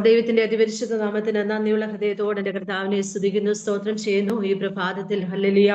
ദൈവത്തിന്റെ അതിപരിശുദ്ധ നാമത്തിന് നന്ദിയുള്ള ഹൃദയത്തോടെ എന്റെ കർത്താവിനെ സ്തുതിക്കുന്നു, സ്തോത്രം ചെയ്യുന്നു. ഈ പ്രഭാതത്തിൽ hallelujah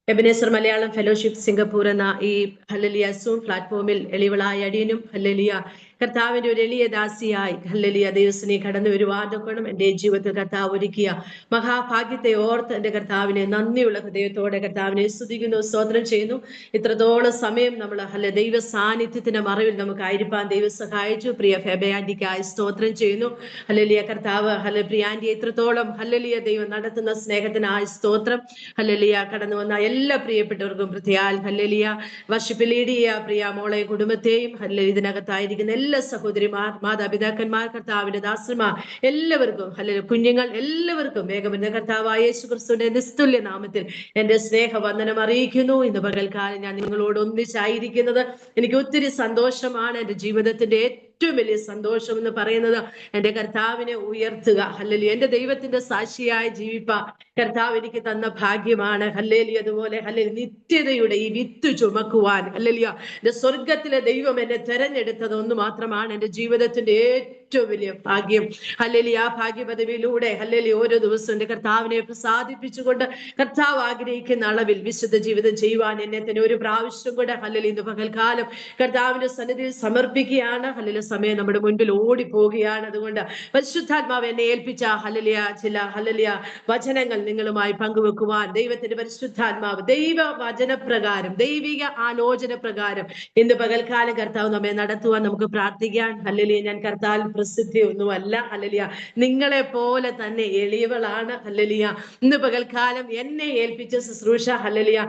Ebenezer Malayalam fellowship Singapore എന്ന ഈ ഹല്ലേലൂയ സൂം പ്ലാറ്റ്ഫോമിൽ എളിവളായ അടിയനും ഹല്ലേലൂയ കർത്താവിന്റെ ഒരു എളിയ ദാസിയായി ഹല്ലേലൂയ ദൈവത്തിനെ കടന്നു വരുവാതൊക്കണം എന്റെ ജീവിതത്തിൽ കർത്താവ് ഒരുക്കിയ മഹാഭാഗ്യത്തെ ഓർത്ത് എന്റെ കർത്താവിനെ നന്ദിയുള്ള ഹൃദയത്തോടെ കർത്താവിനെ സ്തുതിക്കുന്നു, സ്തോത്രം ചെയ്യുന്നു. ഇത്രത്തോളം സമയം നമ്മൾ ദൈവ സാന്നിധ്യത്തിന്റെ മറവിൽ നമുക്കായിരിക്കാൻ ദൈവം സഹായിച്ചു. പ്രിയ ഫെബയാൻഡിക്കായി സ്തോത്രം ചെയ്യുന്നു. ഹല്ലേലൂയ കർത്താവ് പ്രിയാൻഡിയെ ഇത്രത്തോളം ഹല്ലേലൂയ ദൈവം നടത്തുന്ന സ്നേഹത്തിനായി സ്തോത്രം. ഹല്ലേലൂയ കടന്നു വന്ന എല്ലാ പ്രിയപ്പെട്ടവർക്കും പ്രത്യേക ഹല്ലേലൂയ വർഷിപ്പ് ലീഡ് ചെയ്യുക പ്രിയ മോളെ കുടുംബത്തെയും ഹല്ലേലൂയ ഇതിനകത്തായിരിക്കുന്ന എല്ലാ സഹോദരിമാർ, മാതാപിതാക്കന്മാർ, കർത്താവിന്റെ ദാസന്മാർ എല്ലാവർക്കും ഹല്ലേലൂയ കുഞ്ഞുങ്ങൾ എല്ലാവർക്കും വേഗം കർത്താവായ യേശു ക്രിസ്തുവിന്റെ നിസ്തുല്യ നാമത്തിൽ എന്റെ സ്നേഹവന്ദനം അറിയിക്കുന്നു. ഇന്ന് പകൽക്കാലം ഞാൻ നിങ്ങളോട് ഒന്നിച്ചായിരിക്കുന്നത് എനിക്ക് ഒത്തിരി സന്തോഷമാണ്. എന്റെ ജീവിതത്തിന്റെ ഏറ്റവും വലിയ സന്തോഷം എന്ന് പറയുന്നത് എന്റെ കർത്താവിനെ ഉയർത്തുക. ഹല്ലേലൂയ എന്റെ ദൈവത്തിന്റെ സാക്ഷിയായി ജീവിപ്പാൻ കർത്താവ് എനിക്ക് തന്ന ഭാഗ്യമാണ്. ഹല്ലേലൂയ അതുപോലെ ഹല്ലേലൂയ നിത്യതയുടെ ഈ വിത്ത് ചുമക്കുവാൻ ഹല്ലേലൂയ എന്റെ സ്വർഗത്തിലെ ദൈവം എന്നെ തെരഞ്ഞെടുത്തത് ഒന്ന് മാത്രമാണ് എന്റെ ജീവിതത്തിന്റെ ഏറ്റവും വലിയ ഭാഗ്യം. ഹല്ലേലൂയ ആ ഭാഗ്യപദവിയിലൂടെ ഹല്ലേലൂയ ഓരോ ദിവസവും എന്റെ കർത്താവിനെ പ്രസാദിപ്പിച്ചുകൊണ്ട് കർത്താവ് ആഗ്രഹിക്കുന്ന അളവിൽ വിശുദ്ധ ജീവിതം ചെയ്യുവാൻ എന്നെ തന്നെ ഒരു പ്രാവശ്യം കൂടെ ഹല്ലേലൂയ ഇന്ന് പകൽക്കാലം കർത്താവിന്റെ സന്നിധിയിൽ സമർപ്പിക്കുകയാണ്. ഹല്ലേലൂയ സമയം നമ്മുടെ മുൻപിൽ ഓടിപ്പോവുകയാണ്. അതുകൊണ്ട് പരിശുദ്ധാത്മാവ് എന്നെ ഏൽപ്പിച്ച ഹല്ലേലൂയ ചില ഹല്ലേലൂയ വചനങ്ങൾ നിങ്ങളുമായി പങ്കുവെക്കുവാൻ ദൈവത്തിന്റെ പരിശുദ്ധാത്മാവ് ദൈവ വചനപ്രകാരം ദൈവിക ആലോചന പ്രകാരം ഇന്ന് പകൽക്കാലം കർത്താവ് നമ്മെ നടത്തുവാൻ നമുക്ക് പ്രാർത്ഥിക്കാൻ. ഹല്ലേലൂയ ഞാൻ കർത്താവിൽ പ്രസിദ്ധി ഒന്നുമല്ല. ഹല്ലേലൂയ നിങ്ങളെ പോലെ തന്നെ എളിയവളാണ്. ഹല്ലേലൂയ ഇന്ന് പകൽക്കാലം എന്നെ ഏൽപ്പിച്ച ശുശ്രൂഷ ഹല്ലേലൂയ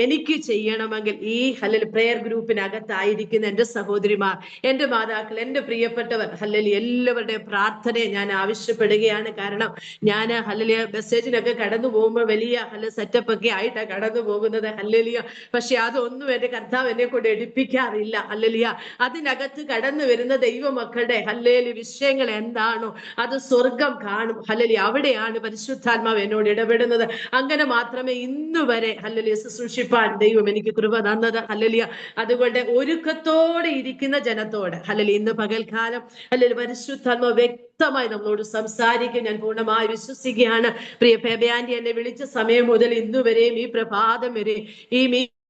എനിക്ക് ചെയ്യണമെങ്കിൽ ഈ ഹല്ലേലൂയ പ്രയർ ഗ്രൂപ്പിനകത്തായിരിക്കുന്ന എന്റെ സഹോദരിമാർ, എന്റെ മാതാക്കൾ, എന്റെ പ്രിയപ്പെട്ടവർ ഹല്ലേലൂയ എല്ലാവരുടെയും പ്രാർത്ഥനയെ ഞാൻ ആവശ്യപ്പെടുകയാണ്. കാരണം ഞാൻ ഹല്ലേലൂയ മെസ്സേജിനൊക്കെ കടന്നു പോകുമ്പോൾ വലിയ സെറ്റപ്പ് ഒക്കെ ആയിട്ടാണ് കടന്നു പോകുന്നത്. ഹല്ലേലൂയ പക്ഷെ അതൊന്നും എന്റെ കർത്താവ് എന്നെ കൊണ്ട് എടുപ്പിക്കാറില്ല. ഹല്ലേലൂയ അതിനകത്ത് കടന്നു വരുന്ന ദൈവമക്കളുടെ ഹല്ലേലൂയ വിഷയങ്ങൾ എന്താണോ അത് സ്വർഗം കാണും. ഹല്ലേലൂയ അവിടെയാണ് പരിശുദ്ധാത്മാവ് എന്നോട് ഇടപെടുന്നത്. അങ്ങനെ മാത്രമേ ഇന്ന് വരെ ഹല്ലേലൂയ ശുശ്രൂഷിപ്പാൻ ദൈവം എനിക്ക് കൃപ തന്നത്. ഹല്ലേലൂയ അതുകൊണ്ട് ഒരുക്കത്തോടെ ഇരിക്കുന്ന ജനത്തോട് ഹല്ലേലൂയ ഇന്ന് പകൽക്കാലം ഹല്ലേലൂയ പരിശുദ്ധാത്മാവ് വ്യക്തമായി നമ്മളോട് സംസാരിക്കും. ഞാൻ പൂർണ്ണമായി വിശ്വസിക്കുകയാണ്. പ്രിയ ഫെബയാൻഡി എന്നെ വിളിച്ച സമയം മുതൽ ഇന്നുവരെയും ഈ പ്രഭാതം വരെ ഈ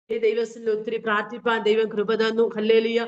ദൈവത്തിൽ ഒത്തിരി പ്രാർത്ഥിപ്പാൻ ദൈവം കൃപ തന്നു. ഹല്ലേലൂയ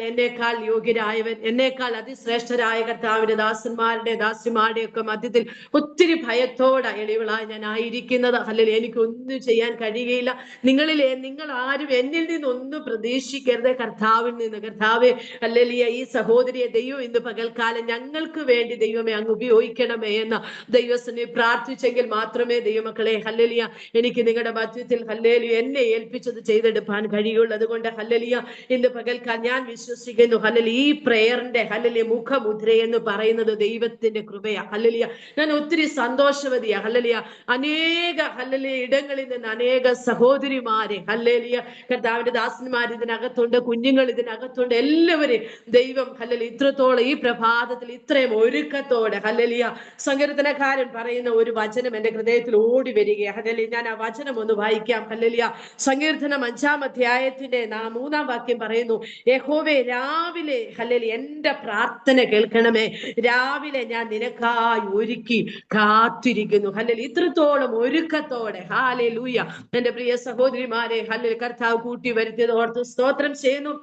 എന്നേക്കാൾ യോഗ്യരായവൻ, എന്നേക്കാൾ അതിശ്രേഷ്ഠരായ കർത്താവിന്റെ ദാസന്മാരുടെ ദാസിമാരുടെ ഒക്കെ മധ്യത്തിൽ ഒത്തിരി ഭയത്തോടെ എളിവളായി ഞാൻ ആയിരിക്കുന്നത്. ഹല്ലേലൂയ എനിക്കൊന്നും ചെയ്യാൻ കഴിയുകയില്ല. നിങ്ങൾ ആരും എന്നിൽ നിന്നൊന്നും പ്രതീക്ഷിക്കരുത്, കർത്താവിൽ നിന്ന്. കർത്താവെ ഹല്ലേലൂയ ഈ സഹോദരിയെ ദൈവം ഇന്ന് പകൽക്കാലം ഞങ്ങൾക്ക് വേണ്ടി ദൈവമേ അങ്ങ് ഉപയോഗിക്കണമേ എന്ന് ദൈവത്തിനെ പ്രാർത്ഥിച്ചെങ്കിൽ മാത്രമേ ദൈവമക്കളെ ഹല്ലേലൂയ എനിക്ക് നിങ്ങളുടെ മധ്യത്തിൽ ഹല്ലേലൂയ എന്നെ ഏൽപ്പിച്ചത് ചെയ്തെടുപ്പാൻ കഴിയുള്ളൂ. അതുകൊണ്ട് ഹല്ലേലൂയ ഇന്ന് പകൽക്കാലം ഞാൻ വിശ്വസിക്കുന്നു ഹല്ലേലൂയ ഈ പ്രയറിന്റെ ഹല്ലേലൂയ മുഖമുദ്ര എന്ന് പറയുന്നത് ദൈവത്തിന്റെ കൃപയാ. ഹല്ലേലൂയ ഞാൻ ഒത്തിരി സന്തോഷവതിയാ. ഹല്ലേലൂയ അനേക ഹല്ലേലൂയ ഇടങ്ങളിൽ നിന്ന് അനേക സഹോദരിമാരെ ഹല്ലേലൂയ കർത്താവിന്റെ ദാസന്മാർ ഇതിനകത്തുണ്ട്, കുഞ്ഞുങ്ങൾ ഇതിനകത്തുണ്ട്. എല്ലാവരും ദൈവം ഹല്ലേലൂയ ഇത്രത്തോളം ഈ പ്രഭാതത്തിൽ ഇത്രയും ഒരുക്കത്തോടെ ഹല്ലേലൂയ സങ്കീർത്തനക്കാരൻ പറയുന്ന ഒരു വചനം എന്റെ ഹൃദയത്തിൽ ഓടി വരികയാണ്. ഹല്ലേലൂയ ഞാൻ ആ വചനം ഒന്ന് വായിക്കാം. ഹല്ലേലൂയ സങ്കീർത്തനം 5-ാം അധ്യായത്തിന്റെ 3-ാം വാക്യം പറയുന്നു, യഹോവേ രാവിലെ ഹല്ലേലൂയ എന്റെ പ്രാർത്ഥന കേൾക്കണമേ, രാവിലെ ഞാൻ നിനക്കായി ഒരുക്കി കാത്തിരിക്കുന്നു. ഹല്ലേലൂയ ഇത്രത്തോളം ഒരുക്കത്തോടെ ഹല്ലേലൂയ എന്റെ പ്രിയ സഹോദരിമാരെ ഹല്ലേലൂയ കർത്താവ് കൂട്ടി വരുത്തിയത് ഓർത്ത് സ്തോത്രം ചെയ്യുന്നു.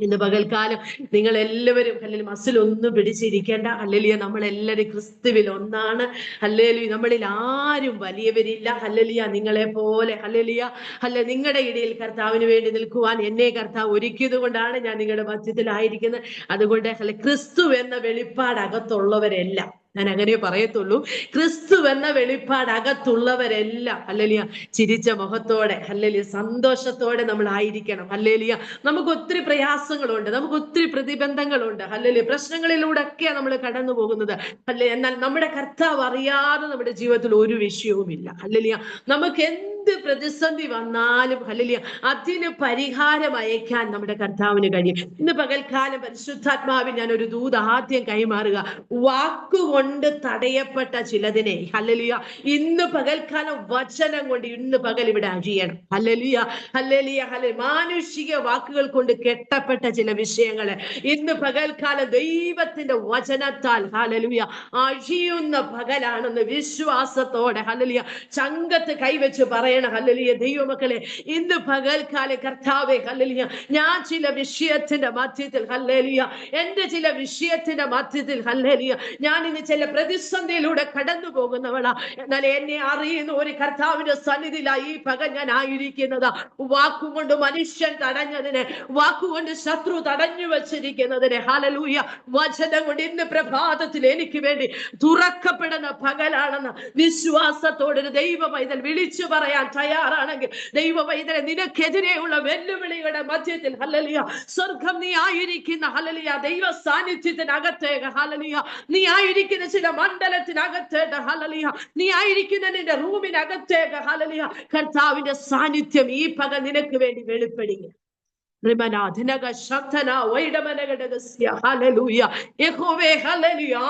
ഇന്ന് പകൽക്കാലം നിങ്ങൾ എല്ലാവരും ഹല്ലേലൂയ മസിലൊന്നും പിടിച്ചിരിക്കേണ്ട. ഹല്ലേലൂയ നമ്മളെല്ലാവരും ക്രിസ്തുവിൽ ഒന്നാണ്. ഹല്ലേലൂയ നമ്മളിൽ ആരും വലിയവരില്ല. ഹല്ലേലൂയ നിങ്ങളെ പോലെ ഹല്ലേലൂയ നിങ്ങളുടെ ഇടയിൽ കർത്താവിന് വേണ്ടി നിൽക്കുവാൻ എന്നെ കർത്താവ് ഒരുക്കിയത് കൊണ്ടാണ് ഞാൻ നിങ്ങളുടെ മധ്യത്തിലായിരിക്കുന്നത്. അതുകൊണ്ട് ക്രിസ്തു എന്ന വെളിപ്പാട് അകത്തുള്ളവരെല്ലാം, ഞാൻ അങ്ങനെ പറയത്തുള്ളൂ, ക്രിസ്തു എന്ന വെളിപ്പാട് അകത്തുള്ളവരെല്ലാം ഹല്ലേലൂയ ചിരിച്ച മുഖത്തോടെ ഹല്ലേലൂയ സന്തോഷത്തോടെ നമ്മൾ ആയിരിക്കണം. ഹല്ലേലൂയ നമുക്ക് ഒത്തിരി പ്രയാസങ്ങളുണ്ട്, നമുക്ക് ഒത്തിരി പ്രതിബന്ധങ്ങളുണ്ട്. ഹല്ലേലൂയ പ്രശ്നങ്ങളിലൂടെ ഒക്കെയാണ് നമ്മൾ കടന്നു പോകുന്നത്. എന്നാൽ നമ്മുടെ കർത്താവ് അറിയാതെ നമ്മുടെ ജീവിതത്തിൽ ഒരു വിഷയവുമില്ല. ഹല്ലേലൂയ നമുക്ക് എന്ത് പ്രതിസന്ധി വന്നാലും ഹല്ലേലൂയ അതിന് പരിഹാരം അയക്കാൻ നമ്മുടെ കർത്താവിന് കഴിയും. ഇന്ന് പകൽക്കാലം പരിശുദ്ധാത്മാവിൽ ഞാൻ ഒരു ദൂത് ആദ്യം കൈമാറുക. വാക്കുകൊണ്ട് തടയപ്പെട്ട ചിലതിനെ ഹല്ലേലൂയ ഇന്ന് പകൽക്കാലം വചനം കൊണ്ട് ഇന്ന് പകൽ ഇവിടെ അഴിയണം. ഹല്ലേലൂയ ഹല്ലേലൂയ ഹല്ലേലൂയ. മാനുഷിക വാക്കുകൾ കൊണ്ട് കെട്ടപ്പെട്ട ചില വിഷയങ്ങളെ ഇന്ന് പകൽക്കാലം ദൈവത്തിന്റെ വചനത്താൽ ഹല്ലേലൂയ അഴിയുന്ന പകലാണെന്ന് വിശ്വാസത്തോടെ ഹല്ലേലൂയ ചങ്കത്ത് കൈവച്ച് പറയണം. ഹല്ലേലൂയ ദൈവമക്കളെ, ഇന്ന് പകൽക്കാലം കർത്താവേ ഹല്ലേലൂയ ഞാൻ ചില വിഷയത്തിന്റെ മധ്യത്തിൽ ഹല്ലേലൂയ എന്റെ ചില വിഷയത്തിന്റെ മധ്യത്തിൽ ഹല്ലേലൂയ ഞാൻ ഇന്ന് ചില പ്രതിസന്ധിയിലൂടെ കടന്നു പോകുന്നവളാ. എന്നാൽ എന്നെ അറിയുന്ന ഒരു കർത്താവിന്റെ സന്നിധിയിലായി ഈ പകൽ ഞാൻ ആയിരിക്കുന്നത്. വാക്കുകൊണ്ട് മനുഷ്യൻ തടഞ്ഞതിനെ, വാക്കുകൊണ്ട് ശത്രു തടഞ്ഞു വച്ചിരിക്കുന്നതിനെ ഹല്ലേലൂയ വചനം കൊണ്ട് ഇന്ന് പ്രഭാതത്തിൽ എനിക്ക് വേണ്ടി തുറക്കപ്പെടുന്ന പകലാണെന്ന് വിശ്വാസത്തോടെ ദൈവ പൈതൽ വിളിച്ചു പറയാൻ തയ്യാറാണെങ്കിൽ, ദൈവ പൈതലെ നിനക്കെതിരെയുള്ള വെല്ലുവിളികളുടെ മധ്യത്തിൽ ഹല്ലേലൂയ സ്വർഗം നീ ആയിരിക്കുന്ന ഹല്ലേലൂയ ദൈവ സാന്നിധ്യത്തിനകത്തേക്ക് ഹല്ലേലൂയ നീ ആയിരിക്കുന്ന ചില മണ്ഡലത്തിനകത്തേക്ക് ഹല്ലേലൂയ നീ ആയിരിക്കുന്ന നിന്റെ റൂമിനകത്തേക്ക് ഹല്ലേലൂയ കർത്താവിന്റെ സാന്നിധ്യം ഈ പകൽ നിനക്ക് വേണ്ടി വെളിപ്പെടുക.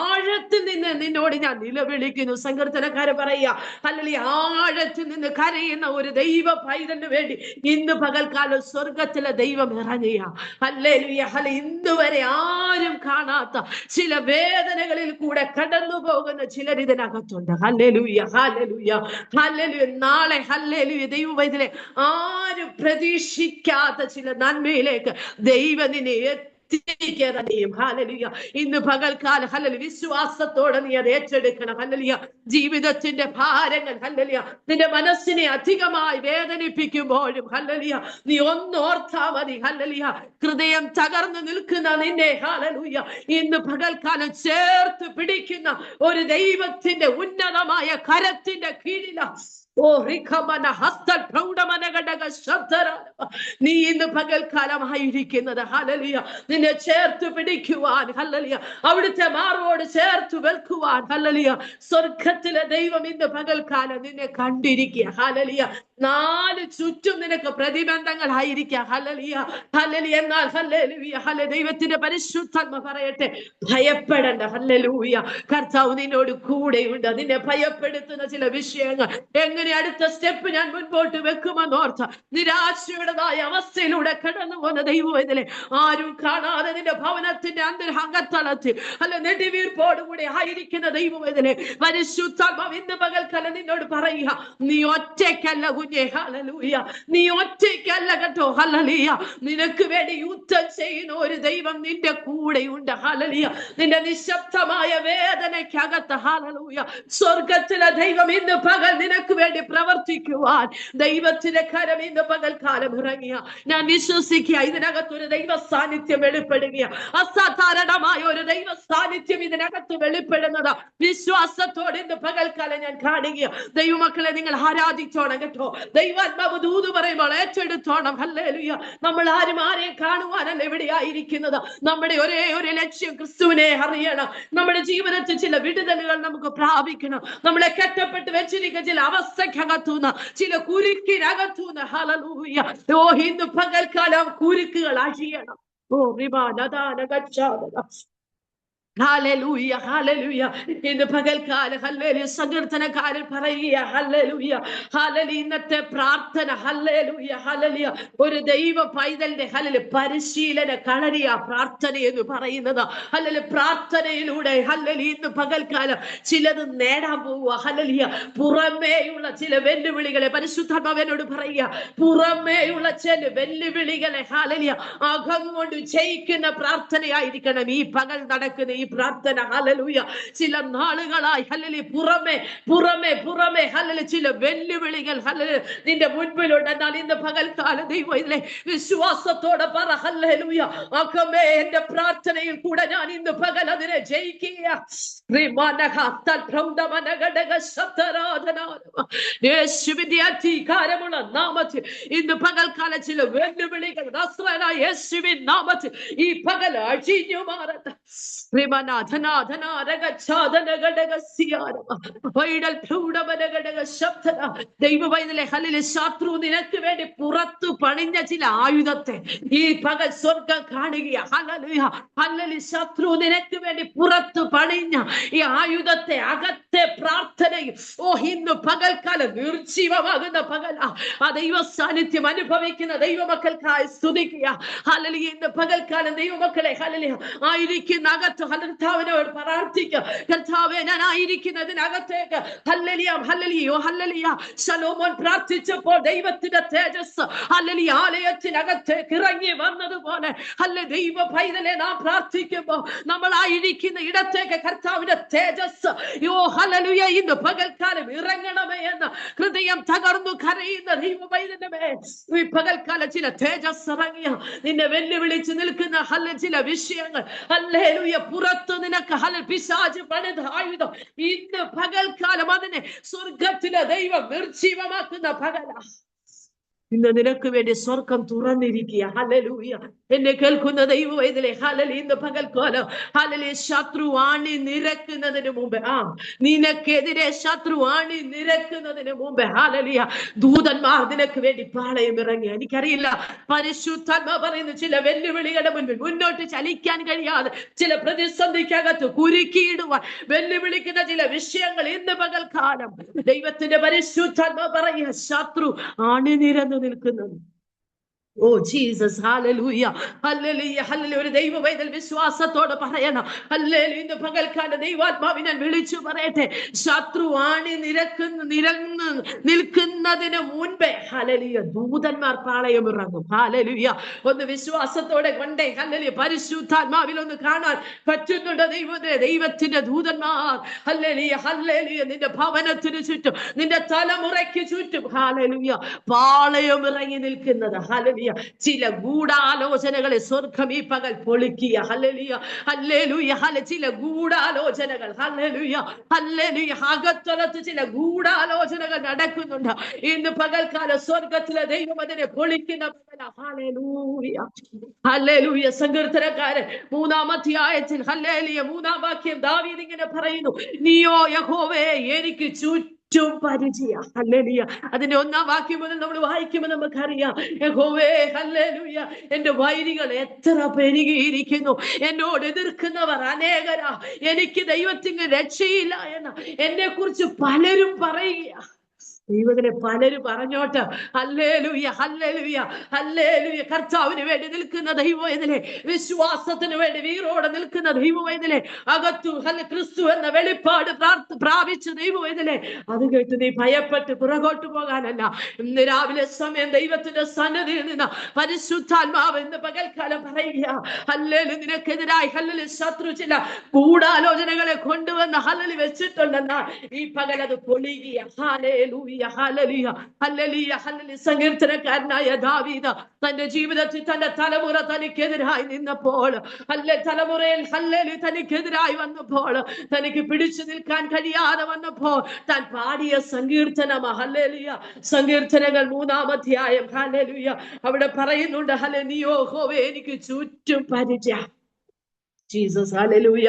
ആഴത്തിൽ നിന്ന് നിന്നോട് ഞാൻ നിലവിളിക്കുന്നു. സങ്കീർത്തനക്കാരൻ പറയുക ഹല്ലേലൂയ ആഴത്തിൽ നിന്ന് കരയുന്ന ഒരു ദൈവ പൈതലിന് വേണ്ടി ഇന്ന് പകൽക്കാലം സ്വർഗത്തിലെ ദൈവം ഇറങ്ങിയ ഹല്ലേലൂയ ഹല്ലേലൂയ ഇന്ന് വരെ ആരും കാണാത്ത ചില വേദനകളിൽ കൂടെ കടന്നു പോകുന്ന ചിലർ ഇതിനകത്തുണ്ട്. ഹല്ലേലൂയ ഹല്ലേലൂയ ഹല്ലേലൂയ. നാളെ ഹല്ലേലൂയ ദൈവ പൈതലെ ആരും പ്രതീക്ഷിക്കാത്ത ചില നന്മയിലേക്ക് ദൈവം നിന്നെ എത്തിക്കുകയും ഹല്ലേലൂയ ഇന്ന് പകൽക്കാലം ഹല്ലേലൂയ വിശ്വാസത്തോടെ നീ അത് ഏറ്റെടുക്കണം. ഹല്ലേലൂയ ജീവിതത്തിന്റെ ഭാരങ്ങൾ ഹല്ലേലൂയ നിന്റെ മനസ്സിനെ അധികമായി വേദനിപ്പിക്കുമ്പോഴും ഹല്ലേലൂയ നീ ഒന്നോർത്താ മതി. ഹല്ലേലൂയ ഹൃദയം തകർന്നു നിൽക്കുന്ന നിന്നെ ഹല്ലേലൂയ ഇന്ന് പകൽക്കാലം ചേർത്ത് പിടിക്കുന്ന ഒരു ദൈവത്തിന്റെ ഉന്നതമായ കരത്തിന്റെ കീഴില നീ ഇന്ന് പകൽക്കാലമായിരിക്കുന്നത് ഹല്ലേലൂയ നിന്നെ ചേർത്ത് പിടിക്കുവാൻ ഹല്ലേലൂയ അവിടുത്തെ മാറോട് ചേർത്ത് വെൽക്കുവാൻ ഹല്ലേലൂയ സ്വർഗത്തിലെ ദൈവം ഇന്ന് പകൽക്കാലം നിന്നെ കണ്ടിരിക്കുക. ഹല്ലേലൂയ നാല് ചുറ്റും നിനക്ക് പ്രതിബന്ധങ്ങളായിരിക്കുക. ഹല്ലേലൂയ ഹല്ലേലൂയ. എന്നാൽ ഹല്ലേലൂയ ഹല്ലേലൂയ ദൈവത്തിന്റെ പരിശുദ്ധാത്മ പറയട്ടെ, ഭയപ്പെടണ്ട. ഹല്ലേലൂയ കർത്താവ് നിന്നോട് കൂടെയുണ്ട്. നിന്നെ ഭയപ്പെടുത്തുന്ന ചില വിഷയങ്ങൾ എങ്ങനെ അടുത്ത സ്റ്റെപ്പ് ഞാൻ മുൻപോട്ട് വെക്കുമെന്ന് ഓർത്ത നിരാശയുടേതായ അവസ്ഥയിലൂടെ കടന്നു പോകുന്ന ദൈവത്തിലെ ആരും കാണാതെ നിന്റെ ഭവനത്തിന്റെ അന്തരംഗത്തളത്തിൽ അല്ല നെടുവീർപ്പോടുകൂടി ആയിരിക്കുന്ന ദൈവത്തിലെ പരിശുദ്ധാത്മാവ് ഇന്ന് പകൽക്കാലം നിന്നോട് പറയുക, നീ ഒറ്റയ്ക്കല്ല കുഞ്ഞേ. ഹല്ലേലൂയ നീ ഒറ്റയ്ക്കല്ല കേട്ടോ. ഹല്ലേലൂയ നിനക്ക് വേണ്ടി യുദ്ധം ചെയ്യുന്ന ഒരു ദൈവം നിന്റെ കൂടെയുണ്ട്. ഹല്ലേലൂയ നിന്റെ നിശബ്ദമായ വേദനയ്ക്കകത്ത് ഹല്ലേലൂയ സ്വർഗത്തിലെ ദൈവം ഇന്ന് പകൽ നിനക്ക് വേണ്ടി പ്രവർത്തിക്കുവാൻ ദൈവത്തിന്റെ കരം ഇന്ന് പകൽക്കാലം ഇറങ്ങിയ ഞാൻ വിശ്വസിക്കുക. ഇതിനകത്തൊരു ദൈവ സാന്നിധ്യം വെളിപ്പെടുക, അസാധാരണമായ ഒരു ദൈവ സാന്നിധ്യം ഇതിനകത്ത് വെളിപ്പെടുന്നത് വിശ്വാസത്തോടെ ഇന്ന് പകൽക്കാലം ഞാൻ കാണുക. ദൈവമക്കളെ നിങ്ങൾ ആരാധിച്ചോണം കേട്ടോ. ദൈവാത്മാവ് ദൂത് പറയുമ്പോൾ ഏറ്റെടുത്തോണം. ഹല്ലേലൂയ നമ്മൾ ആരെയും കാണുവാനല്ല എവിടെയായിരിക്കുന്നത്. നമ്മുടെ ഒരേ ഒരു ലക്ഷ്യം ക്രിസ്തുവിനെ അറിയണം. നമ്മുടെ ജീവിതത്തിൽ ചില വിടുതലുകൾ നമുക്ക് പ്രാപിക്കണം. നമ്മളെ കെട്ടപ്പെട്ട് വെച്ചിരിക്കുന്ന ചില അവസ്ഥക്കകത്തുനിന്ന് ചില കുരുക്കിനകത്തുനിന്ന് ഹല്ലേലൂയ ഇന്ന് പകൽക്കാലം കുരുക്കുകൾ അഴിയണം. ഹല്ലേലൂയ ഹല്ലേലൂയ ഇന്ന് പകൽക്കാലം ഹല്ലേലൂയ സങ്കീർത്തനക്കാരൻ പറയുക ഹല്ലേലൂയ ഹല്ലേലൂയ ഇന്നത്തെ പ്രാർത്ഥന ഹല്ലേലൂയ ഹല്ലേലൂയ ഒരു ദൈവ പൈതലിന്റെ ഹല്ലേലൂയ പരിശീലന കളരിയ പ്രാർത്ഥന എന്ന് പറയുന്നത്. ഹല്ലേലൂയ പ്രാർത്ഥനയിലൂടെ ഹല്ലേലൂയ ഇന്ന് പകൽക്കാലം ചിലത് നേടാൻ പോവുക. ഹല്ലേലൂയ പുറമേയുള്ള ചില വെല്ലുവിളികളെ പരിശുദ്ധാത്മാവിനോട് പറയുക, പുറമേയുള്ള ചില വെല്ലുവിളികളെ ഹല്ലേലൂയ അകം കൊണ്ട് ജയിക്കുന്ന പ്രാർത്ഥനയായിരിക്കണം ഈ പകൽ നടക്കുന്ന ഈ പ്രാർത്ഥന. ഹല്ലേലൂയ ചില നാളുകളായി ഹല്ലേലൂയ പുറമെ ഹല്ലേലൂയ ചില വെല്ലുവിളികൾ ഹല്ലേലൂയ നിന്റെ മുൻപിലുണ്ട്. എന്നാൽ ഇന്ന് പകൽക്കാലം ദൈവം ഇതിലെ വിശ്വാസത്തോടെ പറ ഹല്ലേലൂയ അകമേ എന്റെ പ്രാർത്ഥനയിൽ കൂടെ ഞാൻ ഇന്ന് പകൽ അതിനെ ജയിക്കുക. യേശുവിന്റെ അധികാരമുള്ള നാമത്തിൽ ഇന്ന് പകൽക്കാലം ചില വെല്ലുവിളികൾ യേശുവിൻ നാമത്തിൽ ഈ പകൽ അഴിഞ്ഞു മാറട്ടെ. ദൈവവൈദ്യലെ ഹല്ലേലൂയ, ശത്രു നിനക്ക് വേണ്ടി പുറത്തു പണിഞ്ഞ ചില ആയുധത്തെ ഈ പകൽ സ്വർഗം കാണുക. Hallelujah, hallelujah. ശത്രു നിനക്ക് വേണ്ടി പുറത്തു പണിഞ്ഞ ഈ ആയുധത്തെ അകത്തെ പ്രാർത്ഥനയും ഇന്ന് പകൽക്കാലം നിർജീവമാകുന്ന പകൽ ആ ദൈവ സാന്നിധ്യം അനുഭവിക്കുന്ന ദൈവമക്കൾക്കായി സ്തുതിക്കുക. ഹല്ലേലൂയ. ഇന്ന് പകൽക്കാലം ദൈവമക്കളെ ഹല്ലേലൂയ ആയിരിക്കുന്ന അകത്ത് കർത്താവിനോട് പ്രാർത്ഥിക്കുക. കർത്താവേ, ഞാൻ ആയിരിക്കുന്നതിനകത്തേക്ക് ഹല്ലേലൂയ, ഹല്ലേലൂയ, ഹല്ലേലൂയ. ശലോമോൻ പ്രാർത്ഥിച്ചപ്പോൾ ദൈവത്തിന്റെ തേജസ് ഹല്ലേലൂയ ആലയത്തിനകത്തേക്ക് ഇറങ്ങി വന്നതുപോലെ ദൈവ പൈതലെ നാം പ്രാർത്ഥിക്കുമ്പോൾ നമ്മളായിരിക്കുന്ന ഇടത്തേക്ക് കർത്താവിന്റെ തേജസ് ഹല്ലേലൂയ ഇന്ന് പകൽക്കാലം ഇറങ്ങണമേ എന്ന് ഹൃദയം തകർന്നു കരയുന്ന ദൈവ പൈതലമേ, ഈ പകൽക്കാലം ചില തേജസ് ഇറങ്ങിയ നിന്നെ വെല്ലുവിളിച്ച് നിൽക്കുന്ന ചില വിഷയങ്ങൾ ഹല്ലേലൂയ പുറത്തു നിനക്ക് പിശാച് പണിത ആയുധം ഇന്ന് പകൽക്കാലം അതിനെ സ്വർഗത്തിലെ ദൈവം നിർജീവമാക്കുന്ന പകല. ഇന്ന് നിനക്ക് വേണ്ടി സ്വർഗം തുറന്നിരിക്കുക. ഹല്ലേലൂയ. എന്നെ കേൾക്കുന്ന ദൈവവൈതലേ, ഹല്ലേലൂയ, ഇന്ന് പകൽക്കാലം ഹല്ലേലൂയ ശത്രു ആണി നിരക്കുന്നതിന് മുമ്പ് നിനക്കെതിരെ ശത്രു ആണി നിരക്കുന്നതിന് മുമ്പ് ഹല്ലേലൂയ ദൂതന്മാർ നിനക്ക് വേണ്ടി പാളയം ഇറങ്ങി. എനിക്കറിയില്ല, പരിശുദ്ധാത്മാ പറയുന്നു, ചില വെല്ലുവിളികളുടെ മുൻപിൽ മുന്നോട്ട് ചലിക്കാൻ കഴിയാതെ ചില പ്രതിസന്ധിക്കകത്ത് കുരുക്കിയിടുവാൻ വെല്ലുവിളിക്കുന്ന ചില വിഷയങ്ങൾ ഇന്ന് പകൽക്കാലം ദൈവത്തിന്റെ പരിശുദ്ധാത്മാ പറയുക, ശത്രു ആണി നിരന്നു നിൽക്കുന്നത്. ജീസസ്, ഹല്ലേലൂയ, ഹല്ലേലൂയ, ഹല്ലേലൂയ. ഒരു ദൈവവൈതൽ വിശ്വാസത്തോടെ പറയണം, ഹല്ലേലൂയ. ഇന്ന് പകൽക്കാലം ദൈവാത്മാവിനെ വിളിച്ചു പറയട്ടെ, ശത്രു ആണി നിരന്ന് നിൽക്കുന്നതിന് മുൻപേ ഹല്ലേലൂയ ദൂതന്മാർ പാളയം ഇറങ്ങും. ഹല്ലേലൂയ. ഒന്ന് വിശ്വാസത്തോടെ കൊണ്ടേ ഹല്ലേലൂയ പരിശുദ്ധാത്മാവിൽ ഒന്ന് കാണാൻ പറ്റുന്നുണ്ട്. ദൈവത്തിന്റെ ദൂതന്മാർ ഹല്ലേലൂയ, ഹല്ലേലൂയ നിന്റെ ഭവനത്തിന് ചുറ്റും, നിന്റെ തലമുറയ്ക്ക് ചുറ്റും ഹല്ലേലൂയ പാളയം ഇറങ്ങി നിൽക്കുന്നത്. ഹല്ലേലൂയ. ചില ഗൂഢാലോചനകളെ സ്വർഗം ഈ പകൽ പൊളിക്കുക. ഹല്ലേലൂയ, ഹല്ലേലൂയ, ചില ഗൂഢാലോചനകൾ ഹല്ലേലൂയ, ഹല്ലേലൂയ അകത്തളത്ത് ചില ഗൂഢാലോചനകൾ നടക്കുന്നുണ്ട്. ഇന്ന് പകൽക്കാലം സ്വർഗത്തിലെ ദൈവം അതിനെ പൊളിക്കുന്ന പകല. Hallelujah, hallelujah. സങ്കീർത്തനക്കാരൻ 3-ാം അധ്യായത്തിൽ ഹല്ലേലൂയ 3-ാം വാക്യം ദാവീദ് ഇങ്ങനെ പറയുന്നു, നീയോ യഹോവേ എനിക്ക് ചുറ്റും പരിചയ. ഹല്ലേലൂയ. അതിന്റെ 1-ാം വാക്യം മുതൽ നമ്മൾ വായിക്കുമ്പോൾ നമുക്കറിയാം, യഹോവേ ഹല്ലേലൂയ എന്റെ വൈരികൾ എത്ര പെരുകിയിരിക്കുന്നു, എന്നോട് എതിർക്കുന്നവർ അനേകരാ, എനിക്ക് ദൈവത്തിന് രക്ഷയില്ല എന്ന് എന്നെ കുറിച്ച് പലരും പറയുക. ദൈവത്തിനെ പലരും പറഞ്ഞോട്ട്. ഹല്ലേലൂയ, ഹല്ലേലൂയ, ഹല്ലേലൂയ. കർത്താവിന് വേണ്ടി നിൽക്കുന്ന ദൈവവേദനെ, വിശ്വാസത്തിന് വേണ്ടി വീറോടെ നിൽക്കുന്ന ദൈവവേദനെ, അകത്തു ക്രിസ്തു എന്ന വെളിപ്പാട് പ്രാപിച്ച ദൈവവേദനെ, അത് കേട്ട് നീ ഭയപ്പെട്ട് പുറകോട്ട് പോകാനല്ല. ഇന്ന് രാവിലെ സമയം ദൈവത്തിന്റെ സന്നിധിയിൽ നിന്ന് പരിശുദ്ധാത്മാവ് ഇന്ന് പകൽക്കാലം പറയുക, ഹല്ലേലൂയ നിനക്കെതിരായി ഹല്ലേലൂയ ശത്രു ചില ഗൂഢാലോചനകളെ കൊണ്ടുവന്ന് ഹല്ലേലൂയ വെച്ചിട്ടുണ്ടെന്നാൽ ഈ പകൽ അത് പൊളിയുക. ഹല്ലേലൂയ, ഹല്ലേലൂയ, ഹല്ലേലൂയ, ഹല്ലേലൂയ. സങ്കീർത്തനക്കാരനായ ദാവീദ് തന്റെ ജീവിതത്തിൽ തന്റെ തലമുറ തനിക്കെതിരായി നിന്നപ്പോൾ, തലമുറയിൽ ഹല്ലേലൂയ തനിക്കെതിരായി വന്നപ്പോൾ, തനിക്ക് പിടിച്ചു നിൽക്കാൻ കഴിയാതെ വന്നപ്പോൾ താൻ പാടിയ സങ്കീർത്തനം ഹല്ലേലൂയ. സങ്കീർത്തനങ്ങൾ 3-ാം അധ്യായം ഹല്ലേലൂയ അവിടെ പറയുന്നുണ്ട്, ഹല്ലേലൂയ യഹോവേ എനിക്ക് ചുറ്റും പരിചയം. Jesus, hallelujah.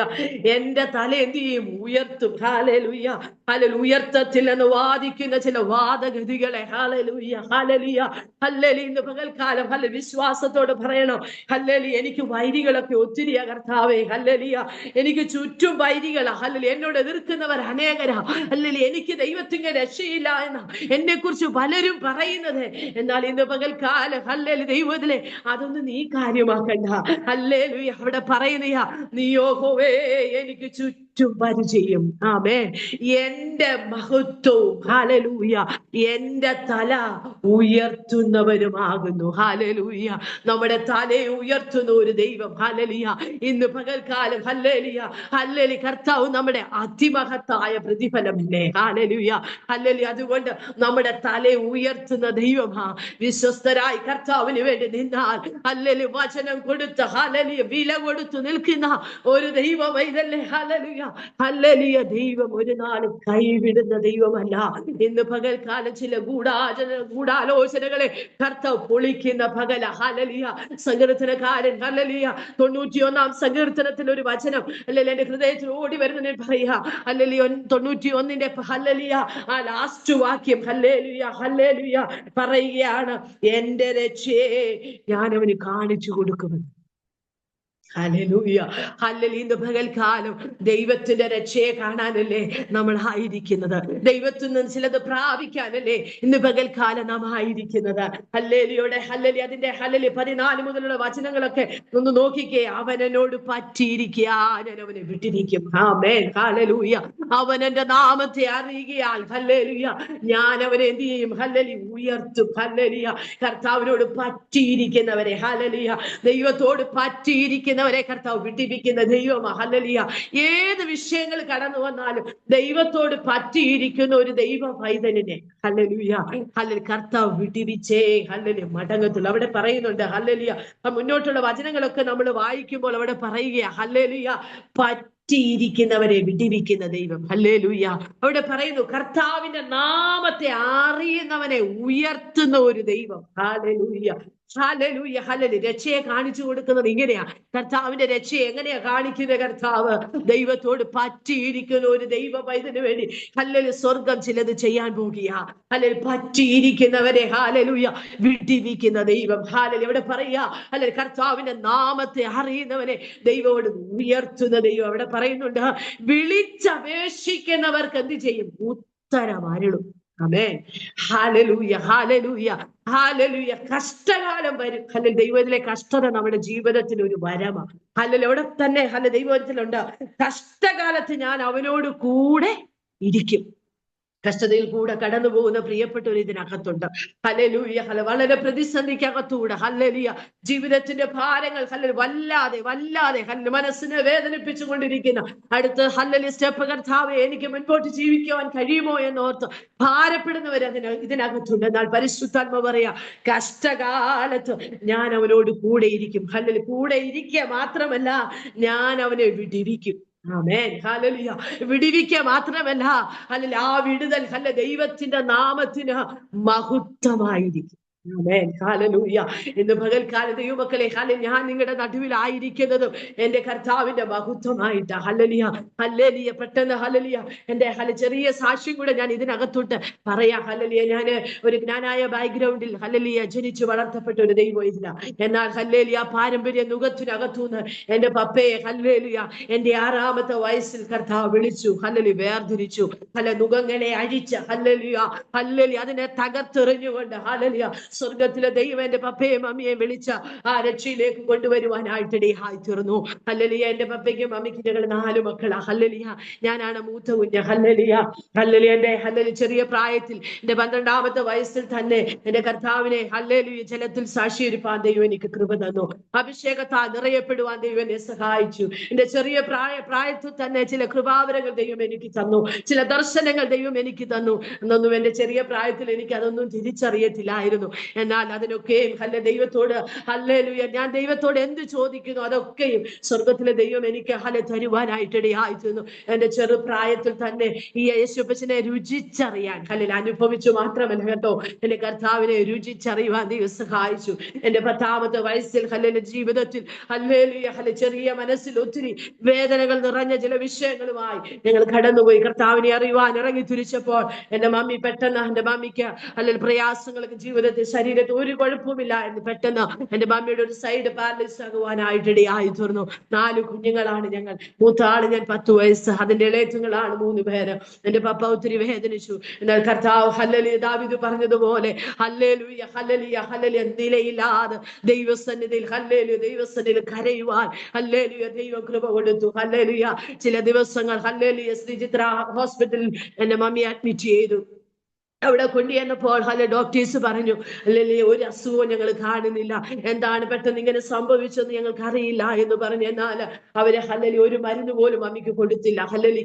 എന്റെ തല എന്ത് ചെയ്യും? ഉയർത്തും. Hallelujah, hallelujah. ഉയർത്തത്തില്ലെന്ന് വാദിക്കുന്ന ചില വാദഗതികളെ ഹല്ലേലൂയ, ഹല്ലേലൂയ, ഹല്ലേലൂയ. ഇന്ന് പകൽക്കാലം ഹല്ലേലൂയ വിശ്വാസത്തോട് പറയണം, ഹല്ലേലൂയ എനിക്ക് വൈരികളൊക്കെ ഒത്തിരിയാ കർത്താവേ. ഹല്ലേലൂയ എനിക്ക് ചുറ്റും വൈരികളാ. ഹല്ലേലൂയ എന്നോട് എതിർക്കുന്നവർ അനേകരാ. ഹല്ലേലൂയ എനിക്ക് ദൈവത്തിന് രക്ഷയില്ല എന്ന് എന്നെ കുറിച്ച് പലരും പറയുന്നത്. എന്നാൽ ഇന്ന് പകൽക്കാലം ഹല്ലേലൂയ ദൈവത്തിലെ അതൊന്നും നീ കാര്യമാക്കണ്ട. ഹല്ലേലൂയ അവിടെ പറയുന്ന, നീ യഹോവേ എനിക്ക് ചുറ്റും പരിചയം. ആമേൻ. എന്റെ മഹത്വവും ഹല്ലേലൂയ എന്റെ തല ഉയർത്തുന്നവരുമാകുന്നു. ഹല്ലേലൂയ. നമ്മുടെ തലയെ ഉയർത്തുന്ന ഒരു ദൈവം. ഹല്ലേലൂയ. ഇന്ന് പകൽക്കാലം ഹല്ലേലൂയ, ഹല്ലേലൂയ കർത്താവ് നമ്മുടെ അതിമഹത്തായ പ്രതിഫലമില്ലേ? Hallelujah, hallelujah. അതുകൊണ്ട് നമ്മുടെ തലയെ ഉയർത്തുന്ന ദൈവമാ. വിശ്വസ്തരായി കർത്താവിന് വേണ്ടി നിന്നാൽ ഹല്ലേലൂയ വചനം കൊടുത്ത് ഹല്ലേലൂയ വില കൊടുത്തു നിൽക്കുന്ന ഒരു ദൈവം ഇതല്ലേ? ഹല്ലേലൂയ. ഹല്ലേലൂയ. ദൈവം ഒരു നാളും കൈവിടുന്ന ദൈവമല്ല. ഇന്ന് പകൽക്കാലം ചില ഗൂഢാലോചനകളെ കർത്താവ് പൊളിക്കുന്ന പകല. ഹല്ലേലൂയ. സങ്കീർത്തനക്കാരൻ ഹല്ലേലൂയ 91 സങ്കീർത്തനത്തിൽ ഒരു വചനം അല്ലെങ്കിൽ എന്റെ ഹൃദയത്തിൽ ഓടി വരുന്ന പറയാ. ഹല്ലേലൂയ 91 ഹല്ലേലൂയ ആ ലാസ്റ്റ് വാക്യം ഹല്ലേലൂയ ഹല്ലേലൂയ പറയുകയാണ്, എന്റെ രക്ഷയെ ഞാൻ അവന് കാണിച്ചു കൊടുക്കുമെന്ന്. ഹല്ലേലൂയ ഹല്ലേലൂയ. ഇന്ന് പകൽക്കാലം ദൈവത്തിന്റെ രക്ഷയെ കാണാനല്ലേ നമ്മൾ ആയിരിക്കുന്നത്. ദൈവത്തിൽ നിന്ന് ചിലത് പ്രാപിക്കാനല്ലേ ഇന്ന് പകൽക്കാലം നാം ആയിരിക്കുന്നത്. ഹല്ലേലൂയയുടെ ഹല്ലേലൂയ അതിന്റെ ഹല്ലേലൂയ 14 മുതലുള്ള വചനങ്ങളൊക്കെ ഒന്ന് നോക്കിക്കേ. അവൻ എന്നോട് പറ്റിയിരിക്കാൻ ഞാൻ അവനെ വിട്ടിരിക്കും. Amen hallelujah. അവൻ എന്റെ നാമത്തെ അറിയുകയാൽ ഹല്ലേലൂയ ഞാൻ അവനെ എന്ത് ചെയ്യും? ഹല്ലേലൂയ ഉയർത്തും. ഹല്ലേലൂയ. കർത്താവിനോട് പറ്റിയിരിക്കുന്നവരെ ഹല്ലേലൂയ ദൈവത്തോട് പറ്റിയിരിക്കുന്നവരെ കർത്താവ് വിട്ടിരിക്കുന്ന ദൈവമാ. ഹല്ലേലൂയ. ഏത് വിഷയങ്ങൾ കടന്നു വന്നാലും ദൈവത്തോട് പറ്റിയിരിക്കുന്ന ഒരു ദൈവ പൈതലിനെ ഹല്ലേലൂയ ഹല്ലേലൂയ കർത്താവ് വിട്ടിരിച്ചേ ഹല്ലേലൂയ മടങ്ങത്തുള്ളൂ. അവിടെ പറയുന്നുണ്ട് ഹല്ലേലൂയ. മുന്നോട്ടുള്ള വചനങ്ങളൊക്കെ നമ്മൾ വായിക്കുമ്പോൾ അവിടെ പറയുക ഹല്ലേലൂയ പറ്റിയിരിക്കുന്നവരെ വിടിവിക്കുന്ന ദൈവം. ഹല്ലേലൂയ. അവിടെ പറയുന്നു കർത്താവിന്റെ നാമത്തെ അറിയുന്നവനെ ഉയർത്തുന്ന ഒരു ദൈവം. ഹല്ലേലൂയ ഹല്ലേലൂയ ഹല്ലേലൂയ. രക്ഷയെ കാണിച്ചു കൊടുക്കുന്നത് ഇങ്ങനെയാ. കർത്താവിന്റെ രക്ഷയെ എങ്ങനെയാ കാണിക്കുന്നത്? കർത്താവ് ദൈവത്തോട് പറ്റിയിരിക്കുന്ന ഒരു ദൈവ പൈതന് വേണ്ടി ഹല്ലേലൂയ സ്വർഗം ചിലത് ചെയ്യാൻ പോകുക. ഹല്ലേലൂയ പറ്റിയിരിക്കുന്നവരെ ഹല്ലേലൂയ വിടിവിക്കുന്ന ദൈവം. ഹല്ലേലൂയ. ഇവിടെ പറയാ ഹല്ലേലൂയ കർത്താവിന്റെ നാമത്തെ അറിയുന്നവനെ ദൈവത്തോട് ഉയർത്തുന്ന ദൈവം. അവിടെ പറയുന്നുണ്ട് വിളിച്ചപേക്ഷിക്കുന്നവർക്ക് എന്ത് ചെയ്യും? ഉത്തരം അരുളും. ആമേൻ ഹല്ലേലൂയ ഹല്ലേലൂയ ഹല്ലേലൂയ. കഷ്ടകാലം വരും. ഹല്ലേലൂയ. ദൈവത്തിലെ കഷ്ടത നമ്മുടെ ജീവിതത്തിന് ഒരു വരമാണ്. ഹല്ലേലൂയ. അവിടെ തന്നെ ഹല്ലേലൂയ ദൈവത്തിലുണ്ട് കഷ്ടകാലത്ത് ഞാൻ അവനോട് കൂടെ ഇരിക്കും. കഷ്ടതയിൽ കൂടെ കടന്നു പോകുന്ന പ്രിയപ്പെട്ടവർ ഇതിനകത്തുണ്ട്. Hallelujah hallelujah. വളരെ പ്രതിസന്ധിക്കകത്തൂടെ ഹല്ലേലൂയ ജീവിതത്തിന്റെ ഭാരങ്ങൾ ഹല്ലേലൂയ വല്ലാതെ ഹല്ലേലൂയ മനസ്സിനെ വേദനിപ്പിച്ചുകൊണ്ടിരിക്കുന്ന അടുത്ത് ഹല്ലേലൂയ സ്റ്റെപ്പ് കർത്താവേ എനിക്ക് മുൻപോട്ട് ജീവിക്കുവാൻ കഴിയുമോ എന്നോർത്ത് ഭാരപ്പെടുന്നവർ ഇതിനകത്തുണ്ട്. എന്നാൽ പരിശുദ്ധാത്മ പറയാ കഷ്ടകാലത്ത് ഞാൻ അവനോട് കൂടെ ഇരിക്കും. ഹല്ലേലൂയ. കൂടെ ഇരിക്കുക മാത്രമല്ല ഞാൻ അവനെ വിടിവിക്കും. Amen hallelujah. വിടുവിക്കുക മാത്രമല്ല ഹല്ലേലൂയ ആ വിടുതൽ ഹല്ലേലൂയ ദൈവത്തിന്റെ നാമത്തിന് മഹത്വമായിരിക്കും. Amen hallelujah. ഇന്ന് പകൽക്കാല ദൈവമക്കളെ ഹല്ലേലൂയ ഞാൻ നിങ്ങളുടെ നടുവിലായിരിക്കുന്നതും എന്റെ കർത്താവിന്റെ മഹത്വമായിട്ട്. ഹല്ലേലൂയ ഹല്ലേലൂയ. പെട്ടെന്ന് ഹല്ലേലൂയ എന്റെ ചെറിയ സാക്ഷ്യം കൂടെ ഞാൻ ഇതിനകത്തോട്ട് പറയാ. ഹല്ലേലൂയ ഞാൻ ഒരു ജ്ഞാനായ ബാക്ക്ഗ്രൗണ്ടിൽ ഹല്ലേലൂയ ജനിച്ചു വളർത്തപ്പെട്ട ഒരു ദൈവം ഇല്ല. എന്നാൽ ഹല്ലേലൂയ പാരമ്പര്യ നുകത്തിനകത്തുനിന്ന് എന്റെ പപ്പയെ ഹല്ലേലൂയ എന്റെ 6-ാമത്തെ വയസ്സിൽ കർത്താവ് വിളിച്ചു. ഹല്ലേലൂയ വേർതിരിച്ചു. നുകങ്ങളെ അഴിച്ച് ഹല്ലേലൂയ ഹല്ലേലൂയ അതിനെ തകർത്തെറിഞ്ഞുകൊണ്ട് ഹല്ലേലൂയ സ്വർഗത്തിലെ ദൈവം എന്റെ പപ്പയും മമ്മിയെ വിളിച്ച ആ രക്ഷയിലേക്ക് കൊണ്ടുവരുവാനായിട്ടിടയായി തീർന്നു. ഹല്ലേലൂയ. എന്റെ പപ്പയ്ക്കും മമ്മിക്കും ഞങ്ങൾ 4 മക്കളാ. ഹല്ലേലൂയ. ഞാനാണ് മൂത്ത കുഞ്ഞ്. Hallelujah hallelujah. എന്റെ ഹല്ലേലൂയ ചെറിയ പ്രായത്തിൽ എന്റെ 12-ാമത്തെ വയസ്സിൽ തന്നെ എന്റെ കർത്താവിനെ ഹല്ലേലൂയ ജലത്തിൽ സാക്ഷീകരിപ്പാൻ ദൈവം എനിക്ക് കൃപ തന്നു. അഭിഷേകത്താൽ നിറയപ്പെടുവാൻ ദൈവം എന്നെ സഹായിച്ചു. എന്റെ ചെറിയ പ്രായത്തിൽ തന്നെ ചില കൃപാവരങ്ങൾ ദൈവം എനിക്ക് തന്നു. ചില ദർശനങ്ങൾ ദൈവം എനിക്ക് തന്നു. എന്നൊന്നും എന്റെ ചെറിയ പ്രായത്തിൽ എനിക്ക് അതൊന്നും തിരിച്ചറിയത്തില്ലായിരുന്നു. എന്നാൽ അതിനൊക്കെയും ദൈവത്തോട് ഹല്ലേലൂയ ഞാൻ ദൈവത്തോട് എന്ത് ചോദിക്കുന്നു അതൊക്കെയും സ്വർഗത്തിലെ ദൈവം എനിക്ക് തരുവാനായിട്ടിടയായി തീർന്നു. എന്റെ ചെറുപ്രായത്തിൽ തന്നെ ഈ യേശുപ്പച്ചനെ രുചിച്ചറിയാൻ ഹല്ലേലൂയ അനുഭവിച്ചു മാത്രമല്ല കേട്ടോ എന്റെ കർത്താവിനെ രുചിച്ചറിയുവാൻ ദൈവം സഹായിച്ചു. എന്റെ 10-ാമത്തെ വയസ്സിൽ ഹല്ലേലൂയ ജീവിതത്തിൽ ഹല്ലേലൂയ ചെറിയ മനസ്സിൽ ഒത്തിരി വേദനകൾ നിറഞ്ഞ ചില വിഷയങ്ങളുമായി ഞങ്ങൾ കടന്നുപോയി. കർത്താവിനെ അറിയുവാൻ ഇറങ്ങി തിരിച്ചപ്പോൾ എന്റെ മമ്മി പെട്ടെന്ന് എന്റെ മമ്മിക്ക് അല്ലെങ്കിൽ പ്രയാസങ്ങൾക്ക് ജീവിതത്തിൽ ശരീരത്തിൽ ഒരു കുഴപ്പമില്ലായിരുന്നു. പെട്ടെന്ന് എന്റെ മമ്മിയുടെ ഒരു സൈഡ് പാരലൈസ് ആകുവാനായിട്ടിടയായി തീർന്നു. 4 കുഞ്ഞുങ്ങളാണ് ഞങ്ങൾ. മൂത്ത ആള് ഞാൻ 10 വയസ്സ്. അതിന്റെ ഇളയത്തുങ്ങളാണ് 3 പേര്. എന്റെ പപ്പ ഒത്തിരി വേദനിച്ചു. എന്നാൽ കർത്താവ് ഹല്ലേലൂയ ദാവീദ് പറഞ്ഞതുപോലെ ഹല്ലേലൂയ ഹല്ലേലൂയ ഹല്ലേലൂയ നിലയില്ലാതെ ദൈവസന്നിധിയിൽ ഹല്ലേലൂയ ദൈവസന്നിധിയിൽ കരയുവാൻ ഹല്ലേലൂയ ദൈവം കൃപ കൊടുത്തു. ഹല്ലേലൂയ ചില ദിവസങ്ങൾ ഹല്ലേലൂയ ശ്രീചിത്ര ഹോസ്പിറ്റലിൽ എന്റെ മമ്മി അഡ്മിറ്റ് ചെയ്തു. അവിടെ കൊണ്ടുചെന്നപ്പോൾ ഡോക്ടേഴ്സ് പറഞ്ഞു, അല്ലല്ലേ ഒരു അസുഖവും ഞങ്ങൾ കാണുന്നില്ല, എന്താണ് പെട്ടെന്ന് ഇങ്ങനെ സംഭവിച്ചെന്ന് ഞങ്ങൾക്ക് അറിയില്ല എന്ന് പറഞ്ഞു. എന്നാൽ അവരെ ഒരു മരുന്ന് പോലും അമ്മയ്ക്ക് കൊടുത്തില്ല.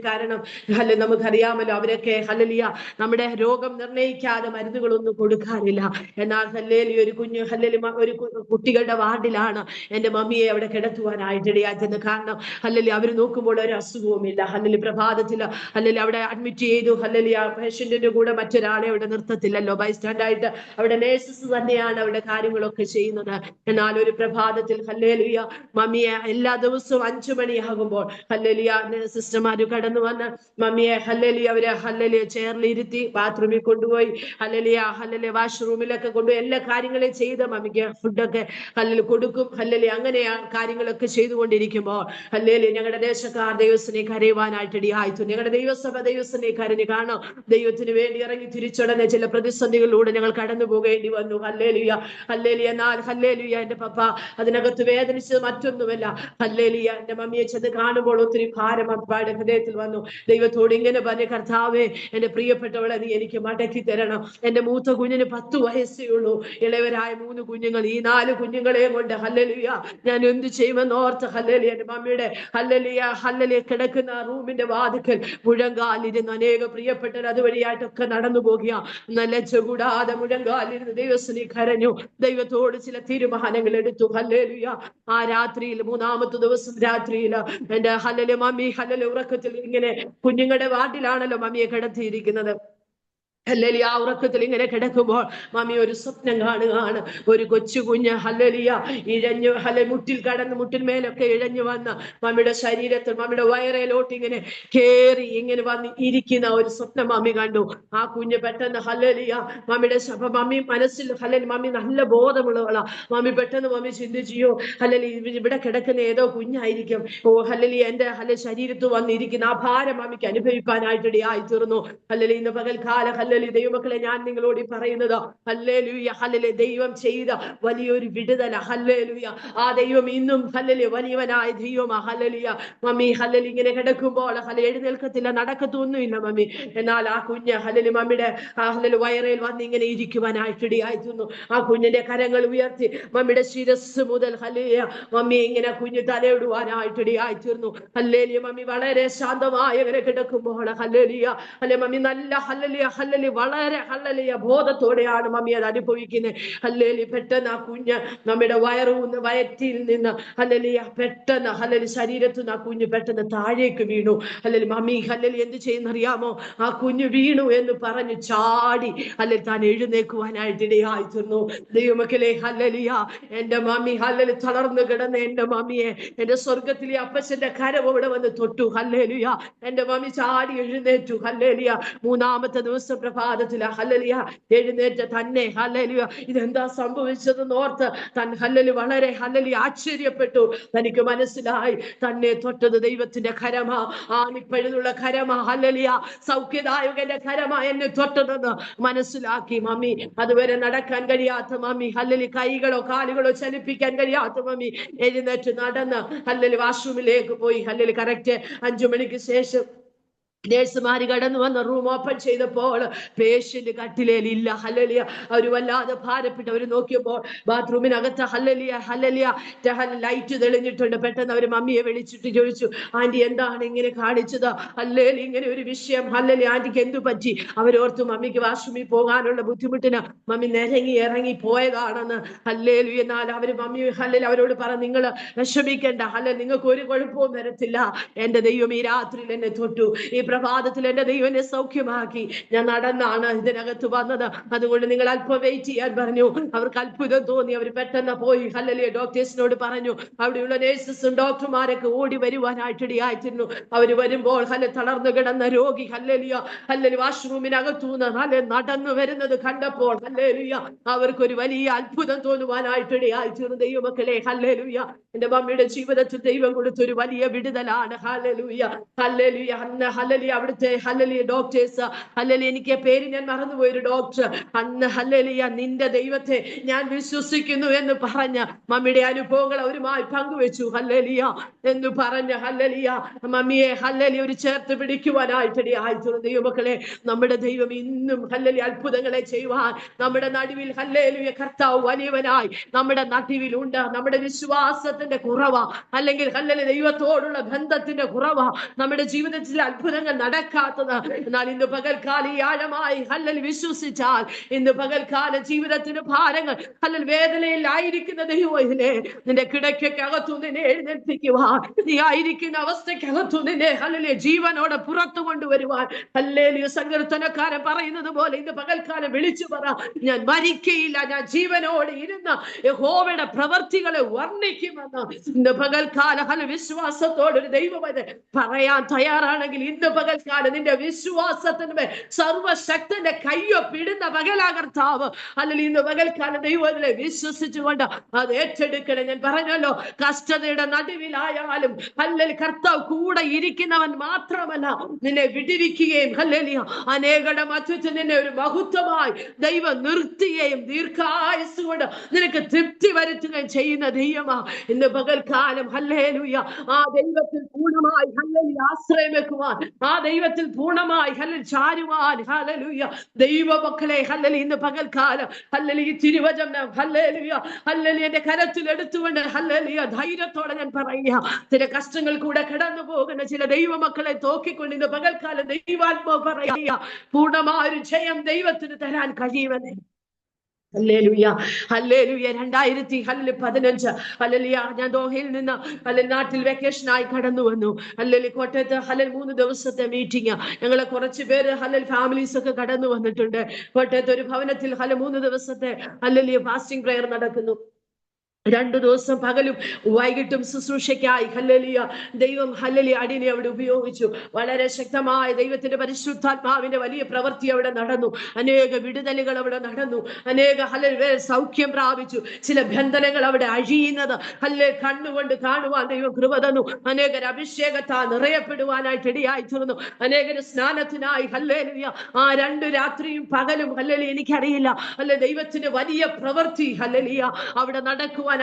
കാരണം നമുക്കറിയാമല്ലോ, അവരൊക്കെ നമ്മുടെ രോഗം നിർണയിക്കാതെ മരുന്നുകളൊന്നും കൊടുക്കാറില്ല. എന്നാൽ ഒരു കുഞ്ഞ് ഒരു കുട്ടികളുടെ വാർഡിലാണ് എന്റെ മമ്മിയെ അവിടെ കിടത്തുവാനായിട്ട് ഇടയാച്ചത്. കാരണം അവർ നോക്കുമ്പോൾ ഒരു അസുഖവുമില്ല. പ്രഭാതത്തിൽ അവിടെ അഡ്മിറ്റ് ചെയ്തു. പേഷ്യന്റിന്റെ കൂടെ മറ്റൊരാളെ അവിടെ നിർത്തത്തില്ലല്ലോ, ബൈസ്റ്റാൻഡായിട്ട്. അവിടെ നേഴ്സസ് തന്നെയാണ് അവിടെ കാര്യങ്ങളൊക്കെ ചെയ്യുന്നത്. എന്നാൽ ഒരു പ്രഭാതത്തിൽ മമ്മിയെ എല്ലാ ദിവസവും 5 മണിയാകുമ്പോൾ സിസ്റ്റർമാര് കടന്നു വന്ന് മമ്മിയെ അവരെ ചെയറിലിരുത്തി ബാത്റൂമിൽ കൊണ്ടുപോയി വാഷ്റൂമിലൊക്കെ കൊണ്ടുപോയി എല്ലാ കാര്യങ്ങളും ചെയ്ത് മമ്മിക്ക് ഫുഡൊക്കെ കൊടുക്കും. അങ്ങനെ കാര്യങ്ങളൊക്കെ ചെയ്തുകൊണ്ടിരിക്കുമ്പോൾ ഞങ്ങളുടെ ദേശക്കാർ ദൈവത്തിനെ കരയുവാനായിട്ട് ഇടയായിത്തു. ഞങ്ങളുടെ ദൈവസഭ ദൈവത്തിനെ കരഞ്ഞു. കാണാം, ദൈവത്തിന് വേണ്ടി ഇറങ്ങി തിരിച്ചുടനെ ചില പ്രതിസന്ധികളിലൂടെ ഞങ്ങൾ കടന്നു പോകേണ്ടി വന്നു. എന്നാൽ എന്റെ പപ്പ അതിനകത്ത് വേദനിച്ചത് മറ്റൊന്നുമല്ല. എന്റെ മമ്മിയെ ചെന്ന് കാണുമ്പോൾ ഒത്തിരി ഭാരം അപ്പായുടെ ഹൃദയത്തിൽ വന്നു. ദൈവത്തോട് ഇങ്ങനെ പറഞ്ഞു, കർത്താവേ, എന്റെ പ്രിയപ്പെട്ടവളെ നീ എനിക്ക് മടക്കി തരണം. എന്റെ മൂത്ത കുഞ്ഞിന് 10 വയസ്സേ ഉള്ളൂ, ഇളയവരായ 3 കുഞ്ഞുങ്ങൾ. ഈ 4 കുഞ്ഞുങ്ങളെയും കൊണ്ട് ഞാൻ എന്ത് ചെയ്യുമെന്ന് ഓർത്ത് എന്റെ മമ്മിയുടെ കിടക്കുന്ന റൂമിന്റെ വാതിക്കൽ മുഴങ്കാലിരുന്ന് അനേക പ്രിയപ്പെട്ടവർ അതുവഴിയായിട്ടൊക്കെ നടന്നു പോകുക. നല്ല കൂടാതെ മുഴങ്കാലിരുന്ന് ദൈവത്തിനെ കരഞ്ഞു, ദൈവത്തോട് ചില തീരുമാനങ്ങൾ എടുത്തു. ആ രാത്രിയിൽ 3-ാമത്തെ ദിവസം രാത്രിയിൽ എന്റെ മമ്മി ഉറക്കത്തിൽ ഇങ്ങനെ, കുഞ്ഞുങ്ങളുടെ വാർഡിലാണല്ലോ മമ്മിയെ കിടത്തിയിരിക്കുന്നത്. ആ ഉറക്കത്തിൽ ഇങ്ങനെ കിടക്കുമ്പോൾ മമ്മി ഒരു സ്വപ്നം കാണുകയാണ്. ഒരു കൊച്ചു കുഞ്ഞ് ഇഴഞ്ഞു മുട്ടിന്മേലൊക്കെ ഇഴഞ്ഞു വന്ന് മമ്മിയുടെ ശരീരത്തിൽ, മമ്മിയുടെ വയറയിലോട്ട് ഇങ്ങനെ കേറി ഇങ്ങനെ വന്ന് ഇരിക്കുന്ന ഒരു സ്വപ്നം മമ്മി കണ്ടു. ആ കുഞ്ഞ് പെട്ടെന്ന് മമ്മിയുടെ മമ്മി മനസ്സിൽ മമ്മി നല്ല ബോധമുള്ളവളാ. മമ്മി പെട്ടെന്ന് മമ്മി ചിന്തിച്ചിയോ, ഇവിടെ കിടക്കുന്ന ഏതോ കുഞ്ഞായിരിക്കും. എന്റെ ശരീരത്ത് വന്നിരിക്കുന്ന ആ ഭാരം മമ്മിക്ക് അനുഭവിക്കാനായിട്ട് ഇടയായി തീർന്നു. ഇന്ന് പകൽക്കാലം ദൈവമക്കളെ, ഞാൻ നിങ്ങളോട് പറയുന്നത് ദൈവം ചെയ്ത വലിയൊരു വിടുതല. ആ ദൈവം ഇന്നും വലിയവനായ ദൈവമാ. മമ്മി ഇങ്ങനെ കിടക്കുമ്പോൾ എഴുന്നേൽക്കത്തില്ല, നടക്കത്തൊന്നുമില്ല മമ്മി. എന്നാൽ ആ കുഞ്ഞ് മമ്മിയുടെ വയറയിൽ വന്ന് ഇങ്ങനെ ഇരിക്കുവാനായിട്ട് ഇടയായിരുന്നു. ആ കുഞ്ഞിന്റെ കരങ്ങൾ ഉയർത്തി മമ്മിയുടെ ശിരസ് മുതൽ മമ്മി ഇങ്ങനെ കുഞ്ഞ് തലയിടുവാനായിട്ട് ഇടയായിത്തീർന്നു. മമ്മി വളരെ ശാന്തമായി ഇങ്ങനെ കിടക്കുമ്പോൾ മമ്മി നല്ല വളരെ ബോധത്തോടെയാണ് മമ്മി അത് അനുഭവിക്കുന്നത്. പെട്ടെന്ന് ആ കുഞ്ഞ് നമ്മുടെ വയറ്റിൽ നിന്ന് പെട്ടെന്ന് ശരീരത്തിൽ നിന്ന് ആ കുഞ്ഞ് പെട്ടെന്ന് താഴേക്ക് വീണു. മമ്മി എന്ത് ചെയ്യുന്നറിയാമോ? ആ കുഞ്ഞ് വീണു എന്ന് പറഞ്ഞു ചാടി താൻ എഴുന്നേക്കുവാനായിട്ട് ഇടയായിത്തീർന്നു. ദൈവമക്കളെ, എന്റെ മമ്മി തളർന്നു കിടന്ന് എന്റെ മമ്മിയെ എന്റെ സ്വർഗത്തിലെ അപ്പച്ചന്റെ കരം അവിടെ വന്ന് തൊട്ടു. എന്റെ മമ്മി ചാടി എഴുന്നേറ്റു. 3-ാമത്തെ ദിവസം പ്രഭാതത്തിൽ എഴുന്നേറ്റ് തന്നെ ഇതെന്താ സംഭവിച്ചതെന്ന് ഓർത്ത് വളരെ ആശ്ചര്യപ്പെട്ടു. തനിക്ക് മനസ്സിലായി, തന്നെ തൊട്ടത് ദൈവത്തിന്റെ കരമാ, ആണിപ്പഴുതുള്ള കരമാ, സൗഖ്യദായകന്റെ കരമാ എന്നെ തൊട്ടതെന്ന് മനസ്സിലാക്കി മമ്മി. അതുവരെ നടക്കാൻ കഴിയാത്ത മമ്മി, കൈകളോ കാലുകളോ ചലിപ്പിക്കാൻ കഴിയാത്ത മമ്മി എഴുന്നേറ്റ് നടന്ന് വാഷ്റൂമിലേക്ക് പോയി. കറക്റ്റ് 5 മണിക്ക് ശേഷം നേഴ്സുമാര് കടന്നു വന്ന് റൂം ഓപ്പൺ ചെയ്തപ്പോൾ പേഷ്യന്റ് കട്ടിലേൽ ഇല്ല. അവര് വല്ലാതെ ഭാരപ്പെട്ട് അവര് നോക്കിയപ്പോൾ ബാത്റൂമിനകത്ത് ലൈറ്റ് തെളിഞ്ഞിട്ടുണ്ട്. പെട്ടെന്ന് അവര് മമ്മിയെ വിളിച്ചിട്ട് ചോദിച്ചു, ആന്റി എന്താണ് ഇങ്ങനെ കാണിച്ചത്? ഇങ്ങനെ ഒരു വിഷയം. ആന്റിക്ക് എന്തു പറ്റി? അവരോർത്തു മമ്മിക്ക് വാഷ്റൂമിൽ പോകാനുള്ള ബുദ്ധിമുട്ടിന് മമ്മി ഇറങ്ങി പോയതാണെന്ന്. എന്നാൽ അവര് മമ്മി അവരോട് പറഞ്ഞു, നിങ്ങൾ വിഷമിക്കണ്ട, നിങ്ങൾക്ക് ഒരു കുഴപ്പവും വരത്തില്ല. എന്റെ ദൈവം ഈ രാത്രിയിൽ എന്നെ തൊട്ടു, ഈ പ്രഭാതത്തിൽ എന്റെ ദൈവം എന്നെ സൗഖ്യമാക്കി. ഞാൻ നടന്നാണ് ഇതിനകത്ത് വന്നത്, അതുകൊണ്ട് നിങ്ങൾ അല്പം വെയിറ്റ് ചെയ്യാൻ പറഞ്ഞു. അവർക്ക് അത്ഭുതം തോന്നി. അവർ പെട്ടെന്ന് പോയി ഡോക്ടേഴ്സിനോട് പറഞ്ഞു. അവിടെയുള്ള നേഴ്സസും ഡോക്ടർമാരൊക്കെ ഓടി വരുവാനായിട്ട് ഇടയായിത്തീർന്നു. അവര് വരുമ്പോൾ തളർന്നു കിടന്ന രോഗി വാഷ്റൂമിനകത്തുനിന്ന് നടന്നു വരുന്നത് കണ്ടപ്പോൾ അവർക്കൊരു വലിയ അത്ഭുതം തോന്നുവാനായിട്ട് ഇടയായിത്തീർന്നു. ദൈവമക്കളെ, എന്റെ മമ്മിയുടെ ജീവിതത്തിൽ ദൈവം കൊടുത്തൊരു വലിയ വിടുതലാണ്. അന്ന് ഹല്ലേലൂയ അവിടുത്തെ ഹല്ലേലൂയ ഡോക്ടേഴ്സ്, ഹല്ലേലൂയ എനിക്ക് പേര് ഞാൻ മറന്നുപോയൊരു ഡോക്ടർ അന്ന് ഹല്ലേലൂയ നിന്റെ ദൈവത്തെ ഞാൻ വിശ്വസിക്കുന്നു എന്ന് പറഞ്ഞ മമ്മിയുടെ അനുഭവങ്ങൾ അവരുമായി പങ്കുവെച്ചു. ഹല്ലേലൂയ എന്ന് പറഞ്ഞ ഹല്ലേലൂയ മമ്മിയെ ഹല്ലേലൂയ ഒരു ചേർത്ത് പിടിക്കുവാനായിട്ടടി ആയിത്തുള്ള ദൈവമക്കളെ, നമ്മുടെ ദൈവം ഇന്നും ഹല്ലേലൂയ അത്ഭുതങ്ങളെ ചെയ്യുവാൻ നമ്മുടെ നടുവിൽ ഹല്ലേലൂയ കർത്താവ് വലിയവനായി നമ്മുടെ നടുവിൽ ഉണ്ട്. നമ്മുടെ വിശ്വാസത്തിന്റെ കുറവാ, അല്ലെങ്കിൽ ഹല്ലേലൂയ ദൈവത്തോടുള്ള ബന്ധത്തിന്റെ കുറവാ നമ്മുടെ ജീവിതത്തിൽ അത്ഭുതങ്ങൾ നടക്കാത്തത്. എന്നാൽ ഇന്ന് പകൽക്കാലം ഈ ആഴമായി ഹല്ലേലൂയ വിശ്വസിച്ചാൽ ഇന്ന് പകൽക്കാല ജീവിതത്തിന് ഭാരങ്ങൾ ഹല്ലേലൂയ വേദനയിലായിരിക്കുന്ന ദൈവമേ, നിന്റെ കിടക്കകത്തു നിന്നെ എഴുന്നേൽപ്പിക്കുവാൻ, നീ ആയിരിക്കുന്ന അവസ്ഥക്കകത്തു നിന്നെ ഹല്ലേലൂയ ജീവനോടെ പുറത്തു കൊണ്ടുവരുവാൻ ഹല്ലേലൂയ സങ്കീർത്തനക്കാരൻ പറയുന്നത് പോലെ ഇന്ന് പകൽക്കാലം വിളിച്ചു പറ, ഞാൻ മരിക്കയില്ല, ഞാൻ ജീവനോടെ ഇരുന്ന യഹോവയുടെ പ്രവർത്തികളെ വർണ്ണിക്കുമെന്ന് ഇന്ന് പകൽക്കാല വിശ്വാസത്തോടെ ഒരു ദൈവം പറയാൻ തയ്യാറാണെങ്കിൽ ഇന്ന് പകൽക്കാലം നിന്റെ വിശ്വാസത്തിന് സർവശക്തന്റെ കയ്യൊപ്പിടുന്ന പകലാകർത്താവ് അല്ലെങ്കിൽ ഇന്ന് പകൽക്കാലം ദൈവത്തിലെ വിശ്വസിച്ചുകൊണ്ട് അത് ഏറ്റെടുക്കണം. ഞാൻ പറഞ്ഞല്ലോ, കഷ്ടതയുടെ നടുവിലായാലും ഹല്ലേലൂയ കർത്താവ് കൂടെ ഇരിക്കുന്നവൻ മാത്രമല്ല നിന്നെ വിടുവിക്കുകയും ഹല്ലേലൂയ അനേകരുടെ മധ്യത്തിൽ നിന്നെ ഒരു മഹത്വമായി ദൈവം നിർത്തുകയും ദീർഘായുസ് കൊണ്ട് നിനക്ക് തൃപ്തി വരുത്തുകയും ചെയ്യുന്ന ദൈവമാ ഇന്ന് പകൽക്കാലം. ഹല്ലേലൂയ ആ ദൈവത്തിൽ പൂർണ്ണമായി ഹല്ലേലൂയ ആശ്രയം വെക്കുവാൻ, ആ ദൈവത്തിൽ പൂർണ്ണമായി ഹല്ലേലൂയ ചാരുവാൻ ഹല്ലേലൂയ ദൈവമക്കളെ ഹല്ലേലൂയ ഇന്ന് പകൽക്കാലം ഹല്ലേലൂയ തിരുവചനം ഹല്ലേലൂയ ഹല്ലേലൂയ എന്റെ കരത്തിൽ എടുത്തുകൊണ്ട് ഹല്ലേലൂയ ധൈര്യത്തോടെ ഞാൻ പറയുക, ചില കഷ്ടങ്ങൾ കൂടെ കടന്നു പോകുന്ന ചില ദൈവമക്കളെ തോക്കിക്കൊണ്ട് ഇന്ന് പകൽക്കാലം ദൈവാത്മാവ് പറയുക, പൂർണ്ണമായ ഒരു ജയം ദൈവത്തിന് തരാൻ കഴിയുമെന്ന്. ഹല്ലേലൂയ ഹല്ലേലൂയ 2015 ഹല്ലേലൂയ ഞാൻ ദോഹയിൽ നിന്ന് നാട്ടിൽ വെക്കേഷനായി കടന്നു വന്നു. ഹല്ലേലൂയ കോട്ടയത്ത് 3 ദിവസത്തെ മീറ്റിംഗ്, ഞങ്ങളെ കുറച്ച് പേര് ഫാമിലീസ് ഒക്കെ കടന്നു വന്നിട്ടുണ്ട്. കോട്ടയത്ത് ഒരു ഭവനത്തിൽ 3 ദിവസത്തെ ഹല്ലേലൂയ ഫാസ്റ്റിംഗ് പ്രയർ നടക്കുന്നു. 2 ദിവസം പകലും വൈകിട്ടും ശുശ്രൂഷയ്ക്കായി ഹല്ലേലൂയ ദൈവം ഹല്ലേലൂയ അടിനെ അവിടെ ഉപയോഗിച്ചു. വളരെ ശക്തമായ ദൈവത്തിന്റെ പരിശുദ്ധാത്മാവിന്റെ വലിയ പ്രവൃത്തി അവിടെ നടന്നു. അനേക വിടുതലുകൾ അവിടെ നടന്നു. അനേക ഹല്ലേലൂയ സൗഖ്യം പ്രാപിച്ചു. ചില ബന്ധനങ്ങൾ അവിടെ അഴിയുന്നത് ഹല്ലേലൂയ കണ്ണുകൊണ്ട് കാണുവാൻ ദൈവം കൃപ തന്നു. അനേകർ അഭിഷേകത്താൽ നിറയപ്പെടുവാനായിട്ട് ഇടയായി തീർന്നു. അനേകർ സ്നാനത്തിനായി ഹല്ലേലൂയ ആ 2 രാത്രിയും പകലും ഹല്ലേലൂയ എനിക്കറിയില്ല ഹല്ലേലൂയ ദൈവത്തിന്റെ വലിയ പ്രവൃത്തി ഹല്ലേലൂയ അവിടെ നടക്കുവാൻ ആ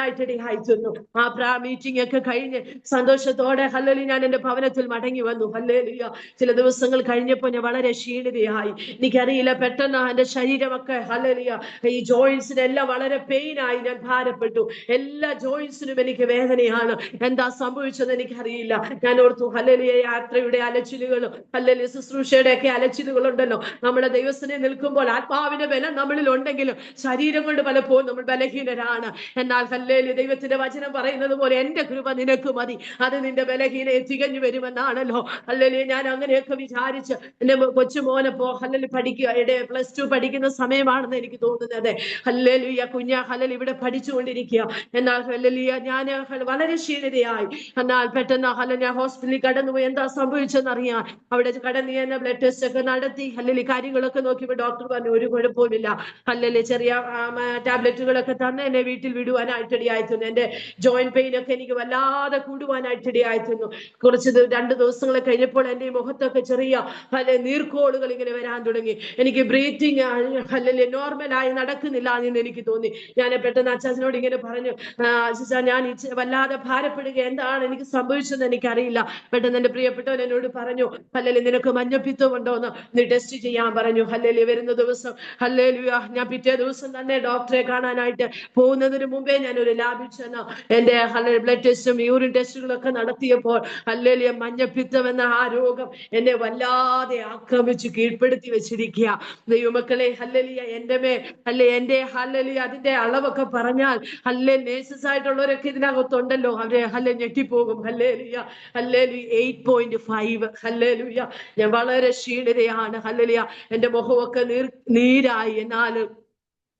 മീറ്റിംഗ് ഒക്കെ കഴിഞ്ഞ് സന്തോഷത്തോടെ ഹല്ലേലൂയ ഞാൻ എന്റെ ഭവനത്തിൽ മടങ്ങി വന്നു. ഹല്ലേലൂയ ചില ദിവസങ്ങൾ കഴിഞ്ഞപ്പോൾ ഞാൻ വളരെ ക്ഷീണിതയായി. എനിക്കറിയില്ല, പെട്ടെന്ന് എന്റെ ശരീരമൊക്കെ ഹല്ലേലൂയ ഈ ജോയിന്റ്സിനെല്ലാം വളരെ പെയിനായി. ഞാൻ ഭാരപ്പെട്ടു. എല്ലാ ജോയിന്റ്സിനും എനിക്ക് വേദനയാണ്. എന്താ സംഭവിച്ചത് എനിക്കറിയില്ല. ഞാൻ ഓർത്തു ഹല്ലേലൂയ യാത്രയുടെ അലച്ചിലുകളും ഹല്ലേലൂയ ശുശ്രൂഷയുടെ ഒക്കെ അലച്ചിലുകളുണ്ടല്ലോ. നമ്മുടെ ദൈവസ്ഥനെ നിൽക്കുമ്പോൾ ആത്മാവിന്റെ ബലം നമ്മളിൽ ഉണ്ടെങ്കിലും ശരീരം കൊണ്ട് പലപ്പോഴും നമ്മൾ ബലഹീനരാണ്. എന്നാൽ ഹല്ലേലൂയ ദൈവത്തിന്റെ വചനം പറയുന്നത് പോലെ എന്റെ കൃപ നിനക്ക് മതി, അത് നിന്റെ ബലഹീനയെ തികഞ്ഞു വരുമെന്നാണല്ലോ. ഹല്ലേലൂയ ഞാൻ അങ്ങനെയൊക്കെ വിചാരിച്ച് എന്റെ കൊച്ചുമോനെ ഹല്ലേലൂയ പഠിക്കുക +2 പഠിക്കുന്ന സമയമാണെന്ന് എനിക്ക് തോന്നുന്നത്. ഹല്ലേലൂയ ഹല്ലേലൂയ ഇവിടെ പഠിച്ചുകൊണ്ടിരിക്കുക. എന്നാൽ ഹല്ലേലൂയ ഞാൻ വളരെ ക്ഷീണിതയായി. എന്നാൽ പെട്ടെന്ന് ഹല്ലേലൂയ ഹോസ്പിറ്റലിൽ കടന്നുപോയി. എന്താ സംഭവിച്ചെന്നറിയാൻ അവിടെ കടന്നു ചെന്ന് ബ്ലഡ് ടെസ്റ്റ് ഒക്കെ നടത്തി ഹല്ലേലൂയ കാര്യങ്ങളൊക്കെ നോക്കിയപ്പോൾ ഡോക്ടർ പറഞ്ഞു ഒരു കുഴപ്പമില്ല. ഹല്ലേലൂയ ചെറിയ ടാബ്ലറ്റുകളൊക്കെ തന്നെ എന്നെ വീട്ടിൽ വിടുവാനായിട്ടിടയായിരുന്നു. എന്റെ ജോയിന്റ് പെയിൻ ഒക്കെ എനിക്ക് വല്ലാതെ കൂടുവാനായിട്ടിടയായിരുന്നു. കുറച്ച് 2 ദിവസങ്ങൾ കഴിഞ്ഞപ്പോൾ എന്റെ മുഖത്തൊക്കെ ചെറിയ നീർക്കോളുകൾ ഇങ്ങനെ വരാൻ തുടങ്ങി. എനിക്ക് ബ്രീത്തിങ് ഹല്ലേലൂയ നോർമലായി നടക്കുന്നില്ല എന്ന് എനിക്ക് തോന്നി. ഞാൻ പെട്ടെന്ന് അച്ചാച്ചനോട് ഇങ്ങനെ പറഞ്ഞു, അച്ചാ ഞാൻ വല്ലാതെ ഭാരപ്പെടുക, എന്താണ് എനിക്ക് സംഭവിച്ചതെന്ന് എനിക്കറിയില്ല. പെട്ടെന്ന് എന്റെ പ്രിയപ്പെട്ടവൻ എന്നോട് പറഞ്ഞു, ഹല്ലേലൂയ നിനക്ക് മഞ്ഞപ്പിത്തം ഉണ്ടോന്ന് നീ ടെസ്റ്റ് ചെയ്യാൻ പറഞ്ഞു. ഹല്ലേലൂയ വരുന്ന ദിവസം ഹല്ലേലൂയ ഞാൻ പിറ്റേ ദിവസം തന്നെ ഡോക്ടറെ കാണാനായിട്ട് പോകുന്നതിന് മുമ്പേ ഞാൻ ഒരു ലാബിൽ ചെന്ന് എന്റെ ബ്ലഡ് ടെസ്റ്റും യൂറിൻ ടെസ്റ്റുകളൊക്കെ നടത്തിയപ്പോൾ ഹല്ലേലൂയ മഞ്ഞപ്പിത്തം എന്ന ആ രോഗം എന്നെ വല്ലാതെ ആക്രമിച്ചു കീഴ്പ്പെടുത്തി വെച്ചിരിക്കുക. ദൈവമക്കളെ ഹല്ലേലൂയ എന്റെ എന്റെ ഹല്ലേലൂയ അതിന്റെ അളവൊക്കെ പറഞ്ഞാൽ നേഴ്സസ് ആയിട്ടുള്ളവരൊക്കെ ഇതിനകത്തുണ്ടല്ലോ, അവരെ ഞെട്ടിപ്പോകും. ഹല്ലേലൂയ 8.5. ഹല്ലേലൂയ ഞാൻ വളരെ ക്ഷീണിതയാണ്. ഹല്ലേലൂയ എന്റെ മുഖമൊക്കെ നീരായി. എന്നാൽ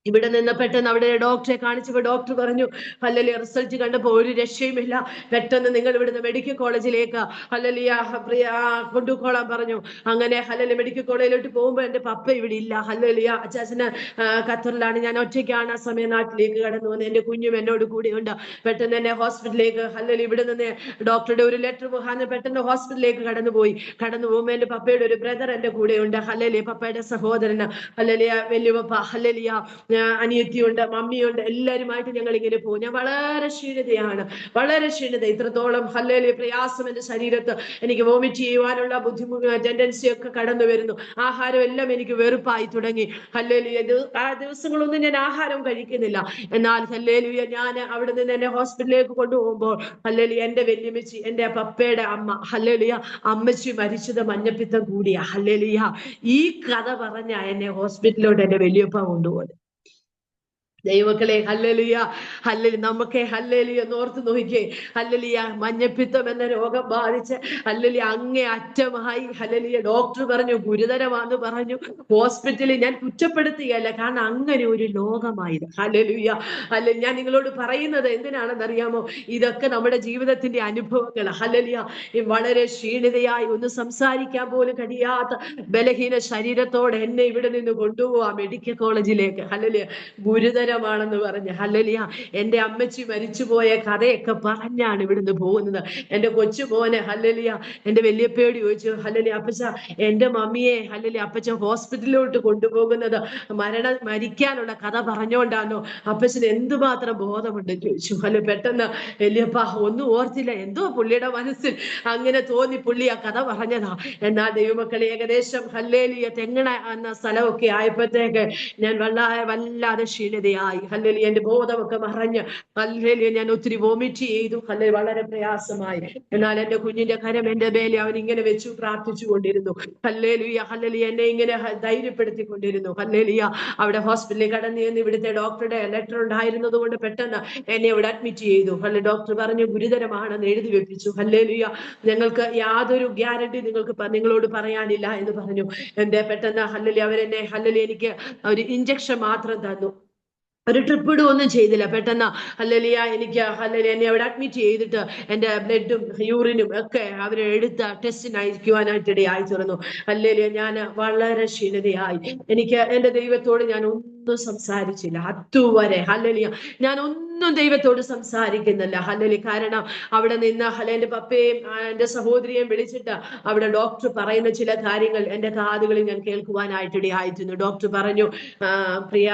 ഇവിടെ നിന്ന് പെട്ടെന്ന് അവിടെ ഡോക്ടറെ കാണിച്ചപ്പോൾ ഡോക്ടർ പറഞ്ഞു, ഹല്ലേലൂയ, റിസൾട്ട് കണ്ടപ്പോൾ ഒരു രക്ഷയുമില്ല, പെട്ടെന്ന് നിങ്ങൾ ഇവിടുന്ന് മെഡിക്കൽ കോളേജിലേക്ക് ഹല്ലേലൂയ പ്രിയ കൊണ്ടുപോകാൻ പറഞ്ഞു. അങ്ങനെ ഹല്ലേലൂയ മെഡിക്കൽ കോളേജിലോട്ട് പോകുമ്പോൾ എന്റെ പപ്പ ഇവിടെ ഇല്ല. ഹല്ലേലൂയ, അച്ചാച്ചന് ഖത്തറിലാണ്, ഞാൻ ഒറ്റയ്ക്കാണ് ആ സമയം നാട്ടിലേക്ക് കടന്നു വന്നത്. എന്റെ കുഞ്ഞും എന്നോട് കൂടെയുണ്ട്. പെട്ടെന്ന് എന്നെ ഹോസ്പിറ്റലിലേക്ക് ഹല്ലേലൂയ ഇവിടെ നിന്ന് ഡോക്ടറുടെ ഒരു ലെറ്റർ മുഖാന്തരം പെട്ടെന്ന് ഹോസ്പിറ്റലിലേക്ക് കടന്നു പോകുമ്പോൾ എന്റെ പപ്പയുടെ ഒരു ബ്രദർ എന്റെ കൂടെയുണ്ട്. ഹല്ലേലൂയ, പപ്പയുടെ സഹോദരന് ഹല്ലേലൂയ, വല്യപ്പ ഹല്ലേലൂയ, അനിയത്തിയുണ്ട്, മമ്മിയുണ്ട്, എല്ലാവരുമായിട്ട് ഞങ്ങൾ ഇങ്ങനെ പോകും. ഞാൻ വളരെ ക്ഷീണത, ഇത്രത്തോളം ഹല്ലേലൂയ പ്രയാസം എന്റെ ശരീരത്ത്, എനിക്ക് വോമിറ്റ് ചെയ്യുവാനുള്ള ബുദ്ധിമുട്ട് ടെൻഡൻസി ഒക്കെ കടന്നു വരുന്നു. ആഹാരം എല്ലാം എനിക്ക് വെറുപ്പായി തുടങ്ങി. ഹല്ലേലൂയ, ആ ദിവസങ്ങളൊന്നും ഞാൻ ആഹാരം കഴിക്കുന്നില്ല. എന്നാൽ ഹല്ലേലൂയ, ഞാൻ അവിടെ നിന്ന് എന്നെ ഹോസ്പിറ്റലിലേക്ക് കൊണ്ടുപോകുമ്പോൾ ഹല്ലേലൂയ, എന്റെ വല്യമ്മച്ചി, എന്റെ പപ്പയുടെ അമ്മ ഹല്ലേലൂയ, അമ്മച്ചി മരിച്ചത് മഞ്ഞപ്പിത്തം കൂടിയാ. ഹല്ലേലൂയ, ഈ കഥ പറഞ്ഞ എന്നെ ഹോസ്പിറ്റലിലോട്ട് എന്റെ വല്യപ്പ കൊണ്ടുപോകുന്നത്. ദൈവക്കളെ, ഹല്ലേലൂയ, ഹല്ലേലൂയ, നമുക്ക് ഹല്ലേലൂയ നോർത്ത് നോക്കിക്കേ. ഹല്ലേലൂയ, മഞ്ഞപ്പിത്തം എന്ന രോഗം ബാധിച്ച് ഹല്ലേലൂയ അങ്ങേ അറ്റമായി. ഹല്ലേലൂയ, ഡോക്ടർ പറഞ്ഞു ഗുരുതരമാണെന്ന് പറഞ്ഞു. ഹോസ്പിറ്റലിൽ ഞാൻ കുറ്റപ്പെടുത്തുകയല്ല, കാരണം അങ്ങനെ ഒരു ലോകമായത്. ഹല്ലേലൂയ, ഹല്ലേലൂയ, ഞാൻ നിങ്ങളോട് പറയുന്നത് എന്തിനാണെന്നറിയാമോ? ഇതൊക്കെ നമ്മുടെ ജീവിതത്തിന്റെ അനുഭവങ്ങൾ. ഹല്ലേലൂയ, വളരെ ക്ഷീണിതയായി ഒന്നും സംസാരിക്കാൻ പോലും കഴിയാത്ത ബലഹീന ശരീരത്തോടെ എന്നെ ഇവിടെ നിന്ന് കൊണ്ടുപോവാ മെഡിക്കൽ കോളേജിലേക്ക്. ഹല്ലേലൂയ, ഗുരുതരമാണെന്ന് പറഞ്ഞ്. ഹല്ലേലൂയ, എന്റെ അമ്മച്ചി മരിച്ചുപോയ കഥയൊക്കെ പറഞ്ഞാണ് ഇവിടുന്ന് പോകുന്നത്. എന്റെ കൊച്ചുമോനെ ഹല്ലേലൂയ, എന്റെ വല്യപ്പയോട് ചോദിച്ചു, ഹല്ലേലൂയ അപ്പച്ച, എന്റെ മമ്മിയെ ഹല്ലേലൂയ അപ്പച്ച ഹോസ്പിറ്റലിലോട്ട് കൊണ്ടുപോകുന്നത് മരിക്കാനുള്ള കഥ പറഞ്ഞുകൊണ്ടാണോ? അപ്പച്ചന് എന്തുമാത്രം ബോധമുണ്ട് ചോദിച്ചു. പെട്ടെന്ന് വല്യപ്പ ഒന്നും ഓർത്തില്ല, എന്തോ പുള്ളിയുടെ മനസ്സിൽ അങ്ങനെ തോന്നി, പുള്ളി ആ കഥ പറഞ്ഞതാ. എന്നാൽ ദൈവമക്കളെ, ഏകദേശം ഹല്ലേലൂയ തെങ്ങണ എന്ന സ്ഥലമൊക്കെ ആയപ്പോഴത്തേക്ക് ഞാൻ വല്ലാതെ ക്ഷീണിതയായി. ഹല്ലേലൂയ, എന്റെ ബോധമൊക്കെ മറഞ്ഞ് ഹല്ലേലൂയ ഞാൻ ഒത്തിരി വോമിറ്റ് ചെയ്തു. ഹല്ലേലൂയ, വളരെ പ്രയാസമായി. എന്നാൽ എന്റെ കുഞ്ഞിന്റെ കരം എന്റെ മേലെ അവൻ ഇങ്ങനെ വെച്ചു പ്രാർത്ഥിച്ചു കൊണ്ടിരുന്നു. ഹല്ലേലൂയ, ഹല്ലേലൂയ, എന്നെ ഇങ്ങനെ ധൈര്യപ്പെടുത്തിക്കൊണ്ടിരുന്നു. ഹല്ലേലൂയ, അവിടെ ഹോസ്പിറ്റലിൽ കടന്നു ചെന്ന് ഇവിടുത്തെ ഡോക്ടറുടെ ലെറ്റർ ഉണ്ടായിരുന്നത് കൊണ്ട് പെട്ടെന്ന് എന്നെ ഇവിടെ അഡ്മിറ്റ് ചെയ്തു. ഡോക്ടർ പറഞ്ഞു ഗുരുതരമാണെന്ന് എഴുതി വെപ്പിച്ചു. ഹല്ലേലൂയ, ഞങ്ങൾക്ക് യാതൊരു ഗ്യാരണ്ടി നിങ്ങളോട് പറയാനില്ല എന്ന് പറഞ്ഞു. എന്റെ പെട്ടെന്ന് ഹല്ലേലൂയ അവരെന്നെ ഹല്ലേലൂയ എനിക്ക് ഒരു ഇഞ്ചക്ഷൻ മാത്രം തന്നു, ഒരു ട്രിപ്പ് ഇടുകയൊന്നും ചെയ്തില്ല. പെട്ടെന്ന് ഹല്ലേലൂയ എനിക്ക് ഹല്ലേലൂയ എന്നെ അവിടെ അഡ്മിറ്റ് ചെയ്തിട്ട് എന്റെ ബ്ലഡും യൂറിനും ഒക്കെ അവരെ എടുത്ത് ടെസ്റ്റിന് അയക്കുവാനായിട്ട് ഇടയായി തീർന്നു. ഹല്ലേലൂയ, ഞാൻ വളരെ ക്ഷീണിതയായി. എനിക്ക് എന്റെ ദൈവത്തോട് ഞാൻ ഒന്നും സംസാരിച്ചില്ല അതുവരെ. ഹല്ലേലൂയ, ഞാൻ ഒന്നും ദൈവത്തോട് സംസാരിക്കുന്നില്ല. ഹല്ലേലൂയ, കാരണം അവിടെ നിന്ന് എന്റെ പപ്പയെയും എന്റെ സഹോദരിയെയും വിളിച്ചിട്ട് അവിടെ ഡോക്ടർ പറയുന്ന ചില കാര്യങ്ങൾ എന്റെ കാതുകളിൽ ഞാൻ കേൾക്കുവാനായിട്ട് ഇടയായിരുന്നു. ഡോക്ടർ പറഞ്ഞു, പ്രിയ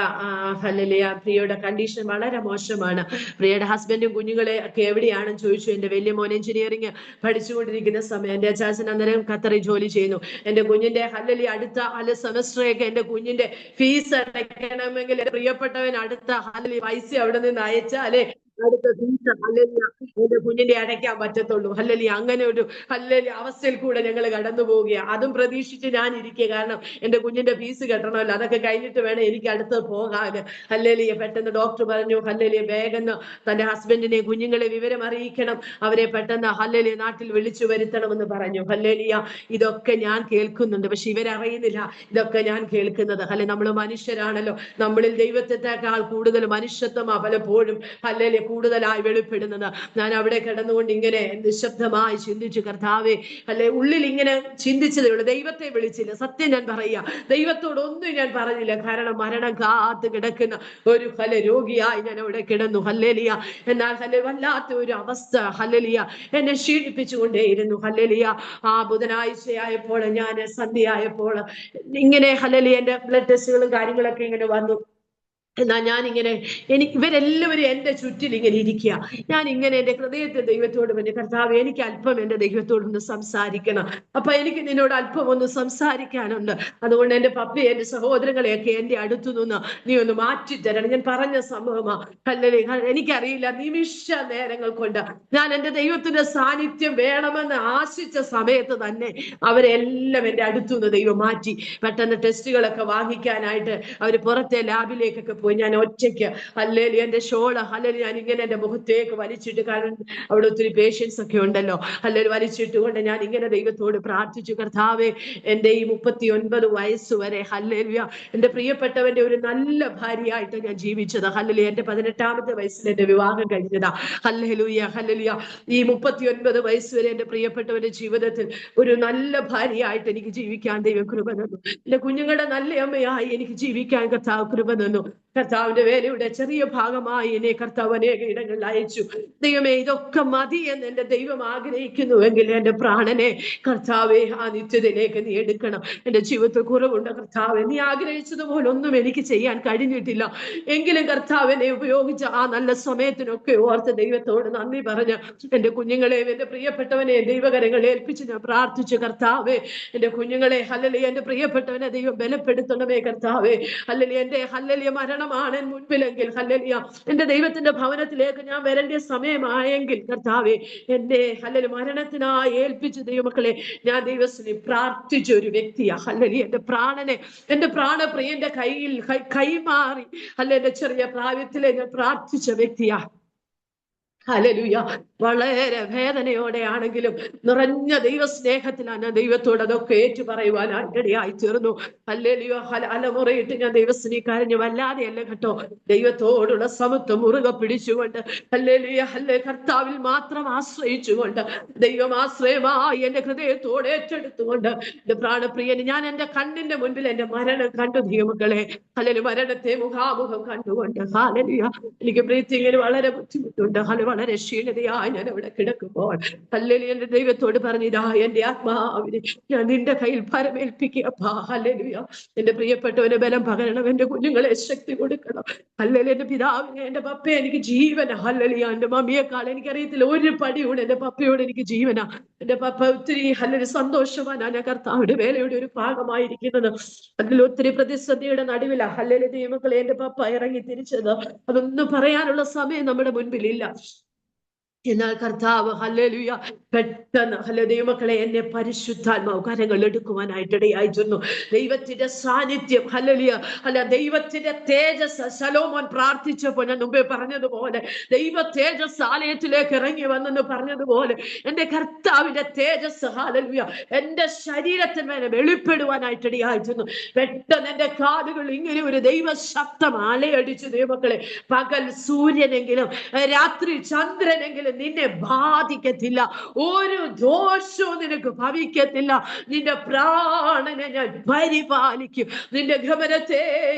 ഹല്ലേലൂയ, പ്രിയയുടെ കണ്ടീഷൻ വളരെ മോശമാണ്. പ്രിയയുടെ ഹസ്ബൻഡും കുഞ്ഞുങ്ങളെ ഒക്കെ എവിടെയാണെന്ന് ചോദിച്ചു. എന്റെ വലിയ മോൻ എഞ്ചിനീയറിംഗ് പഠിച്ചുകൊണ്ടിരിക്കുന്ന സമയം, എന്റെ അച്ചാച്ചൻ അന്നേരം ഖത്തറിൽ ജോലി ചെയ്യുന്നു. എന്റെ കുഞ്ഞിന്റെ ഹല്ലേലൂയ അടുത്ത സെമസ്റ്ററൊക്കെ എന്റെ കുഞ്ഞിന്റെ ഫീസ് അടയ്ക്കണമെങ്കിൽ പ്രിയപ്പെട്ടവൻ അടുത്ത ഹല്ലേലൂയ പൈസ അവിടെ നിന്ന് അയച്ചാലേ അടുത്ത ഫീസ് ഹല്ലേലൂയ എന്റെ കുഞ്ഞിന്റെ അടയ്ക്കാൻ പറ്റത്തുള്ളൂ. ഹല്ലേലൂയ, അങ്ങനെ ഒരു ഹല്ലേലൂയ അവസ്ഥയിൽ കൂടെ ഞങ്ങൾ കടന്നു പോവുകയാണ്. അതും പ്രതീക്ഷിച്ച് ഞാൻ ഇരിക്കുക, കാരണം എന്റെ കുഞ്ഞിന്റെ ഫീസ് കെട്ടണമല്ലോ, അതൊക്കെ കഴിഞ്ഞിട്ട് വേണം എനിക്ക് അടുത്ത് പോകാൻ. ഹല്ലേലൂയ, പെട്ടെന്ന് ഡോക്ടർ പറഞ്ഞു, ഹല്ലേലൂയ വേഗം തന്റെ ഹസ്ബൻഡിനെ കുഞ്ഞുങ്ങളെ വിവരം അറിയിക്കണം, അവരെ പെട്ടെന്ന് ഹല്ലേലൂയ നാട്ടിൽ വിളിച്ചു വരുത്തണമെന്ന് പറഞ്ഞു. ഹല്ലേലൂയ, ഇതൊക്കെ ഞാൻ കേൾക്കുന്നുണ്ട്, പക്ഷെ ഇവരറിയുന്നില്ല ഇതൊക്കെ ഞാൻ കേൾക്കുന്നത്. നമ്മൾ മനുഷ്യരാണല്ലോ, നമ്മളിൽ ദൈവത്തെക്കാൾ കൂടുതൽ മനുഷ്യത്വമാ പലപ്പോഴും ഹല്ലേലൂയ കൂടുതലായി വെളിപ്പെടുന്നത്. ഞാൻ അവിടെ കിടന്നുകൊണ്ട് ഇങ്ങനെ നിശബ്ദമായി ചിന്തിച്ചു, കർത്താവേ അല്ലെ, ഉള്ളിൽ ഇങ്ങനെ ചിന്തിച്ചതേ ഉള്ളൂ, ദൈവത്തെ വിളിച്ചില്ല. സത്യം ഞാൻ പറയുക, ദൈവത്തോടൊന്നും ഞാൻ പറഞ്ഞില്ല, കാരണം മരണം കാത്ത് കിടക്കുന്ന ഒരു രോഗിയായി ഞാൻ അവിടെ കിടന്നു. ഹല്ലേലൂയ, എന്നാൽ വല്ലാത്ത ഒരു അവസ്ഥ ഹല്ലേലൂയ എന്നെ ക്ഷീണിപ്പിച്ചുകൊണ്ടേയിരുന്നു. ഹല്ലേലൂയ, ആ ബുധനാഴ്ചയായപ്പോൾ ഞാൻ സന്ധ്യയായപ്പോൾ ഇങ്ങനെ ഹല്ലേലൂയ എന്റെ ബ്ലഡ് ടെസ്റ്റുകളും കാര്യങ്ങളൊക്കെ ഇങ്ങനെ വന്നു. എന്നാ ഞാനിങ്ങനെ ഇവരെല്ലാവരും എന്റെ ചുറ്റിൽ ഇങ്ങനെ ഇരിക്കുക. ഞാൻ ഇങ്ങനെ എന്റെ ഹൃദയത്തെ ദൈവത്തോട് പറഞ്ഞു, കർത്താവ് എനിക്ക് അല്പം എന്റെ ദൈവത്തോടൊന്ന് സംസാരിക്കണം. അപ്പൊ എനിക്ക് നിന്നോട് അല്പം ഒന്ന് സംസാരിക്കാനുണ്ട്. അതുകൊണ്ട് എന്റെ പപ്പയെ എന്റെ സഹോദരങ്ങളെയൊക്കെ എന്റെ അടുത്തു നിന്ന് നീ ഒന്ന് മാറ്റിത്തരണം. ഞാൻ പറഞ്ഞ സംഭവമാ. ഹല്ലേലൂയ, എനിക്കറിയില്ല, നിമിഷ നേരങ്ങൾ കൊണ്ട് ഞാൻ എന്റെ ദൈവത്തിന്റെ സാന്നിധ്യം വേണമെന്ന് ആശിച്ച സമയത്ത് തന്നെ അവരെല്ലാം എന്റെ അടുത്തു നിന്ന് ദൈവം മാറ്റി. പെട്ടെന്ന് ടെസ്റ്റുകളൊക്കെ വാങ്ങിക്കാനായിട്ട് അവര് പുറത്തെ ലാബിലേക്കൊക്കെ പോയി. ഞാൻ ഒറ്റയ്ക്ക് ഹല്ലേലൂയ എന്റെ ഷോള് ഹല്ലേലൂയ ഞാൻ ഇങ്ങനെ എന്റെ മുഖത്തേക്ക് വലിച്ചിട്ട്, കാരണം അവിടെ ഒത്തിരി പേഷ്യൻസ് ഒക്കെ ഉണ്ടല്ലോ, ഹല്ലേലൂയ വലിച്ചിട്ടുകൊണ്ട് ഞാൻ ഇങ്ങനെ ദൈവത്തോട് പ്രാർത്ഥിച്ചു, കർത്താവേ എന്റെ ഈ 39 വയസ്സ് വരെ ഹല്ലേലൂയ എന്റെ പ്രിയപ്പെട്ടവന്റെ ഒരു നല്ല ഭാര്യയായിട്ട് ഞാൻ ജീവിച്ചത്. ഹല്ലേലൂയ എന്റെ 18ാമത്തെ വയസ്സിൽ എന്റെ വിവാഹം കഴിഞ്ഞതാ. ഹല്ലേലൂയ ഹല്ലേലൂയ ഈ 39 വയസ്സ് വരെ എന്റെ പ്രിയപ്പെട്ടവന്റെ ജീവിതത്തിൽ ഒരു നല്ല ഭാര്യയായിട്ട് എനിക്ക് ജീവിക്കാൻ ദൈവം കൃപ തന്നു. എന്റെ കുഞ്ഞുങ്ങളുടെ നല്ല അമ്മയായി എനിക്ക് ജീവിക്കാൻ കർത്താവ് കൃപ തന്നു. കർത്താവിന്റെ വേലയുടെ ചെറിയ ഭാഗമായി എന്നെ കർത്താവ് അനേക ഇടങ്ങളിൽ അയച്ചു. ദൈവമേ, ഇതൊക്കെ മതി എന്ന് എന്റെ ദൈവം ആഗ്രഹിക്കുന്നുവെങ്കിൽ എന്റെ പ്രാണനെ കർത്താവെ ആ നിത്യതയിലേക്ക് നീ എടുക്കണം. എന്റെ ജീവിതത്തിൽ കുറവുണ്ട് കർത്താവെ, നീ ആഗ്രഹിച്ചതുപോലെ ഒന്നും എനിക്ക് ചെയ്യാൻ കഴിഞ്ഞിട്ടില്ല, എങ്കിലും കർത്താവിനെ ഉപയോഗിച്ച ആ നല്ല സമയത്തിനൊക്കെ ഓർത്ത് ദൈവത്തോട് നന്ദി പറഞ്ഞ് എന്റെ കുഞ്ഞുങ്ങളെയും എന്റെ പ്രിയപ്പെട്ടവനെയും ദൈവകരങ്ങളെ ഏൽപ്പിച്ച് ഞാൻ പ്രാർത്ഥിച്ചു. കർത്താവെ എന്റെ കുഞ്ഞുങ്ങളെ ഹല്ലേലൂയ എന്റെ പ്രിയപ്പെട്ടവനെ ദൈവം ബലപ്പെടുത്തണമേ കർത്താവെ. ഹല്ലേലൂയ എന്റെ ഹല്ലേലൂയ മരണമാണ് മുൻപിലെങ്കിൽ ഹല്ലേലൂയ എന്റെ ദൈവത്തിന്റെ ഭവനത്തിലേക്ക് ഞാൻ വരേണ്ട സമയമായെങ്കിൽ കർത്താവെ എന്റെ ഹല്ലേലൂയ മരണത്തിനായി ഏൽപ്പിച്ച് ദൈവമക്കളെ ഞാൻ ദൈവത്തിനെ പ്രാർത്ഥിച്ച ഒരു വ്യക്തിയാ. ഹല്ലേലൂയ എന്റെ പ്രാണപ്രിയന്റെ കയ്യിൽ കൈമാറി എന്റെ ചെറിയ പ്രായത്തിലെ ഞാൻ പ്രാർത്ഥിച്ച വ്യക്തിയാ. ഹല്ലേലൂയ വളരെ വേദനയോടെയാണെങ്കിലും നിറഞ്ഞ ദൈവസ്നേഹത്തിലാണ് ഞാൻ ദൈവത്തോട് അതൊക്കെ ഏറ്റു പറയുവാനായിട്ട് ഇടയായി തീർന്നു. ഹല്ലേലൂയ അലമുറയിട്ട് ഞാൻ ദൈവത്തിനെ കരഞ്ഞു, വല്ലാതെയല്ല കേട്ടോ, ദൈവത്തോടുള്ള സമത്വം മുറുകെ പിടിച്ചുകൊണ്ട് ഹല്ലേലൂയ കർത്താവിൽ മാത്രം ആശ്രയിച്ചുകൊണ്ട് ദൈവം ആശ്രയമായി എന്റെ ഹൃദയത്തോട് ഏറ്റെടുത്തുകൊണ്ട് എന്റെ പ്രാണപ്രിയന് ഞാൻ എന്റെ കണ്ണിന്റെ മുൻപിൽ എന്റെ മരണം കണ്ടു. ദൈവമക്കളെ ഹല്ലേലൂയ മരണത്തെ മുഖാമുഖം കണ്ടുകൊണ്ട് ഹല്ലേലൂയ എനിക്ക് ബ്രീത്തിങ്ങിന് വളരെ ബുദ്ധിമുട്ടുണ്ട്, വളരെ ക്ഷീണതയായി ഞാൻ അവിടെ കിടക്കുമ്പോൾ ഹല്ലേലൂയ എന്റെ ദൈവത്തോട് പറഞ്ഞിതാ എന്റെ ആത്മാവിനെ ഞാൻ നിന്റെ കയ്യിൽ പരമേൽപ്പിക്കപ്പാ. ഹല്ലേലൂയ എന്റെ പ്രിയപ്പെട്ടവന് ബലം പകരണം, എന്റെ കുഞ്ഞുങ്ങളെ ശക്തി കൊടുക്കണം. ഹല്ലേലൂയ എന്റെ പിതാവിനെ എന്റെ പപ്പയെ എനിക്ക് ജീവന. ഹല്ലേലൂയ എന്റെ മമ്മിയെക്കാൾ എനിക്കറിയത്തില്ല ഒരു പടിയോട് എന്റെ പപ്പയോട് എനിക്ക് ജീവന. എന്റെ പപ്പ ഒത്തിരി ഹല്ലേലൂയ സന്തോഷവാനാണ്. ഞാൻ കർത്താവിന്റെ വേലയുടെ ഒരു ഭാഗമായിരിക്കുന്നത്. അതിൽ ഒത്തിരി പ്രതിസന്ധിയുടെ നടുവില ഹല്ലേലൂയ ദൈവമക്കളെ എന്റെ പപ്പ ഇറങ്ങി തിരിച്ചത്. അതൊന്നും പറയാനുള്ള സമയം നമ്മുടെ മുൻപിലില്ല. എന്നാൽ കർത്താവ് ഹല്ലേലൂയ പെട്ടെന്ന് ദൈവമക്കളെ എന്നെ പരിശുദ്ധാത്മാവ് കരങ്ങൾ എടുക്കുവാനായിട്ട് ഇടയായിരുന്നു. ദൈവത്തിന്റെ സാന്നിധ്യം ഹല്ലേലൂയ ദൈവത്തിന്റെ തേജസ്. ശലോമോൻ പ്രാർത്ഥിച്ചപ്പോൾ ഞാൻ മുമ്പേ പറഞ്ഞതുപോലെ ദൈവ തേജസ് ആലയത്തിലേക്ക് ഇറങ്ങി വന്നെന്ന് പറഞ്ഞതുപോലെ എന്റെ കർത്താവിന്റെ തേജസ് ഹല്ലേലൂയ എന്റെ ശരീരത്തിന് മേലെ വെളിപ്പെടുവാനായിട്ട് ഇടയായിരുന്നു. പെട്ടെന്ന് എന്റെ കാതുകൾ ഇങ്ങനെ ഒരു ദൈവ ശബ്ദം അലയടിച്ചു. ദൈവമക്കളെ, പകൽ സൂര്യനെങ്കിലും രാത്രി ചന്ദ്രനെങ്കിലും നിന്നെ ബാധിക്കത്തില്ല, ഒരു ദോഷവും നിനക്ക് ഭവിക്കത്തില്ല, നിന്റെ പ്രാണനെ ഞാൻ പരിപാലിക്കും, നിന്റെ ഗമനത്തെ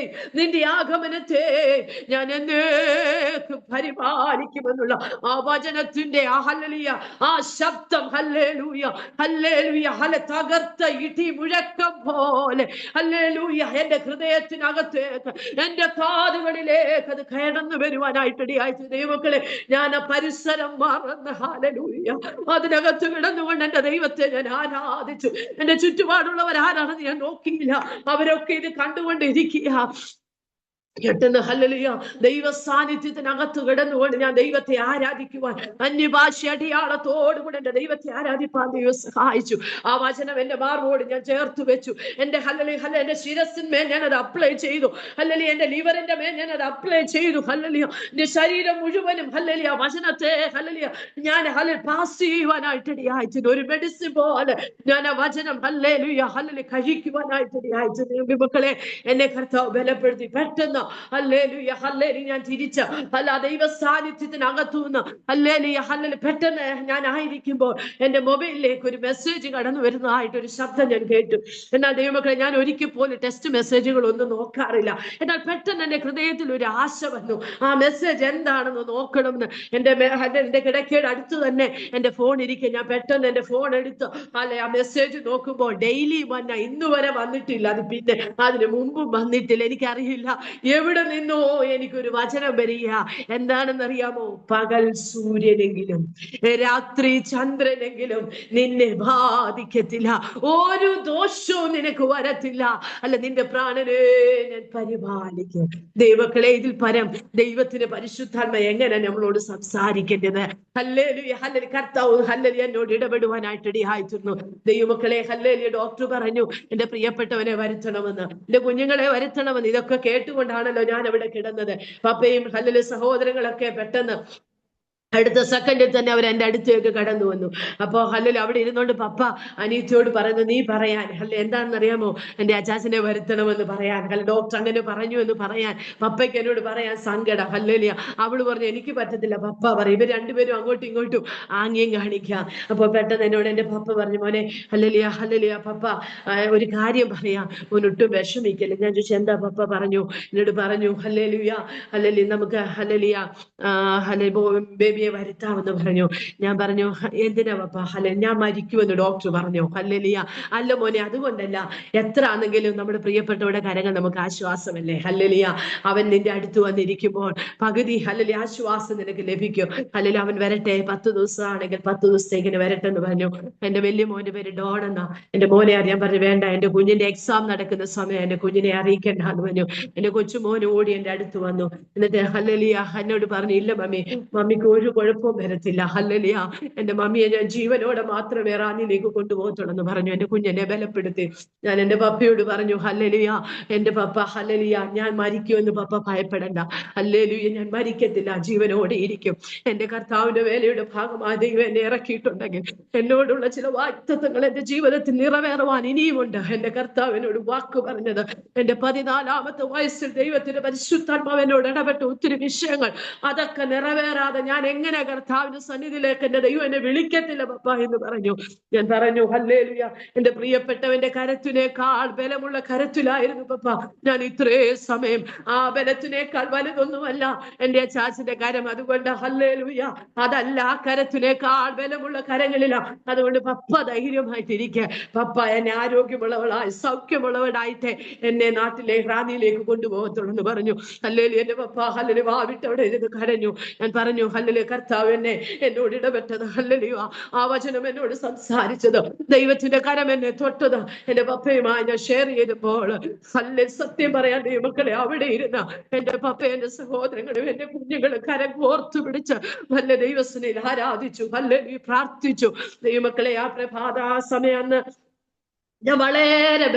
നിന്റെ ആഗമനത്തെ ഞാൻ എന്നേക്കും പരിപാലിക്കുമെന്നുള്ള ആ വചനത്തിന്റെ ഹല്ലേലൂയ ആ ശബ്ദം ഹല്ലേലൂയ ഹല്ലേലൂയ തകർത്ത ഇടി മുഴക്കം പോലെ ഹല്ലേലൂയ എന്റെ ഹൃദയത്തിനകത്തേക്ക് എന്റെ കാതുകളിലേക്ക് അത് കടന്നു വരുവാനായിട്ട് ഇടയായി. ദൈവമക്കളെ, ഞാൻ ആ പരിസരം മറന്ന് ഹല്ലേലൂയ അതിനകത്ത് കിടന്നുകൊണ്ട് എന്റെ ദൈവത്തെ ഞാൻ ആരാധിച്ചു. എന്റെ ചുറ്റുപാടുള്ളവർ ആരാണെന്ന് ഞാൻ നോക്കിയില്ല, അവരൊക്കെ ഇത് കണ്ടുകൊണ്ടിരിക്കുക. പെട്ടെന്ന് ഹല്ലേലൂയ ദൈവ സാന്നിധ്യത്തിനകത്ത് കിടന്നുകൊണ്ട് ഞാൻ ദൈവത്തെ ആരാധിക്കുവാൻ അന്യഭാഷ അടിയാളത്തോടുകൂടെ എന്റെ ദൈവത്തെ ആരാധിപ്പാൻ ദൈവം സഹായിച്ചു. ആ വചനം എന്റെ മാർവോട് ഞാൻ ചേർത്ത് വെച്ചു. എന്റെ ഹല്ലേലൂയ എന്റെ ശിരസിന്മേൽ ഞാൻ അത് അപ്ലൈ ചെയ്തു. ഹല്ലേലൂയ എന്റെ ലിവറിന്റെ മേൽ ഞാൻ അത് അപ്ലൈ ചെയ്തു. ഹല്ലേലൂയ എന്റെ ശരീരം മുഴുവനും ഹല്ലേലൂയ വചനത്തെ ഹല്ലേലൂയ ഞാൻ പാസ് ചെയ്യുവാനായിട്ട് ഇടയായിട്ടുണ്ട്. ഒരു മെഡിസിൻ പോലെ ഞാൻ ആ വചനം ഹല്ലേലൂയ കഴിക്കുവാനായിട്ട് ഇടയായിട്ടുണ്ട്. മക്കളെ, എന്നെ കർത്താവ് ബലപ്പെടുത്തി. പെട്ടെന്ന് ഹല്ലേലൂയ ഹല്ലേലൂയ ഞാൻ തിരിച്ച ദൈവ സാന്നിധ്യത്തിനകത്തുനിന്ന് ഹല്ലേലൂയ പെട്ടെന്ന് ഞാൻ ആയിരിക്കുമ്പോൾ എന്റെ മൊബൈലിലേക്ക് ഒരു മെസ്സേജ് കടന്നു വരുന്നതായിട്ട് ഒരു ശബ്ദം ഞാൻ കേട്ടു. എന്നാൽ ദൈവമക്കളെ, ഞാൻ ഒരിക്കൽ പോലും ടെക്സ്റ്റ് മെസ്സേജുകൾ ഒന്നും നോക്കാറില്ല. എന്നാൽ പെട്ടെന്ന് എന്റെ ഹൃദയത്തിൽ ഒരു ആശ വന്നു, ആ മെസ്സേജ് എന്താണെന്ന് നോക്കണമെന്ന്. എന്റെ കിടക്കയുടെ അടുത്ത് തന്നെ എന്റെ ഫോൺ ഇരിക്കുക. ഞാൻ പെട്ടെന്ന് എന്റെ ഫോൺ എടുത്ത് ആ മെസ്സേജ് നോക്കുമ്പോൾ ഡെയിലി വന്ന ഇന്ന് വരെ വന്നിട്ടില്ല, അത് പിന്നെ അതിന് മുമ്പും വന്നിട്ടില്ല. എനിക്കറിയില്ല എവിടെ നിന്നോ എനിക്കൊരു വചനം വരിക. എന്താണെന്നറിയാമോ? പകൽ സൂര്യനെങ്കിലും രാത്രി ചന്ദ്രനെങ്കിലും നിന്നെ ബാധിക്കത്തില്ല, ഒരു ദോഷവും നിനക്ക് വരത്തില്ല, നിന്റെ പ്രാണനെ ഞാൻ പരിപാലിക്കും. ദൈവക്കളെ, ഇതിൽ പരം ദൈവത്തിന് പരിശുദ്ധാത്മ എങ്ങനെ നമ്മളോട് സംസാരിക്കേണ്ടത്? ഹല്ലേലൂയ ഹല്ലേലൂയ കർത്താവ് ഹല്ലേലൂയ എന്നോട് ഇടപെടുവാനായിട്ട് ഇടയായിത്തീർന്നു. ദൈവമക്കളെ, ഹല്ലേലൂയ ഡോക്ടർ പറഞ്ഞു എന്റെ പ്രിയപ്പെട്ടവനെ വരുത്തണമെന്ന്, എന്റെ കുഞ്ഞുങ്ങളെ വരുത്തണമെന്ന്. ഇതൊക്കെ കേട്ടുകൊണ്ടാണ് കിടന്നിട്ടാണല്ലോ ഞാൻ അവിടെ കിടന്നത്. പപ്പയും ഹല്ലേലൂയ സഹോദരങ്ങളൊക്കെ പെട്ടെന്ന് അടുത്ത സെക്കൻഡിൽ തന്നെ അവർ എൻ്റെ അടുത്തേക്ക് കടന്നു വന്നു. അപ്പോ ഹല്ലേലൂയ അവിടെ ഇരുന്നോണ്ട് പപ്പ അനീത്തിയോട് പറയുന്നു, നീ പറയാൻ എന്താണെന്ന് അറിയാമോ, എൻ്റെ അച്ചാച്ചനെ വരുത്തണമെന്ന് പറയാൻ, ഡോക്ടർ അങ്ങനെ പറഞ്ഞു എന്ന് പറയാൻ, പപ്പയ്ക്ക് എന്നോട് പറയാൻ സങ്കടം. ഹല്ലേലൂയ. അവള് പറഞ്ഞു എനിക്ക് പറ്റത്തില്ല പപ്പ പറയും. ഇവർ രണ്ടുപേരും അങ്ങോട്ടും ഇങ്ങോട്ടും ആംഗ്യം കാണിക്കാം. അപ്പൊ പെട്ടെന്ന് എന്നോട് എൻ്റെ പപ്പ പറഞ്ഞു, മോനെ ഹല്ലേലൂയ ഹല്ലേലൂയ പപ്പ ഒരു കാര്യം പറയാം, മോനൊട്ടും വിഷമിക്കല്ലേ. ഞാൻ ചോദിച്ചു എന്താ പപ്പ? പറഞ്ഞു, എന്നോട് പറഞ്ഞു ഹല്ലേലൂയ ഹല്ലേലൂയ നമുക്ക് ഹല്ലേലൂയ ബേബിയെ വരുത്താമെന്ന് പറഞ്ഞു. ഞാൻ പറഞ്ഞു എന്തിനാ പപ്പ? ഞാൻ മരിക്കുമെന്ന് ഡോക്ടർ പറഞ്ഞു. ഹല്ലേലൂയ. അല്ല മോനെ, അതുകൊണ്ടല്ല, എത്ര ആണെങ്കിലും നമ്മുടെ പ്രിയപ്പെട്ടവരുടെ കരങ്ങൾ നമുക്ക് ആശ്വാസമല്ലേ. ഹല്ലേലൂയ. അവൻ നിന്റെ അടുത്ത് വന്നിരിക്കുമ്പോൾ പകുതി ഹല്ലേലൂയ ആശ്വാസം നിനക്ക് ലഭിക്കും. ഹല്ലേലൂയ. അവൻ വരട്ടെ, 10 ദിവസമാണെങ്കിൽ 10 ദിവസത്തേക്കിന് വരട്ടെ എന്ന് പറഞ്ഞു. എന്റെ വലിയ മോന്റെ പേര് ഡോൺ എന്നാ. എന്റെ മോനെ അറിയാൻ പറഞ്ഞു, വേണ്ട, എന്റെ കുഞ്ഞിന്റെ എക്സാം നടക്കുന്ന സമയം എന്റെ കുഞ്ഞിനെ അറിയിക്കണ്ട എന്ന് പറഞ്ഞു. എന്റെ കൊച്ചുമോൻ ഓടി എന്റെ അടുത്ത് വന്നു. എന്നിട്ട് ഹല്ലേലൂയ എന്നോട് പറഞ്ഞു, ഇല്ല മമ്മി, മമ്മിക്ക് ഒരു കുഴപ്പവും വരത്തില്ല. ഹല്ലേലൂയ. എന്റെ മമ്മിയെ ഞാൻ ജീവനോടെ മാത്രമേ റാന്നിയിലേക്ക് കൊണ്ടുപോകത്തുള്ളൂ എന്ന് പറഞ്ഞു. എന്റെ കുഞ്ഞെന്നെ ബലപ്പെടുത്തി. ഞാൻ എന്റെ പപ്പയോട് പറഞ്ഞു, ഹല്ലേലൂയ എന്റെ പപ്പ, ഹല്ലേലൂയ ഞാൻ മരിക്കുമെന്ന് പപ്പ ഭയപ്പെടണ്ട. ഹല്ലേലൂയ ഞാൻ മരിക്കത്തില്ല, ജീവനോടെ ഇരിക്കും. എന്റെ കർത്താവിന്റെ വേലയുടെ ഭാഗമായി ദൈവം എന്നെ ഇറക്കിയിട്ടുണ്ടെങ്കിൽ എന്നോടുള്ള ചില വാഗ്ദത്തങ്ങൾ എന്റെ ജീവിതത്തിൽ നിറവേറുവാൻ ഇനിയുമുണ്ട്. എന്റെ കർത്താവിനോട് വാക്ക് പറഞ്ഞത് എന്റെ 14-ാമത്തെ വയസ്സിൽ ദൈവത്തിന്റെ പരിശുദ്ധാത്മാവ് എന്നോട് ഇടപെട്ട ഒത്തിരി വിഷയങ്ങൾ, അതൊക്കെ നിറവേറാതെ ഞാൻ എങ്ങനെ കർത്താവിന്റെ സന്നിധിയിലേക്ക് എന്റെ ദൈവം എന്നെ വിളിക്കത്തില്ല പപ്പ എന്ന് പറഞ്ഞു. ഞാൻ പറഞ്ഞു ഹല്ലേലൂയ, എന്റെ പ്രിയപ്പെട്ടവന്റെ കരത്തിനേക്കാൾ ബലമുള്ള കരത്തിലായിരുന്നു പപ്പ ഞാൻ ഇത്രേ സമയം. ആ ബലത്തിനേക്കാൾ വലുതൊന്നുമല്ല എന്റെ അച്ചാച്ചന്റെ കരം. അതുകൊണ്ട് ഹല്ലേലൂയ, അതല്ല, ആ കരത്തിനേക്കാൾ ബലമുള്ള കരങ്ങളില. അതുകൊണ്ട് പപ്പ ധൈര്യമായിട്ടിരിക്കുക. പപ്പ എന്നെ ആരോഗ്യമുള്ളവളായി സൗഖ്യമുള്ളവളായിട്ട് എന്നെ നാട്ടിലെ റാന്നിയിലേക്ക് കൊണ്ടുപോകത്തുള്ളൂ എന്ന് പറഞ്ഞു. ഹല്ലേലൂയ. എന്റെ പപ്പ ഹല്ലേലൂയ വാവിട്ട് അവിടെ ഇരുന്ന് കരഞ്ഞു. ഞാൻ പറഞ്ഞു ഹല്ലേലൂയ, കർത്താവ് എന്നോട് ഇടപെട്ടത്, ഹല്ലേലൂയ ആ വചനം എന്നോട് സംസാരിച്ചത്, ദൈവത്തിന്റെ കരം എന്നെ തൊട്ടത് എന്റെ പപ്പയുമായി ഞാൻ ഷെയർ ചെയ്തപ്പോൾ സത്യം പറയാൻ ദൈവമക്കളെ, അവിടെ ഇരുന്ന എന്റെ പപ്പ, എന്റെ സഹോദരങ്ങളും എന്റെ കുഞ്ഞുങ്ങളും കരം കോർത്തു പിടിച്ച് നല്ല ദൈവസനയിൽ ആരാധിച്ചു, ഹല്ലേലൂയ പ്രാർത്ഥിച്ചു. ദൈവമക്കളെ, ആ പ്രഭാത ആ സമയം അന്ന് ഞാൻ വളരെ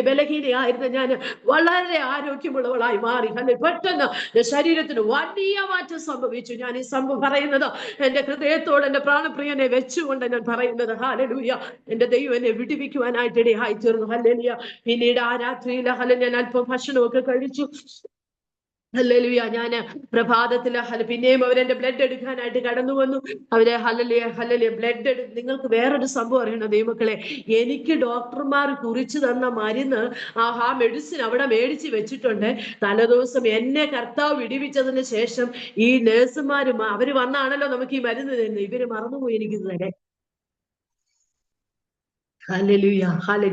ബലഹീനയായിരുന്നു. ഞാൻ വളരെ ആരോഗ്യമുള്ളവളായി മാറി. പെട്ടെന്ന് ശരീരത്തിന് വലിയ മാറ്റം സംഭവിച്ചു. ഞാൻ ഈ സംഭവം പറയുന്നത് എന്റെ ഹൃദയത്തോട് എന്റെ പ്രാണപ്രിയനെ വെച്ചുകൊണ്ട് ഞാൻ പറയുന്നത്. ഹല്ലേലൂയ. എന്റെ ദൈവം എന്നെ വിടുവിക്കുവാനായിട്ട് ഇടയായി തീർന്നു. ഹല്ലേലൂയ. പിന്നീട് ആ രാത്രിയിൽ ഞാൻ അല്പം ഭക്ഷണമൊക്കെ കഴിച്ചു. ഹല്ലേലൂയ. ഞാന് പ്രഭാതത്തില് പിന്നെയും അവരെന്റെ ബ്ലഡ് എടുക്കാനായിട്ട് കടന്നു വന്നു. അവരെ ഹല്ലേലൂയ ബ്ലഡ് നിങ്ങൾക്ക് വേറൊരു സംഭവം അറിയണോ ദൈവമക്കളെ? എനിക്ക് ഡോക്ടർമാർ കുറിച്ചു തന്ന മരുന്ന് ആ മെഡിസിൻ അവിടെ മേടിച്ച് വെച്ചിട്ടുണ്ട്. തലേദിവസം എന്നെ കർത്താവ് വിടിവിച്ചതിന് ശേഷം ഈ നേഴ്സുമാരും അവര് വന്നാണല്ലോ നമുക്ക് ഈ മരുന്ന് തരുന്നത്. ഇവര് മറന്നുപോയി എനിക്ക് തരാൻ. ഹല്ലേലൂയ.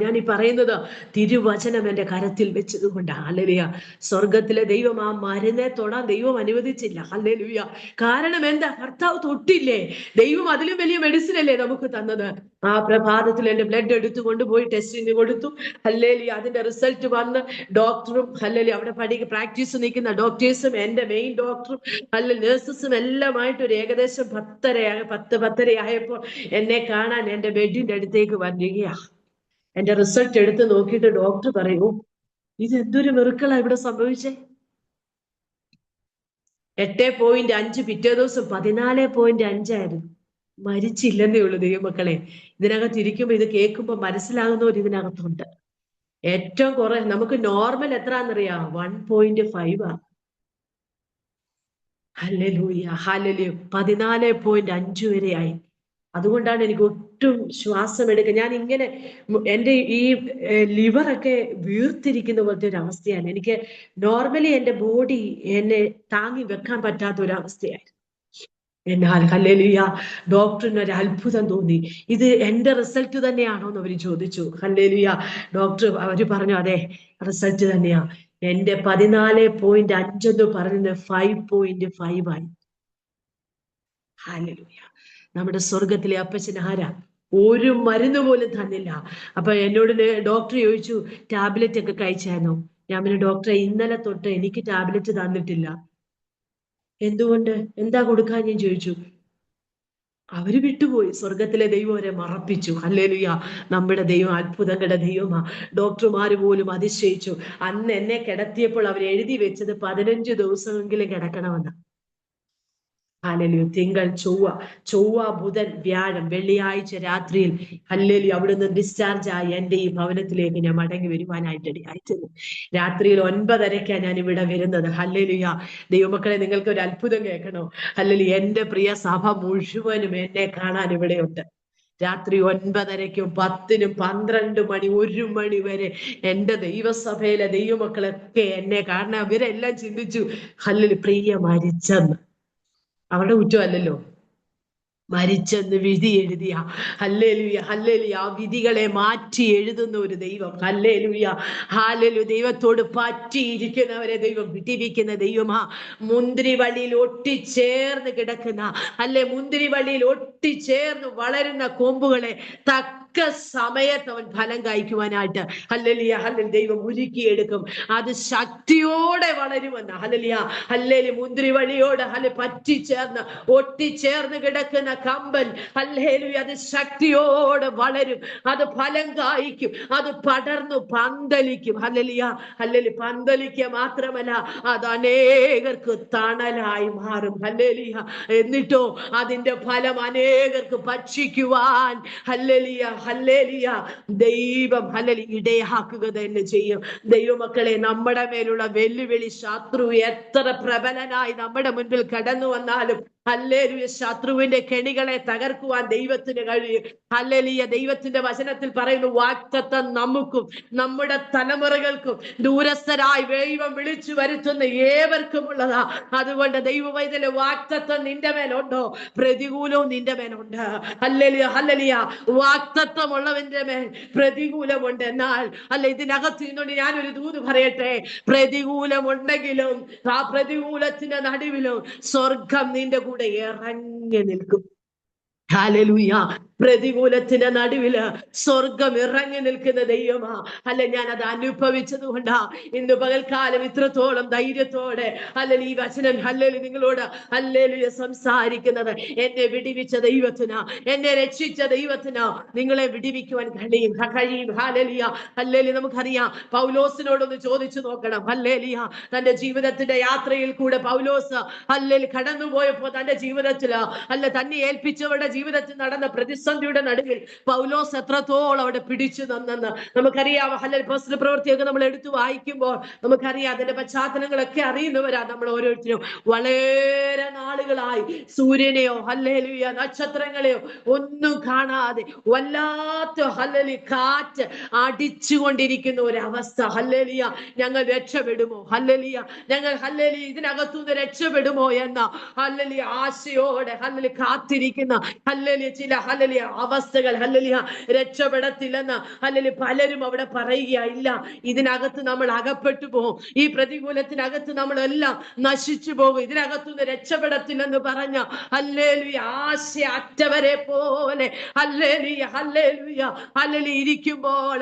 ഞാൻ ഈ പറയുന്നത് തിരുവചനം എന്റെ കരത്തിൽ വെച്ചത് കൊണ്ട്. ഹല്ലേലൂയ. സ്വർഗത്തിലെ ദൈവം ആ മരുന്നെ തൊടാൻ ദൈവം അനുവദിച്ചില്ല. ഹല്ലേലൂയ. കാരണം എന്താ? കർത്താവ് തൊട്ടില്ലേ. ദൈവം അതിലും വലിയ മെഡിസിൻ അല്ലേ നമുക്ക് തന്നത്. ആ പ്രഭാതത്തിൽ എന്റെ ബ്ലഡ് എടുത്തു കൊണ്ടുപോയി ടെസ്റ്റിന് കൊടുത്തു. ഹല്ലേലൂയ. അതിന്റെ റിസൾട്ട് വന്ന് ഡോക്ടറും ഹല്ലേലൂയ അവിടെ പ്രാക്ടീസ് നിൽക്കുന്ന ഡോക്ടേഴ്സും എന്റെ മെയിൻ ഡോക്ടറും നേഴ്സസും എല്ലാമായിട്ട് ഒരു ഏകദേശം 10 ആയപ്പോൾ എന്നെ കാണാൻ എന്റെ ബെഡിന്റെ അടുത്തേക്ക് വരികയാ. എന്റെ റിസൾട്ട് എടുത്ത് നോക്കിയിട്ട് ഡോക്ടർ പറയൂ, ഇത് എന്തൊരു മെറിക്കിളാ ഇവിടെ സംഭവിച്ചേ. 8.5, പിറ്റേ ദിവസം 14.5 ആയിരുന്നു. മരിച്ചില്ലെന്നേ ഉള്ളൂ ദൈവമക്കളെ. ഇതിനകത്ത് ഇരിക്കുമ്പോ ഇത് കേൾക്കുമ്പോ മനസ്സിലാകുന്നവർ ഇതിനകത്തുണ്ട്. ഏറ്റവും കുറെ നമുക്ക് നോർമൽ എത്രയാണെന്നറിയാം? 1.5 ആ. ഹല്ലേലൂയ. ഹല്ലേലൂയ. 14.5 വരെയായി. അതുകൊണ്ടാണ് എനിക്ക് ഒട്ടും ശ്വാസം എടുക്കുക. ഞാൻ ഇങ്ങനെ എൻ്റെ ഈ ലിവറൊക്കെ വീർത്തിരിക്കുന്ന പോലത്തെ ഒരു അവസ്ഥയാണ്. എനിക്ക് നോർമലി എൻ്റെ ബോഡി എന്നെ താങ്ങി വെക്കാൻ പറ്റാത്ത ഒരു അവസ്ഥയായിരുന്നു. എന്നാൽ ഹല്ലേലൂയ, ഡോക്ടറിന് ഒരു അത്ഭുതം തോന്നി. ഇത് എന്റെ റിസൾട്ട് തന്നെയാണോ എന്ന് അവര് ചോദിച്ചു. ഹല്ലേലൂയ. ഡോക്ടർ അവര് പറഞ്ഞു, അതെ റിസൾട്ട് തന്നെയാ. എന്റെ 14.5 എന്ന് പറഞ്ഞത് 5.5 ആയി. ഹല്ലേലൂയ. നമ്മുടെ സ്വർഗത്തിലെ അപ്പച്ചൻ ആരാ? ഒരു മരുന്ന് പോലും തന്നില്ല. അപ്പൊ എന്നോട് ഡോക്ടർ ചോദിച്ചു, ടാബ്ലറ്റ് ഒക്കെ കഴിച്ചായിരുന്നോ? ഞാൻ പിന്നെ ഡോക്ടറെ, ഇന്നലെ തൊട്ട് എനിക്ക് ടാബ്ലറ്റ് തന്നിട്ടില്ല. എന്തുകൊണ്ട്? എന്താ കൊടുക്കാൻ ഞാൻ ചോദിച്ചു. അവര് വിട്ടുപോയി. സ്വർഗത്തിലെ ദൈവം അവരെ മറപ്പിച്ചു. ഹല്ലേലൂയ. നമ്മുടെ ദൈവം അത്ഭുതങ്ങളുടെ ദൈവമാ. ഡോക്ടർമാര് പോലും അതിശയിച്ചു. അന്ന് എന്നെ കിടത്തിയപ്പോൾ അവർ എഴുതി വെച്ചത് 15 ദിവസമെങ്കിലും കിടക്കണമെന്ന്. ഹല്ലേലൂയ. തിങ്കൾ, ചൊവ്വ, ബുധൻ, വ്യാഴം, വെള്ളിയാഴ്ച രാത്രിയിൽ ഹല്ലേലൂയ അവിടുന്ന് ഡിസ്ചാർജ് ആയി എന്റെ ഈ ഭവനത്തിലേക്ക് ഞാൻ മടങ്ങി വരുവാനായിട്ട് ഇടയായിത്തീർന്നു. രാത്രിയിൽ 9:30 ഞാൻ ഇവിടെ വരുന്നത്. ഹല്ലേലൂയ. ദൈവമക്കളെ, നിങ്ങൾക്ക് ഒരു അത്ഭുതം കേൾക്കണോ? ഹല്ലേലൂയ. എന്റെ പ്രിയ സഭ മുഴുവനും എന്നെ കാണാൻ ഇവിടെയുണ്ട്. രാത്രി 9:30, 10, 12 മണി, 1 മണി വരെ എന്റെ ദൈവസഭയിലെ ദൈവമക്കളൊക്കെ എന്നെ കാണാൻ. അവരെല്ലാം ചിന്തിച്ചു, ഹല്ലേലൂയ, പ്രിയ മരിച്ചെന്ന്. അവരുടെ കുറ്റമല്ലല്ലോ, മരിച്ചെന്ന് വിധി എഴുതിയ, ഹല്ലേലൂയ ഹല്ലേലൂയ, ആ വിധികളെ മാറ്റി എഴുതുന്ന ഒരു ദൈവം. Hallelujah hallelujah. ദൈവത്തോട് പറ്റിയിരിക്കുന്നവരെ ദൈവം വിടിവിക്കുന്ന ദൈവമാ. മുന്തിരിവള്ളിയിൽ ഒട്ടിച്ചേർന്ന് കിടക്കുന്ന, അല്ലെ, മുന്തിരിവള്ളിയിൽ ഒട്ടിച്ചേർന്ന് വളരുന്ന കൊമ്പുകളെ തക്ക സമയത്ത് അവൻ ഫലം കായ്ക്കുവാനായിട്ട് ഹല്ലേലൂയ ഹല്ലേലൂയ ദൈവം ഒരുക്കിയെടുക്കും. അത് ശക്തിയോടെ വളരുമെന്ന്. Hallelujah hallelujah. മുന്തിരിവള്ളിയോട് പറ്റിച്ചേർന്ന് ഒട്ടിച്ചേർന്ന് കിടക്കുന്ന കമ്പൻ, ഹല്ലേലൂയ, അത് ശക്തിയോടെ വളരും, അത് ഫലം കായ്ക്കും, അത് പടർന്നു പന്തലിക്കും. Hallelujah hallelujah. പന്തലിക്കുക മാത്രമല്ല, അത് അനേകർക്ക് തണലായി മാറും. ഹല്ലേലൂയ. എന്നിട്ടോ അതിന്റെ ഫലം അനേകർക്ക് ഭക്ഷിക്കുവാൻ ഹല്ലേലൂയ ഹല്ലേലൂയ ദൈവം ഹല്ലേലൂയ ഇടയാക്കുക തന്നെ ചെയ്യും. ദൈവമക്കളെ, നമ്മുടെ മേലുള്ള വെല്ലുവിളി ശത്രു എത്ര പ്രബലനായി നമ്മുടെ മുൻപിൽ കടന്നു വന്നാലും ഹല്ലേലൂയ ശത്രുവിന്റെ കെണികളെ തകർക്കുവാൻ ദൈവത്തിന് കഴിയും. ഹല്ലേലൂയ. ദൈവത്തിന്റെ വചനത്തിൽ പറയുന്നു, വാഗ്ദത്തം നമുക്കും നമ്മുടെ തലമുറകൾക്കും ദൂരസ്ഥരായി ദൈവം വിളിച്ചു വരുത്തുന്ന ഏവർക്കും ഉള്ളതാ. അതുകൊണ്ട് ദൈവവൈതലെ, വാഗ്ദത്തം നിന്റെ മേലുണ്ടോ? പ്രതികൂലവും നിന്റെ മേലുണ്ട്. Hallelujah hallelujah. വാഗ്ദത്തം ഉള്ളവന്റെ മേൽ പ്രതികൂലമുണ്ട്. എന്നാൽ ഇതിനകത്ത് നിന്നുകൊണ്ട് ഞാനൊരു ദൂത് പറയട്ടെ. പ്രതികൂലമുണ്ടെങ്കിലും ആ പ്രതികൂലത്തിന്റെ നടുവിലും സ്വർഗം നിന്റെ കൂടെ ഇറങ്ങി നിൽക്കും. ഹല്ലേലൂയ. പ്രതികൂലത്തിന്റെ നടുവില് സ്വർഗം ഇറങ്ങി നിൽക്കുന്ന ദൈവമാ. ഞാൻ അത് അനുഭവിച്ചത് കൊണ്ടാ ഇന്ന് പകൽക്കാലം ഇത്രത്തോളം ധൈര്യത്തോടെ ഈ വചനം നിങ്ങളോട് സംസാരിക്കുന്നത്. എന്നെ വിടിവിച്ച ദൈവത്തിനാ, എന്നെ രക്ഷിച്ച ദൈവത്തിനാ നിങ്ങളെ വിടിവിക്കുവാൻ കഴിയും. Hallelujah hallelujah. നമുക്കറിയാം, പൗലോസിനോടൊന്ന് ചോദിച്ചു നോക്കണം. ഹല്ലേലൂയ. തന്റെ ജീവിതത്തിന്റെ യാത്രയിൽ കൂടെ പൗലോസ് കടന്നുപോയപ്പോ തന്റെ ജീവിതത്തില് തന്നെ ഏൽപ്പിച്ചവരുടെ ജീവിതത്തിൽ നടന്ന പ്രതിസന്ധിയുടെ നടുവിൽ പൗലോസ് എത്രത്തോളം അവിടെ പിടിച്ചു നിന്നെന്ന് നമുക്കറിയാം. അപ്പോസ്തല പ്രവൃത്തിയൊക്കെ നമ്മൾ എടുത്തു വായിക്കുമ്പോൾ നമുക്കറിയാം. അതിന്റെ പശ്ചാത്തലങ്ങളൊക്കെ അറിയുന്നവരാ നമ്മൾ ഓരോരുത്തരും. വളരെ നാളുകളായി സൂര്യനെയോ ഹല്ലേലൂയ നക്ഷത്രങ്ങളെയോ ഒന്നും കാണാതെ വല്ലാത്ത കാറ്റ് അടിച്ചുകൊണ്ടിരിക്കുന്ന ഒരവസ്ഥ. ഹല്ലേലൂയ. ഞങ്ങൾ രക്ഷപ്പെടുമോ? ഹല്ലേലൂയ. ഞങ്ങൾ ഇതിനകത്തുനിന്ന് രക്ഷപ്പെടുമോ എന്ന ആശയോടെ കാത്തിരിക്കുന്ന ചില അവസ്ഥകൾ രക്ഷപ്പെടത്തില്ലെന്ന് പലരും അവിടെ പറയുകയില്ല. ഇതിനകത്ത് നമ്മൾ അകപ്പെട്ടു പോകും, ഈ പ്രതികൂലത്തിനകത്ത് നമ്മളെല്ലാം നശിച്ചു പോകും, ഇതിനകത്തുനിന്ന് രക്ഷപ്പെടത്തില്ലെന്ന് പറഞ്ഞ ആശ അറ്റവരെ പോലെ ഇരിക്കുമ്പോൾ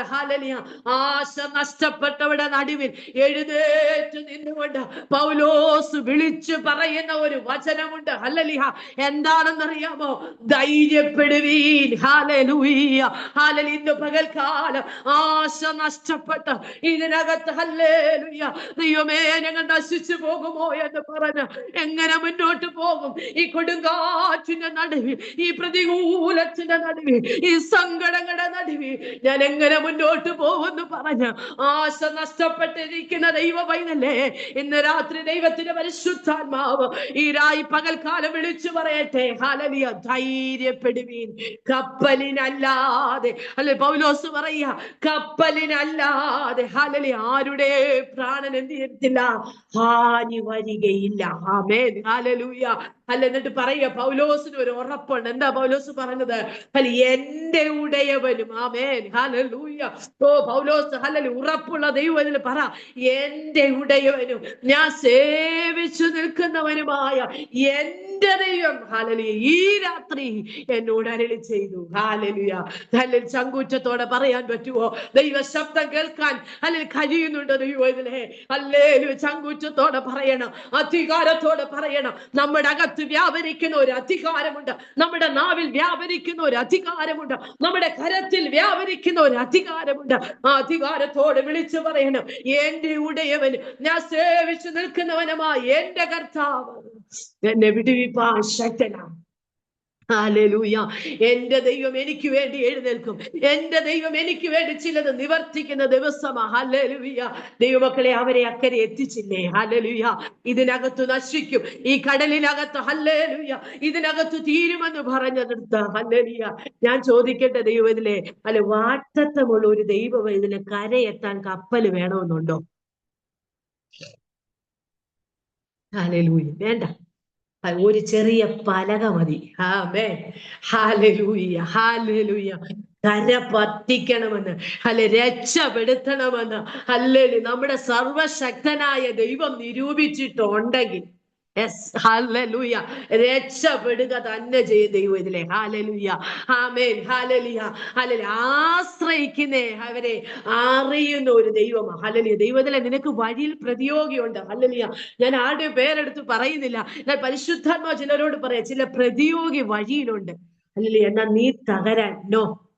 ആശ നഷ്ടപ്പെട്ടവരുടെ നടുവിൽ എഴുന്നേറ്റ് നിന്നുകൊണ്ട് പൗലോസ് വിളിച്ചു പറയുന്ന ഒരു വചനമുണ്ട്. എന്താണെന്നറിയാമോ? ധൈര്യപ്പെടുവീൻ. ഹല്ലേലൂയ ഹല്ലേലൂയ. ഇന്ന് പകൽക്കാലം ആശ നഷ്ടപ്പെട്ട ഇതിനകത്ത് ഹല്ലേലൂയ ദൈവമേ ഞങ്ങൾ നശിച്ചു പോകുമോ എന്ന് പറഞ്ഞ് എങ്ങനെ മുന്നോട്ട് പോകും? ഈ കൊടുങ്കാറ്റിന്റെ നടുവിൽ, ഈ പ്രതികൂലത്തിന്റെ നടുവിൽ, ഈ സങ്കടങ്ങളുടെ നടുവിൽ ഞാൻ എങ്ങനെ മുന്നോട്ട് പോകുമെന്ന് പറഞ്ഞ് ആശ നഷ്ടപ്പെട്ടിരിക്കുന്ന ദൈവ പൈതലേ, ഇന്ന് രാത്രി ദൈവത്തിന്റെ പരിശുദ്ധാത്മാവ് ഈ പകൽക്കാലം വിളിച്ചു പറയട്ടെ. ഹല്ലേലൂയ. ധൈര്യപ്പെടുവീൻ. കപ്പലിനല്ലാതെ പൗലോസ് പറയാ, കപ്പലിനല്ലാതെ ആരുടെ പ്രാണൻ എന്ത് ചെയ്യത്തില്ല, ഹാനി വരികയില്ല. ആമേൻ. ഹല്ലേലൂയ. എന്നിട്ട് പറയുക, പൗലോസിന് ഒരു ഉറപ്പുണ്ട്. എന്താ പൗലോസ് പറഞ്ഞത്? എന്റെ ഉടയവനും. ആമേൻ. ഹല്ലേലൂയ. ഓ പൗലോസ് ഉറപ്പുള്ള ദൈവം ഇതിൽ പറ, എന്റെ ഉടയവനും ഞാൻ സേവിച്ചു നിൽക്കുന്നവനുമായ എന്റെ ദൈവം ഹല്ലേലൂയ ഈ രാത്രി എന്നോട് അരുളി ചെയ്തു. ഹല്ലേലൂയ. ചങ്കൂറ്റത്തോടെ പറയാൻ പറ്റുമോ? ദൈവ ശബ്ദം കേൾക്കാൻ കഴിയുന്നുണ്ടോ ദൈവം ഇതിലെ? ഹല്ലേലൂയ. ചങ്കൂറ്റത്തോടെ പറയണം, അധികാരത്തോടെ പറയണം. നമ്മുടെ അകത്ത് അകത്ത് വ്യാപരിക്കുന്ന ഒരു അധികാരമുണ്ട്. നമ്മുടെ നാവിൽ വ്യാപരിക്കുന്ന ഒരു അധികാരമുണ്ട്. നമ്മുടെ കരത്തിൽ വ്യാപരിക്കുന്ന ഒരു അധികാരമുണ്ട്. ആ അധികാരത്തോടെ വിളിച്ചു പറയണം, എന്റെ ഉടയവന്, ഞാൻ സേവിച്ചു നിൽക്കുന്നവനുമായി എന്റെ കർത്താവ് എന്നെ വിടുവിപ്പാൻ ശക്തനാണ്. ഹല്ലേലൂയ. എന്റെ ദൈവം എനിക്ക് വേണ്ടി എഴുന്നേൽക്കും. എന്റെ ദൈവം എനിക്ക് വേണ്ടി ചിലത് നിവർത്തിക്കുന്ന ദിവസമാ. ഹല്ലേലൂയ. ദൈവമക്കളെ, അവരെ അക്കരെ എത്തിച്ചില്ലേ? ഹല്ലേലൂയ. ഇതിനകത്ത് നശിക്കും, ഈ കടലിനകത്ത്, ഹല്ലേലൂയ, ഇതിനകത്ത് തീരുമെന്ന് പറഞ്ഞെടുത്ത്, ഹല്ലേലൂയ. ഞാൻ ചോദിക്കട്ടെ, ദൈവം ഇതിലെ അല്ലെ വാട്ടത്തമുള്ള ഒരു ദൈവം ഇതിന് കരയെത്താൻ കപ്പൽ വേണമെന്നുണ്ടോ? ഹല്ലേലൂയ. വേണ്ട, ഒരു ചെറിയ പലക മതി. ആമേൻ. ഹല്ലേലൂയ, ഹല്ലേലൂയ. കര പറ്റിക്കണമെന്ന്, രക്ഷപ്പെടുത്തണമെന്ന്, ഹല്ലേലൂയ, നമ്മുടെ സർവശക്തനായ ദൈവം നിരൂപിച്ചിട്ടുണ്ടെങ്കിൽ, ഹല്ലേലൂയ, രക്ഷപ്പെടുക തന്നെ ചെയ്യും ദൈവം ഇതിലെ. ഹല്ലേലൂയ, ആമേൻ. ഹല്ലേലൂയ, ഹല്ലേലൂയ. ആശ്രയിക്കുന്നേ അവരെ അറിയുന്ന ഒരു ദൈവമാണ്. ഹല്ലേലൂയ. ദൈവത്തിലെ നിനക്ക് വഴിയിൽ പ്രതിയോഗിയുണ്ട്. ഹല്ലേലൂയ. ഞാൻ ആരുടെ പേരെടുത്ത് പറയുന്നില്ല. ഞാൻ പരിശുദ്ധാത്മാവ് ചിലരോട് പറയാം, ചില പ്രതിയോഗി വഴിയിലുണ്ട്. ഹല്ലേലൂയ. എന്നാൽ നീ തകരാൻ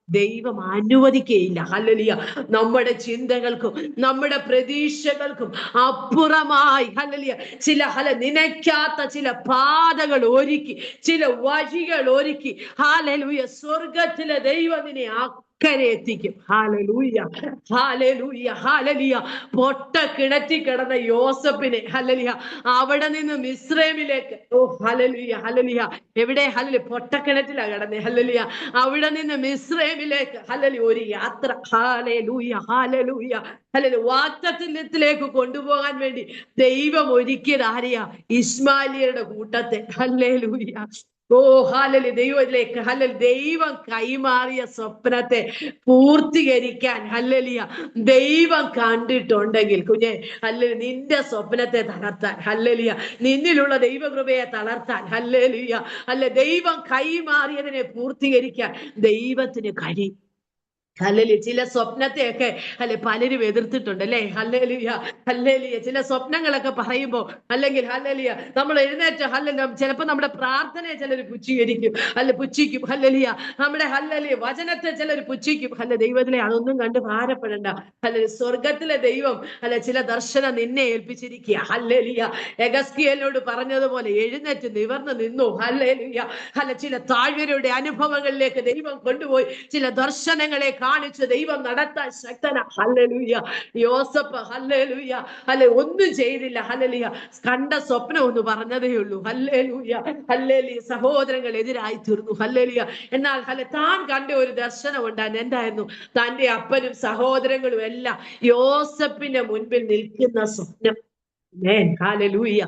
ദൈവം അനുവദിക്കുകയില്ല. ഹല്ലേലൂയ. നമ്മുടെ ചിന്തകൾക്കും നമ്മുടെ പ്രതീക്ഷകൾക്കും അപ്പുറമായി, ഹല്ലേലൂയ, ചില നനയ്ക്കാത്ത ചില പാതകൾ ഒരുക്കി, ചില വഴികൾ ഒരുക്കി, ഹല്ലേലൂയ, സ്വർഗത്തിലെ ദൈവം നിന്നെ അക്കരെ എത്തിക്കും. ഹല്ലേലൂയ, ഹല്ലേലൂയ, ഹല്ലേലൂയ. പൊട്ട കിണറ്റിൽ കിടന്ന യോസഫിനെ, ഹല്ലേലൂയ, അവിടെ നിന്ന് മിസ്രൈമിലേക്ക്, ഹല്ലേലൂയ, ഹല്ലേലൂയ, എവിടെ? ഹല്ലേലൂയ, പൊട്ടക്കിണറ്റിലാ കിടന്നേ. ഹല്ലേലൂയ. അവിടെ നിന്ന് മിസ്രൈമിലേക്ക്, ഹല്ലേലൂയ, ഒരു യാത്ര. ഹല്ലേലൂയ, ഹല്ലേലൂയ, ഹല്ലേലൂയ. വാഗ്ദത്തത്തിലേക്ക് കൊണ്ടുപോകാൻ വേണ്ടി ദൈവം ഒരുക്കിയത് ആരെയാ? ഇസ്മായിലിയരുടെ കൂട്ടത്തെ. ഹല്ലേലൂയ. ഹല്ലേലൂയ. ദൈവത്തിലേക്ക്, ഹല്ലേലൂയ, ദൈവം കൈമാറിയ സ്വപ്നത്തെ പൂർത്തീകരിക്കാൻ, ഹല്ലേലൂയ, ദൈവം കണ്ടിട്ടുണ്ടെങ്കിൽ കുഞ്ഞെ, ഹല്ലേലൂയ, നിന്റെ സ്വപ്നത്തെ തളർത്താൻ, ഹല്ലേലൂയ, നിന്നിലുള്ള ദൈവകൃപയെ തളർത്താൻ, ഹല്ലേലൂയ, ദൈവം കൈമാറിയതിനെ പൂർത്തീകരിക്കാൻ ദൈവത്തിന് കഴിയും. ഹല്ലേലൂയ. ചില സ്വപ്നത്തെയൊക്കെ പലരും എതിർത്തിട്ടുണ്ട്, അല്ലേ? Hallelujah, hallelujah. ചില സ്വപ്നങ്ങളൊക്കെ പറയുമ്പോൾ, അല്ലെങ്കിൽ ഹല്ലേലൂയ, നമ്മൾ എഴുന്നേറ്റ്, ഹല്ലേലൂയ, ചിലപ്പോൾ നമ്മുടെ പ്രാർത്ഥനയെ ചിലർ പുച്ഛീകരിക്കും, പുച്ഛിക്കും. ഹല്ലേലൂയ. നമ്മുടെ, ഹല്ലേലൂയ, വചനത്തെ ചിലർ പുച്ഛിക്കും. ദൈവത്തിലെ അതൊന്നും കണ്ട് ഭാരപ്പെടണ്ട. ഹല്ലേലൂയ. സ്വർഗത്തിലെ ദൈവം ചില ദർശനം നിന്നെ ഏൽപ്പിച്ചിരിക്കുക. ഹല്ലേലൂയ. എഗസ്കേലിനോട് പറഞ്ഞതുപോലെ എഴുന്നേറ്റ് നിവർന്ന് നിന്നു. ഹല്ലേലൂയ. ചില താഴ്വരയുടെ അനുഭവങ്ങളിലേക്ക് ദൈവം കൊണ്ടുപോയി ചില ദർശനങ്ങളെ കാണിച്ച് ദൈവം നടത്താൻ ശക്തനാ. ഹല്ലേലൂയ. യോസഫ്, ഹല്ലേലൂയ, ഒന്നും ചെയ്തില്ല. ഹല്ലേലൂയ. കണ്ട സ്വപ്നം ഒന്ന് പറഞ്ഞതേ ഉള്ളൂ. Hallelujah, hallelujah. സഹോദരങ്ങൾ എതിരായി തീർന്നു. ഹല്ലേലൂയ. എന്നാൽ താൻ കണ്ട ഒരു ദർശനം ഉണ്ടായിരുന്നു. എന്തായിരുന്നു? തന്റെ അപ്പനും സഹോദരങ്ങളും എല്ലാം യോസഫിന്റെ മുൻപിൽ നിൽക്കുന്ന സ്വപ്നം. ഹല്ലേലൂയ.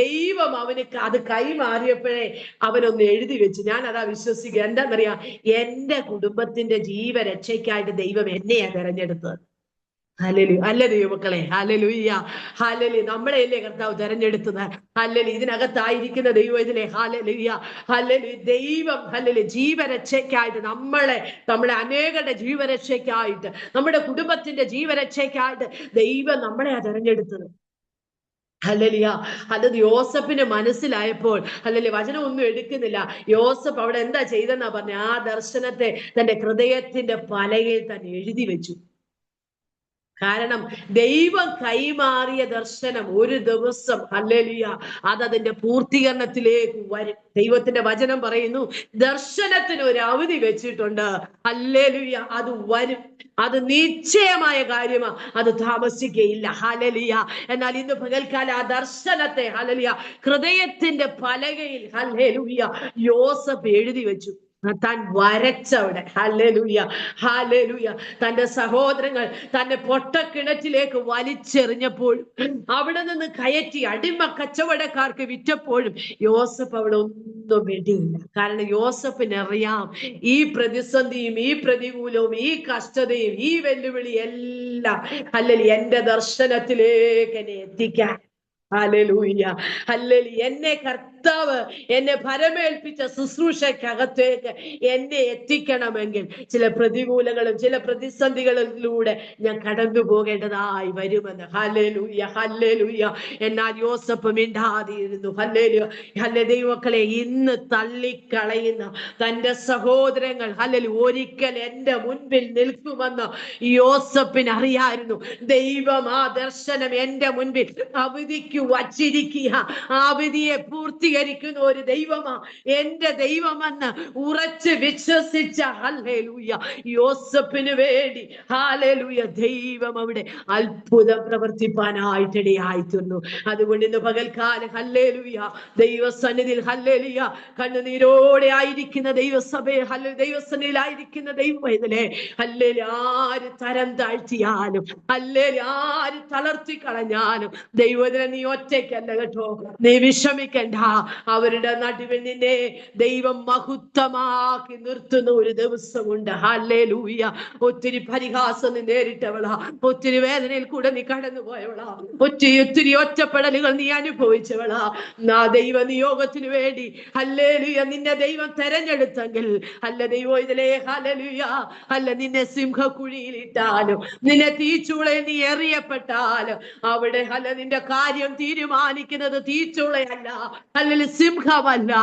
ദൈവം അവന് അത് കൈമാറിയപ്പോഴേ അവനൊന്ന് എഴുതി വെച്ചു. ഞാൻ അതാ വിശ്വസിക്കുക. എന്താന്നറിയാ? എന്റെ കുടുംബത്തിന്റെ ജീവരക്ഷയ്ക്കായിട്ട് ദൈവം എന്നെയാ തെരഞ്ഞെടുത്തത്. ഹല്ലേലൂയ. അല്ല ദൈവമക്കളെ? Hallelujah, hallelujah. നമ്മളെയല്ലേ കർത്താവ് തെരഞ്ഞെടുത്തത്? ഹല്ലേലൂയ. ഇതിനകത്തായിരിക്കുന്ന ദൈവം ഇതിലെ, ഹല്ലേലൂയ, ഹല്ലേലൂയ, ദൈവം, ഹല്ലേലൂയ, ജീവരക്ഷയ്ക്കായിട്ട് നമ്മളെ അനേകരുടെ ജീവരക്ഷയ്ക്കായിട്ട്, നമ്മുടെ കുടുംബത്തിന്റെ ജീവരക്ഷയ്ക്കായിട്ട് ദൈവം നമ്മളെയാ തെരഞ്ഞെടുത്തത്. ഹല്ലേലൂയ. യോസഫിന് മനസ്സിലായപ്പോൾ, ഹല്ലേലൂയ, വചനം ഒന്നും എടുക്കുന്നില്ല. യോസഫ് അവിടെ എന്താ ചെയ്തെന്നാ പറഞ്ഞ? ആ ദർശനത്തെ തന്റെ ഹൃദയത്തിന്റെ പലകയിൽ തന്നെ എഴുതി വെച്ചു. കാരണം ദൈവം കൈമാറിയ ദർശനം ഒരു ദിവസം, ഹല്ലേലൂയ, അതിന്റെ പൂർത്തീകരണത്തിലേക്ക് വരും. ദൈവത്തിന്റെ വചനം പറയുന്നു, ദർശനത്തിന് ഒരു അവധി വെച്ചിട്ടുണ്ട്. ഹല്ലേലൂയ. അത് വരും. അത് നിശ്ചയമായ കാര്യമാണ്. അത് താമസിക്കുകയില്ല. ഹല്ലേലൂയ. എന്നാൽ ഇന്ന് പകൽക്കാലം ആ ദർശനത്തെ, ഹല്ലേലൂയ, ഹൃദയത്തിന്റെ പലകയിൽ, ഹല്ലേലൂയ, യോസഫ് എഴുതി വെച്ചു. താൻ വരച്ചവിടെ. Hallelujah, hallelujah. തന്റെ സഹോദരങ്ങൾ തന്നെ പൊട്ടക്കിണറ്റിലേക്ക് വലിച്ചെറിഞ്ഞപ്പോഴും, അവിടെ നിന്ന് കയറ്റി അടിമ കച്ചവടക്കാർക്ക് വിറ്റപ്പോഴും യോസഫ് അവിടെ ഒന്നും വേണ്ടിയില്ല. കാരണം യോസഫിനറിയാം, ഈ പ്രതിസന്ധിയും ഈ പ്രതികൂലവും ഈ കഷ്ടതയും ഈ വെല്ലുവിളി എല്ലാം, ഹല്ലേലൂയ, എന്റെ ദർശനത്തിലേക്ക് എന്നെ എത്തിക്കാൻ ഹല്ലേലൂയ, ഹല്ലേലൂയ. എന്നെ കർത്താവ് എന്നെ ഭരമേൽപ്പിച്ച ശുശ്രൂഷയ്ക്കകത്തേക്ക് എന്നെ എത്തിക്കണമെങ്കിൽ ചില പ്രതികൂലങ്ങളും ചില പ്രതിസന്ധികളിലൂടെ ഞാൻ കടന്നു പോകേണ്ടതായി വരുമെന്ന്. ഹല്ലേലൂയ, ഹല്ലേലൂയ. എന്നാൽ യോസഫ് മിണ്ടാതിരുന്നു. Hallelujah, hallelujah. ദൈവമക്കളെ, ഇന്ന് തള്ളിക്കളയുന്ന തന്റെ സഹോദരങ്ങൾ ഒരിക്കൽ എന്റെ മുൻപിൽ നിൽക്കുമെന്ന് യോസഫിന് അറിയായിരുന്നു. ദൈവം ആ ദർശനം എന്റെ മുൻപിൽ അവധിക്ക് വച്ചിരിക്കുക. ആ വിധിയെ പൂർത്തീകരിക്കുന്ന ഒരു ദൈവമാ എന്റെ ദൈവമെന്ന് ഉറച്ച് വിശ്വസിച്ച ഹല്ലേലൂയ യോസഫിന് വേണ്ടി ഹല്ലേലൂയ ദൈവം അവിടെ അത്ഭുതം പ്രവർത്തിപ്പാനായിട്ടിടയായി തീർന്നു. അതുകൊണ്ട് ഇന്ന് പകൽക്കാലം ഹല്ലേലൂയ ദൈവസന്നിധിയിൽ ഹല്ലേലൂയ കണ്ണുനീരോടെ ആയിരിക്കുന്ന ദൈവസഭയെ ദൈവസന്നിധിയിലായിരിക്കുന്ന ദൈവമേ ഹല്ലേലൂയ, ആര് തരം താഴ്ത്തിയാലും ഹല്ലേലൂയ, ആര് തളർത്തി കളഞ്ഞാലും ദൈവത്തിനെ നീ ഒറ്റയ്ക്കല്ല കേട്ടോ. നീ വിഷമിക്കണ്ട. അവരുടെ നടുവിൽ നിന്നെ ദൈവം മഹത്വമാക്കി നിർത്തുന്ന ഒരു ദിവസമുണ്ട്. ഹല്ലേലൂയ. ഒത്തിരി പരിഹാസം നീ നേരിട്ടവളാ, ഒത്തിരി വേദനയിൽ കൂടെ നീ കടന്നുപോയവളാ, ഒത്തിരി ഒറ്റപ്പെടലുകൾ നീ അനുഭവിച്ചവളാ. ആ ദൈവ നിയോഗത്തിന് വേണ്ടി ഹല്ലേലൂയ നിന്നെ ദൈവം തെരഞ്ഞെടുത്തെങ്കിൽ ദൈവം ഇതിലെ ഹല്ലേലൂയ നിന്നെ സിംഹക്കുഴിയിലിട്ടാലും നിന്നെ തീച്ചൂളയിൽ നീ എറിയപ്പെട്ടാലും അവിടെ നിന്റെ കാര്യം തീരുമാനിക്കുന്നത് തീച്ചൂളയല്ല, സിംഹമല്ല,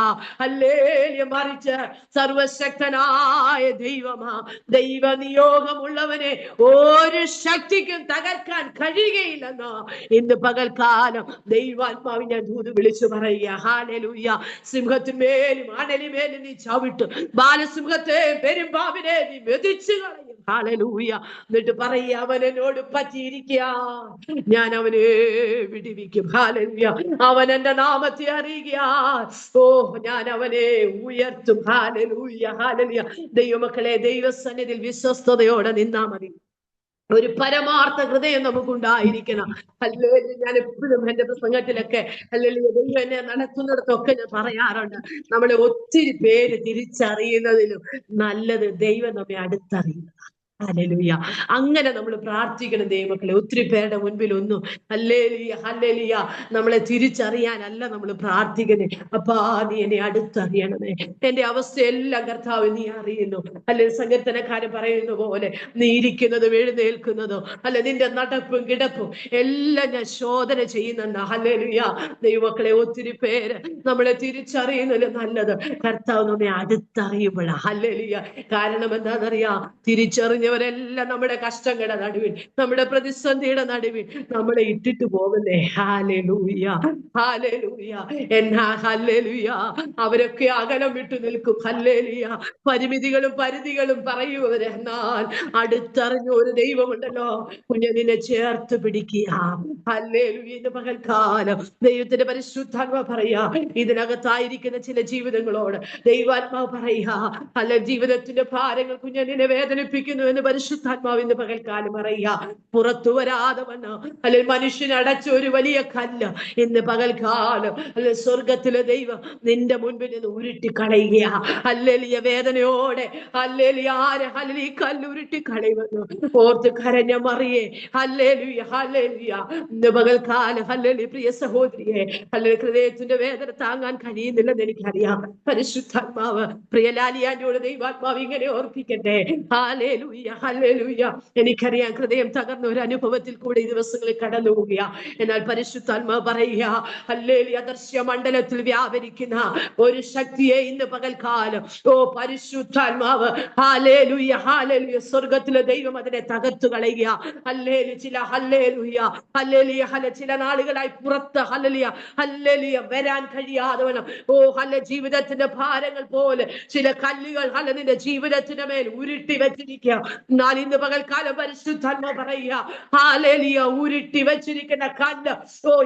മറിച്ച് സർവശക്തനായ ദൈവമാ. ദൈവ നിയോഗമുള്ളവനെ ഒരു ശക്തിക്കും തകർക്കാൻ കഴിയുകയില്ലെന്ന് ഇന്ന് പകൽക്കാലം ദൈവാത്മാവിനെ ദൂത് വിളിച്ചു പറയുക. ഹല്ലേലൂയ. സിംഹത്തിന്മേലും അണലിമേലും നീ ചവിട്ടും, ബാലസിംഹത്തെ പെരുമ്പാവിനെ നീ മെതിച്ചു കളയും. ഹല്ലേലൂയ. എന്നിട്ട് പറയുക, അവൻ എന്നോട് പറ്റിയിരിക്കുക, ഞാൻ അവനെ വിടിവിക്കും. ഹല്ലേലൂയ. അവൻ എന്റെ നാമത്തെ അറിയുക, ഞാൻ അവനെ ഉയർത്തും. Hallelujah, hallelujah. ദൈവമക്കളെ, ദൈവസന്നിധിയിൽ വിശ്വസ്തയോടെ നിന്നാ മതി. ഒരു പരമാർത്ഥ ഹൃദയം നമുക്കുണ്ടായിരിക്കണം. ഹല്ലേലൂയ. ഞാൻ എപ്പോഴും എന്റെ പ്രസംഗത്തിലൊക്കെ ഹല്ലേലൂയ ദൈവം എന്നെ നടത്തുന്നിടത്തൊക്കെ ഞാൻ പറയാറുണ്ട്, നമ്മളെ ഒത്തിരി പേര് തിരിച്ചറിയുന്നതിലും നല്ലത് ദൈവം നമ്മെ അടുത്തറിയുന്നതാണ്. ഹല്ലേലൂയ. അങ്ങനെ നമ്മൾ പ്രാർത്ഥിക്കണം ദൈവമക്കളെ. ഒത്തിരി പേരുടെ മുൻപിൽ ഒന്നും ഹല്ലേലൂയ ഹല്ലേലൂയ നമ്മളെ തിരിച്ചറിയാനല്ല നമ്മൾ പ്രാർത്ഥിക്കുന്നത്. അപ്പാ നീ എന്നെ അടുത്തറിയണമേ, എന്റെ അവസ്ഥയെല്ലാം കർത്താവ് നീ അറിയുന്നു. സങ്കീർത്തനക്കാരൻ പറയുന്ന പോലെ നീ ഇരിക്കുന്നതും എഴുന്നേൽക്കുന്നതോ നിന്റെ നടപ്പും കിടപ്പും എല്ലാം ഞാൻ ശോധന ചെയ്യുന്നുണ്ട്. ഹല്ലേലൂയ. ദൈവമക്കളെ, ഒത്തിരി പേര് നമ്മളെ തിരിച്ചറിയുന്നതിലും നല്ലത് കർത്താവ് നമ്മെ അടുത്തറിയുമ്പോഴാണ്. ഹല്ലേലൂയ. കാരണം എന്താണെന്നറിയാം, തിരിച്ചറിഞ്ഞവരെല്ലാം നമ്മുടെ കഷ്ടങ്ങളുടെ നടുവിൽ, നമ്മുടെ പ്രതിസന്ധിയുടെ നടുവിൽ നമ്മളെ ഇട്ടിട്ട് പോകുന്നേ. Hallelujah, hallelujah. എന്നാ ഹല്ലേലൂയ, അവരൊക്കെ അകലം വിട്ടു നിൽക്കും. ഹല്ലേലൂയ. പരിമിതികളും പരിധികളും പറയുവര്, എന്നാൽ അടുത്തറിഞ്ഞ ഒരു ദൈവമുണ്ടല്ലോ, കുഞ്ഞ് നിന്നെ ചേർത്ത് പിടിക്കുക. ഹല്ലേലൂയ. ഇന്ന് പകൽക്കാലം ദൈവത്തിന്റെ പരിശുദ്ധാത്മാവ് പറയാ, ഇതിനകത്തായിരിക്കുന്ന ചില ജീവിതങ്ങളോട് ദൈവാത്മാവ് പറയാ, ജീവിതത്തിന്റെ ഭാരങ്ങൾ കുഞ്ഞ് നിന്നെ വേദനിപ്പിക്കുന്നു എന്ന് പരിശുദ്ധാത്മാവ് ഇന്ന് പകൽക്കാലം പറയാ. പുറത്തു വരാതെ വന്ന മനുഷ്യൻ അടച്ച ഒരു വലിയ കല്ല് ഇന്ന് പകൽക്കാലം സ്വർഗത്തിലെ ദൈവം നിന്റെ മുൻപിൽ നിന്ന് ഉരുട്ടി കളയുക. ഹല്ലേലൂയ. വേദനയോടെ ഈ കല്ല് ഉരുട്ടി കളയുമെന്ന് ഓർത്ത് കരഞ്ഞ മറിയേ. ഹല്ലേലൂയ, ഹല്ലേലൂയ. ഇന്ന് പകൽക്കാലം ഹല്ലേലൂയ. പ്രിയ സഹോദരിയെ, ഹൃദയത്തിന്റെ വേദന താങ്ങാൻ കഴിയുന്നില്ലെന്ന് എനിക്കറിയാം. പരിശുദ്ധാത്മാവ് പ്രിയ ലാലിയാന്റോട് ദൈവാത്മാവ് ഇങ്ങനെ ഓർപ്പിക്കട്ടെ. Hallelujah, hallelujah. എനിക്കറിയാം ഹൃദയം തകർന്ന ഒരു അനുഭവത്തിൽ കൂടെ ഈ ദിവസങ്ങളിൽ കടന്നു പോവുക. എന്നാൽ പരിശുദ്ധാത്മാവ് പറയുക, ഹല്ലേലൂയ, ദർശ്യ മണ്ഡലത്തിൽ വ്യാപരിക്കുന്ന ഒരു ശക്തിയെ ഇന്ന് പകൽക്കാലം പരിശുദ്ധാത്മാവ് ഹല്ലേലൂയ, ഹല്ലേലൂയ, സ്വർഗത്തിലെ ദൈവം അതിനെ തകർത്തു കളയുക. ഹല്ലേലൂയ. ചില നാളുകളായി പുറത്ത് ഹല്ലേലൂയ വരാൻ കഴിയാതവണ്ണം ജീവിതത്തിന്റെ ഭാരങ്ങൾ പോലെ ചില കല്ലുകൾ നിന്റെ ജീവിതത്തിന്റെ മേൽ ഉരുട്ടി വെച്ചിരിക്കുക. എന്നാൽ ഇന്ന് പകൽക്കാലം പരിശുദ്ധാത്മാവ് പറയുക, ഹല്ലേലൂയ, ഉരുട്ടി വെച്ചിരിക്കുന്ന കല്ല്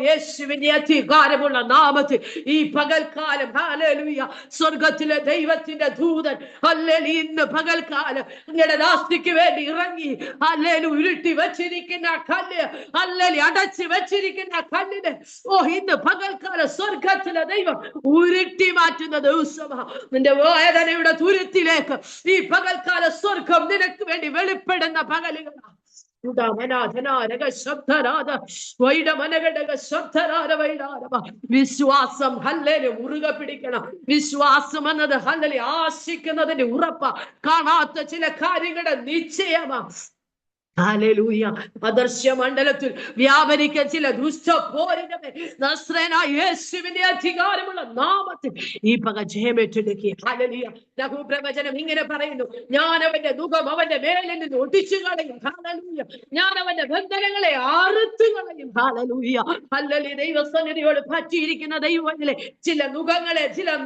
യേശുവിന്റെ അധികാരമുള്ള നാമത്തിൽ ഈ പകൽക്കാലം ഹല്ലേലൂയ സ്വർഗത്തിലെ ദൈവത്തിന്റെ ദൂതൻ ഹല്ലേലൂയ ഇന്ന് പകൽക്കാലം നിങ്ങളുടെ ദാസ്തിക്ക് വേണ്ടി ഇറങ്ങി ഹല്ലേലൂയ ഉരുട്ടി വെച്ചിരിക്കുന്ന കല്ല് ഹല്ലേലൂയ അടച്ചു വെച്ചിരിക്കുന്ന കല്ലിനെ ഇന്ന് പകൽക്കാലം സ്വർഗത്തിലെ ദൈവം ഉരുട്ടി മാറ്റുന്ന ദിവസമാണ്. നിന്റെ വേദനയുടെ തുരുത്തിലേക്ക് ഈ പകൽക്കാല സ്വർഗം നിനക്ക് വേണ്ടി വെളിപ്പെടുന്ന പകലുകളാണ്. വിശ്വാസം ഹല്ലേലൂയ മുറുകെ പിടിക്കണം. വിശ്വാസം എന്നത് ഹല്ലേലൂയ ആശിക്കുന്നതിന്റെ ഉറപ്പ, കാണാത്ത ചില കാര്യങ്ങളുടെ നിശ്ചയമാ. ഹല്ലേലൂയ. അദർശ്യ മണ്ഡലത്തിൽ വ്യാപരിക്കാൻ ചില ദുഷ്ട പോരിടമേ നസ്രേനായ യേശുവിന്റെ അധികാരമുള്ള നാമത്തിൽ ഈ പക ജയമേറ്റെടുക്കുക. ഹല്ലേലൂയ. ലഘുപ്രവചനം ഇങ്ങനെ പറയുന്നു, ഞാൻ അവന്റെ മുഖം അവന്റെ മേലിൽ നിന്ന് ഒടിച്ചു കളയും. ഹല്ലേലൂയ. ഞാൻ അവന്റെ ബന്ധനങ്ങളെ അറുത്തു കളയും. ഹല്ലേലൂയ. ഹല്ലേലൂയ. ദൈവസന്നിധിയോട് പറ്റിയിരിക്കുന്ന ദൈവങ്ങളെ ചില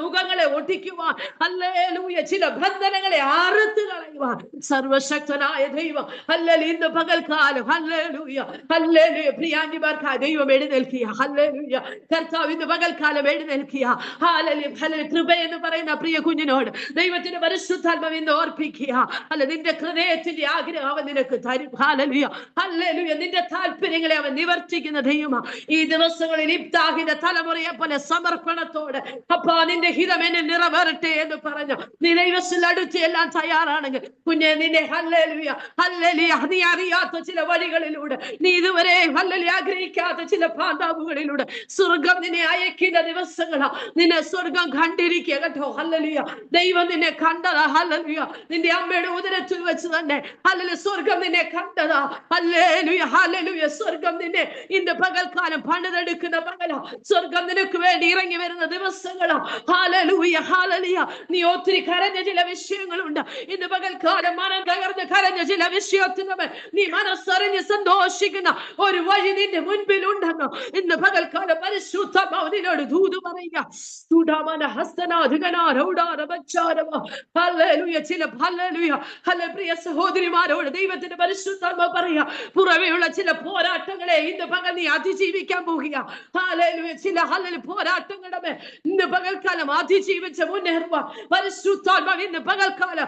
നുഖങ്ങളെ ഒടിക്കുവാൻ, ഹല്ലേലൂയ, ചില ബന്ധനങ്ങളെ അറുത്തു കളയുവാൻ സർവശക്തനായ ദൈവം ഹല്ലേലൂയ ഇന്ന് പകൽക്കാലം ഹല്ലേലൂയ ഹല്ലേലൂയ പ്രിയാന്റിമാർക്കായി ദൈവം എഴുന്നേൽക്കുക. ഹല്ലേലൂയ. കർത്താവ് ഇന്ന് പകൽക്കാലം എഴുന്നേൽക്കുക. ഹല്ലേലൂയ. ഹല്ലേലൂയ. കൃപ എന്ന് പറയുന്ന പ്രിയ കുഞ്ഞിനോട് ദൈവത്തിന്റെ പരിശുദ്ധാത്മാവ് ഇന്ന് ഓർപ്പിക്കുക. അല്ല, നിന്റെ ഹൃദയത്തിന്റെ ആഗ്രഹം അവൻ നിനക്ക് തരും. ഹല്ലേലൂയ. ഹല്ലേലൂയ. നിന്റെ താല്പര്യങ്ങളെ അവൻ നിവർത്തിക്കുന്ന ദൈവമാണ്. ഈ ദിവസങ്ങളിൽ ഇബ്താഹിന്റെ തലമുറയെ പോലെ സമർപ്പണത്തോടെ അപ്പാ നിന്റെ ഹിതം എന്നെ നിറവേറട്ടെ എന്ന് പറഞ്ഞു നീ ദൈവത്തിൽ അടുത്ത് എല്ലാം തയ്യാറാണെങ്കിൽ കുഞ്ഞെ നിന്നെ ഹല്ലേലൂയ ഹല്ലേലൂയ നീ അറിയാത്ത ചില വഴികളിലൂടെ, നീ ഇതുവരെ ഹല്ലേലൂയ ആഗ്രഹിക്കാത്ത ചില പാതാവുകളിലൂടെ സ്വർഗം നിന്നെ അയക്കുന്ന ദിവസങ്ങളാ. നിന്നെ സ്വർഗം കണ്ടിരിക്കുക കേട്ടോ. ഹല്ലേലൂയ. ദൈവം നിന്നെ കണ്ടതാ. ഹല്ലേലൂയ. നിന്റെ അമ്മയുടെ ഉദരത്തിൽ വെച്ച് തന്നെ ഹല്ലേലൂയ സ്വർഗം നിന്നെ കണ്ടതാ. ഹല്ലേലൂയ. ഹല്ലേലൂയ. സ്വർഗം നിന്നെ ഇന്ന് പകൽക്കാലം പണിതെടുക്കുന്ന പകലാ. സ്വർഗം നിനക്ക് വേണ്ടി ഇറങ്ങി വരുന്ന ദിവസങ്ങളാ. ഹല്ലേലൂയ. ഹല്ലേലൂയ. നീ ഒത്തിരി കരഞ്ഞ ചില വിഷയങ്ങളുണ്ട്. ഇന്ന് പകൽക്കാലം മനം തകർന്ന് കരഞ്ഞ ചില വിഷയത്തിന് നീ മനസ്സറിഞ്ഞ് സന്തോഷിക്കുന്ന ഒരു വഴി നിന്റെ മുൻപിലുണ്ടെന്ന് ഇന്ന് പകൽക്കാലം പരിശുദ്ധാത്മാവ് നിന്നോട് ദൂത് പറയുക. പ്രിയ സഹോദരിമാരോട് ദൈവത്തിന്റെ പരിശുദ്ധാത്മാവ് പറയുക, പുറമെയുള്ള ചില പോരാട്ടങ്ങളെ ഇന്ന് പകൽ നീ അതിജീവിക്കാൻ പോകുക. ഹല്ലേലൂയ. ചില പോരാട്ടങ്ങളുടെ ഇന്ന് പകൽക്കാലം അതിജീവിച്ച് മുന്നേറുക. പരിശുദ്ധാത്മാവ് ഇന്ന് പകൽക്കാലം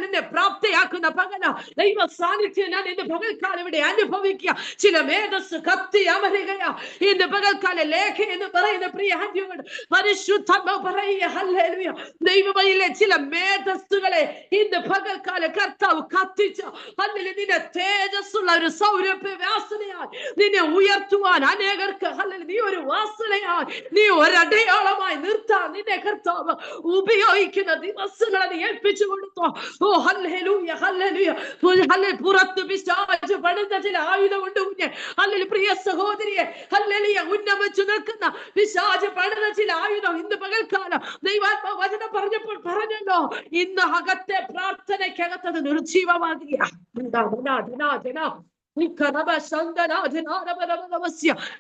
നിന്നെ പ്രാപ്തിയാക്കുന്ന പകല ദൈവ സാന്നിധ്യം ഞാൻ ഇന്ന് പകൽക്കാലം ഇവിടെ അനുഭവിക്കുക. ചില മേധസ് കത്തി അമരുകയാ. ഇന്ന് പകൽക്കാല ലേഖ എന്ന് പറയുന്ന പ്രിയ ആന്റിയോട് പരിശുദ്ധാത്മാവ് പറയുക. ഹല്ലേലൂയ. ദൈവമയിലെ ചില മേധസ്സുകളെ ഇന്ന് പകൽക്കാല കർത്താവ് കത്തിച്ച ഹല്ലേലൂയ നിന്നെ തേജസ്സുള്ള ഒരു സൗരഭ്യ വാസനയായി നിന്നെ ഉയർത്തുവാൻ അനേകർക്ക് ഹല്ലേലൂയ നീ ഒരു വാസനയായി, നീ ഒരടയാളമായി നിർത്താൻ നിന്നെ കർത്താവ് ഉപയോഗിക്കുന്ന ദിവസങ്ങളെ നീ ഏൽപ്പിച്ചു കൊടുത്തോ. ഓ ഹല്ലേലൂയ. ഹല്ലേലൂയ. പുറത്ത് പിശാച് പണിത ചില ആയുധമുണ്ട് കുഞ്ഞെ. ഹല്ലേലൂയ. പ്രിയ സഹോദരിയെ ഹല്ലേലൂയ ഉന്നമിച്ചു നിൽക്കുന്ന പിശാച് പണിത ചില ആയുധം ഇന്ന് പകൽക്കാലം ദൈവാത്മാ വചനം പറഞ്ഞപ്പോൾ പറഞ്ഞല്ലോ, ഇന്ന് അകത്തെ പ്രാർത്ഥനയ്ക്കകത്തത് നിർജീവമാകുക.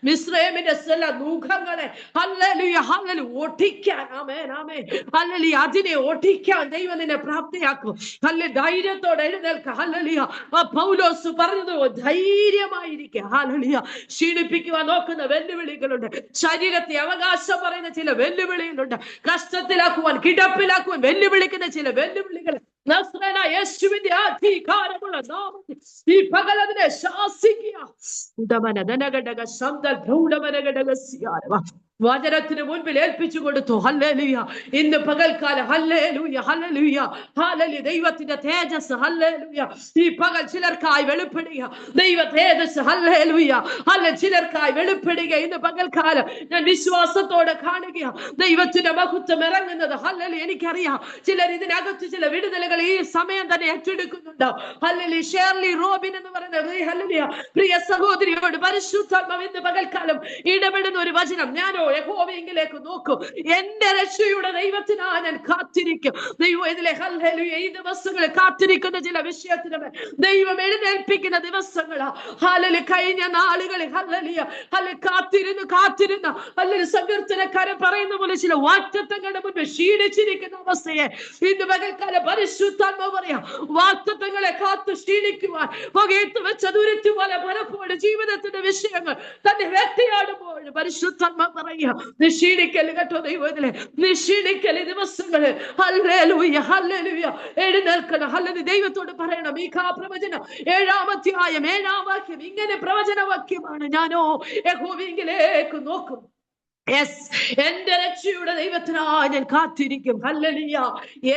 മിസ്രൈമിന്റെ ചില മുഖങ്ങളെ ഹല്ലേലൂയ ഹല്ലേലൂയ ഒട്ടിക്കാൻ, ആമേൻ ആമേൻ ഹല്ലേലൂയ അതിനെ ഒട്ടിക്കാൻ ദൈവം നിന്നെ പ്രാപ്തിയാക്കും. ഹല്ലേലൂയ. ധൈര്യത്തോടെ എഴുന്നേൽക്ക. ഹല്ലേലൂയ. പൗലോസ് പറഞ്ഞത് ധൈര്യമായിരിക്കുക. ഹല്ലേലൂയ. ക്ഷീണിപ്പിക്കുവാൻ നോക്കുന്ന വെല്ലുവിളികളുണ്ട്. ശരീരത്തെ അവകാശം പറയുന്ന ചില വെല്ലുവിളികളുണ്ട്. കഷ്ടത്തിലാക്കുവാൻ കിടപ്പിലാക്കുവാൻ വെല്ലുവിളിക്കുന്ന ചില വെല്ലുവിളികൾ നസ്രേനായ യേശുവിന്റെ അധികാരമുള്ള നാമത്തിൽ ഈ പകൽ അതിനെ ശാസിക്കുക. വചനത്തിന് മുൻപിൽ ഏൽപ്പിച്ചു കൊടുത്തു. ഹല്ലേലൂയ. ഇന്ന് പകൽക്കാലം ഹല്ലേലൂയ ഹല്ലേലൂയ ഹല്ലേലൂയ ദൈവത്തിന്റെ തേജസ് ഹല്ലേലൂയ ഈ പകൽ ചിലർക്കായി വെളിപ്പെടുക. ദൈവ തേജസ് ഹല്ലേലൂയ ഹല്ലേലൂയ ചിലർക്കായി വെളിപ്പെടുക. ഇന്ന് പകൽക്കാലം ഞാൻ വിശ്വാസത്തോടെ കാണുക ദൈവത്തിന്റെ മഹത്വം ഇറങ്ങുന്നത്. ഹല്ലേലൂയ. എനിക്കറിയാം ചിലർ ഇതിനകത്ത് ചില വിടുതലുകൾ ഈ സമയം തന്നെ ഏറ്റെടുക്കുന്നുണ്ട്. ഹല്ലേലൂയ. ഷേർലി റോബിൻ എന്ന് പറയുന്നത് ഹല്ലേലൂയ പ്രിയ സഹോദരിയോട് പരിശുദ്ധാത്മാവ് ഇന്ന് പകൽക്കാലം ഇടപെടുന്ന ഒരു വചനം. ഞാനോ യഹോവയിലേക്ക് നോക്കും, എന്റെ രക്ഷയുടെ ദൈവത്തിനാ ഞാൻ കാത്തിരിക്കും. ദൈവം ഇതിലെ ഹല്ലേലൂയ ഈ ദിവസങ്ങളിൽ കാത്തിരിക്കുന്ന ചില വിഷയത്തിന് ദൈവം എഴുന്നേൽപ്പിക്കുന്ന ദിവസങ്ങളാ. ഹല്ലേലൂയ. കഴിഞ്ഞ നാളുകളിൽ ഹല്ലേലൂയ ഹല്ലേലൂയ കാത്തിരുന്ന് ഹല്ലേലൂയ സങ്കീർത്തനക്കാരൻ പറയുന്ന പോലെ ചില വാഗ്ദത്തങ്ങളുടെ മുൻപ് ക്ഷീണിച്ചിരിക്കുന്ന അവസ്ഥയെ ഇന്ന് പകൽക്കാലം പരിശുദ്ധാത്മാവ് പറയാം, വാഗ്ദത്തങ്ങളെ കാത്തു ക്ഷീണിക്കുവാൻ പുകയിട്ട് വെച്ച ദുരിതം പോലെ പലപ്പോഴും ജീവിതത്തിന്റെ വിഷയങ്ങൾ തന്നെ വേട്ടയാടുമ്പോൾ പരിശുദ്ധാത്മാവ് പറയാ, നിക്ഷീണിക്കല് കേട്ടോ ദൈവത്തിലെ നിക്ഷീണിക്കല് ദിവസങ്ങള്. ഹല്ലേലൂയ ഹല്ലേലൂയ എഴുന്നേൽക്കണം. ഹല്ലേലൂയ. ദൈവത്തോട് പറയണം. മീഖാ പ്രവചനം 7-ാം അധ്യായം 7-ാം വാക്യം ഇങ്ങനെ പ്രവചന വാക്യമാണ്, ഞാനോ യഹോവയിലേക്ക് നോക്കും, യെസ്, എന്റെ രക്ഷയുടെ ദൈവത്തിനായി ഞാൻ കാത്തിരിക്കും. ഹല്ലേലൂയ.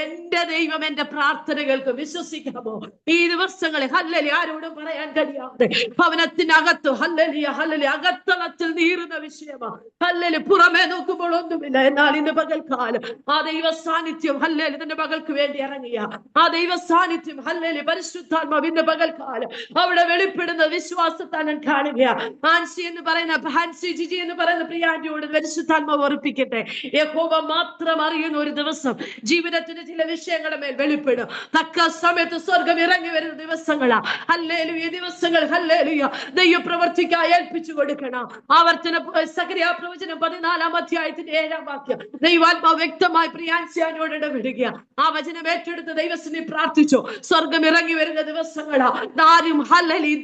എന്റെ ദൈവം എന്റെ പ്രാർത്ഥനകൾക്ക് വിശ്വസിക്കാമോ ഈ ദിവസങ്ങളിൽ? ഹല്ലേലൂയ. ആരോടും പറയാൻ കഴിയാതെ ഭവനത്തിനകത്ത് ഹല്ലേലൂയ ഹല്ലേലൂയ അകത്തളത്തിൽ നീറുന്ന വിഷയമാ. ഹല്ലേലൂയ. പുറമേ നോക്കുമ്പോൾ ഒന്നുമില്ല. എന്നാൽ ഇന്ന് പകൽക്കാലം ആ ദൈവ സാന്നിധ്യം ഹല്ലേലൂയ തന്റെ മകൾക്ക് വേണ്ടി ഇറങ്ങിയ ആ ദൈവ സാന്നിധ്യം ഹല്ലേലൂയ പരിശുദ്ധാത്മാവ് ഇന്ന് പകൽക്കാലം അവിടെ വെളിപ്പെടുന്ന വിശ്വാസത്താൽ ഞാൻ കാണുകയാ. ഹാൻസി എന്ന് പറയുന്ന ഹാൻസി ജിജി എന്ന് പറയുന്ന പ്രിയാന്റിയോട് പരിശുദ്ധാത്മാവ് ഓർപ്പിക്കട്ടെ, യഹോവ മാത്രം അറിയുന്ന ഒരു ദിവസം ജീവിതത്തിന്റെ ചില വിഷയങ്ങളുടെ മേൽ വെളിപ്പെടും. തക്ക സമയത്ത് സ്വർഗം ഇറങ്ങി വരുന്ന ദിവസങ്ങളാ. ഹല്ലേലൂയ. ദിവസങ്ങൾ ഹല്ലേലൂയ ദൈവ പ്രവർത്തിക്കായി ഏൽപ്പിച്ചു കൊടുക്കണം. ആവർത്തന സഖറിയാ പ്രവചനം 14-ാം അധ്യായത്തിന്റെ 7-ാം വാക്യം ദൈവാത്മാവ് വ്യക്തമായി പ്രിയാൻസിയാനോട് ഇടപെടുക. ആ വചനം ഏറ്റെടുത്ത് ദൈവസ്ഥനെ പ്രാർത്ഥിച്ചു. സ്വർഗം ഇറങ്ങി വരുന്ന ദിവസങ്ങളാ. ആരും ഹല്ലേലൂയ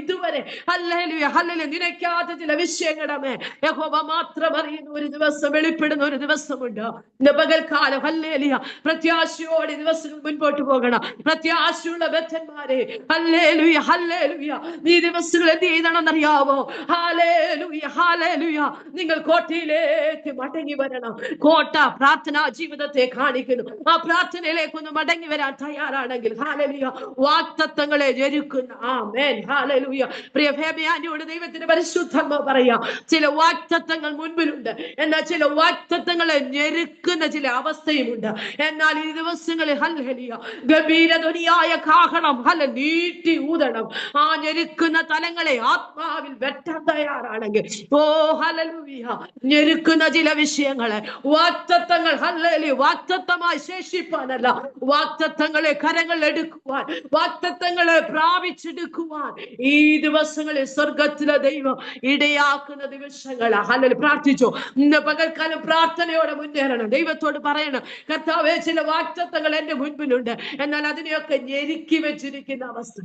ഇതുവരെ ഹല്ലേലൂയ ഹല്ലേലൂയ നിനക്കാത്ത ചില വിഷയങ്ങളുടെ മേൽ യഹോവ മാത്രം അറിയുന്ന ഒരു ദിവസം വെളിപ്പെടുന്ന ഒരു ദിവസമുണ്ട്. ഇന്ന് പകൽക്കാലം ഹല്ലേലൂയ പ്രത്യാശയോടെ ദിവസങ്ങൾ മുൻപോട്ട് പോകണം. പ്രത്യാശയുള്ള ബദ്ധന്മാരെ ഹല്ലേലൂയ ഹല്ലേലൂയ ഈ ദിവസങ്ങൾ എന്ത് ചെയ്യണമെന്നറിയാവോ? ഹല്ലേലൂയ ഹല്ലേലൂയ നിങ്ങൾ കോട്ടയിലേക്ക് മടങ്ങി വരണം. കോട്ട പ്രാർത്ഥനാ ജീവിതത്തെ കാണിക്കുന്നു. ആ പ്രാർത്ഥനയിലേക്ക് ഒന്ന് മടങ്ങി വരാൻ തയ്യാറാണെങ്കിൽ ഹല്ലേലൂയ വാഗ്ദത്തങ്ങളെ ഞെരുക്കുന്ന ആമേൻ ഹല്ലേലൂയ. പ്രിയ ഫേബിയാനിയോട് ദൈവത്തിന്റെ പരിശുദ്ധാത്മാവ് പറയാ, ചില വാഗ്ദത്തങ്ങൾ മുൻപിലുണ്ട്, എന്നാൽ ചില വാഗ്ദത്തങ്ങളെ ഞെരുക്കുന്ന ചില അവസ്ഥയുമുണ്ട്. എന്നാൽ ഈ ദിവസങ്ങളിൽ ഹല്ലേലൂയ ഗംഭീരധ്വനിയായ കാഹളം നീട്ടി ഊതണം. ആ ഞെരുക്കുന്ന തലങ്ങളെ ആത്മാവിൽ വെട്ടാൻ തയ്യാറാണെങ്കിൽ ഓ ഹല്ലേലൂയ ഞെരുക്കുന്ന ചില വിഷയങ്ങളെ വാഗ്ദത്തങ്ങൾ ഹല്ലേലൂയ വാഗ്ദത്തമായി ശേഷിപ്പാനല്ല, വാഗ്ദത്തങ്ങളെ കരങ്ങൾ എടുക്കുവാൻ, വാഗ്ദത്തങ്ങളെ പ്രാപിച്ചെടുക്കുവാൻ ഈ ദിവസങ്ങളിൽ സ്വർഗത്തിലെ ദൈവം ഇടയാക്കുന്ന ദിവസങ്ങളാ. ഹല്ലേലൂയ. പ്രാർത്ഥിച്ചോ. ഇന്ന് പകൽക്കാലം പ്രാർത്ഥനയോടെ മുന്നേറണം. ദൈവത്തോട് പറയണം, കർത്താവേ ചില വാഗ്ദത്തങ്ങൾ എന്റെ മുൻപിലുണ്ട്, എന്നാൽ അതിനെയൊക്കെ ഞെരുക്കി വെച്ചിരിക്കുന്ന അവസ്ഥ.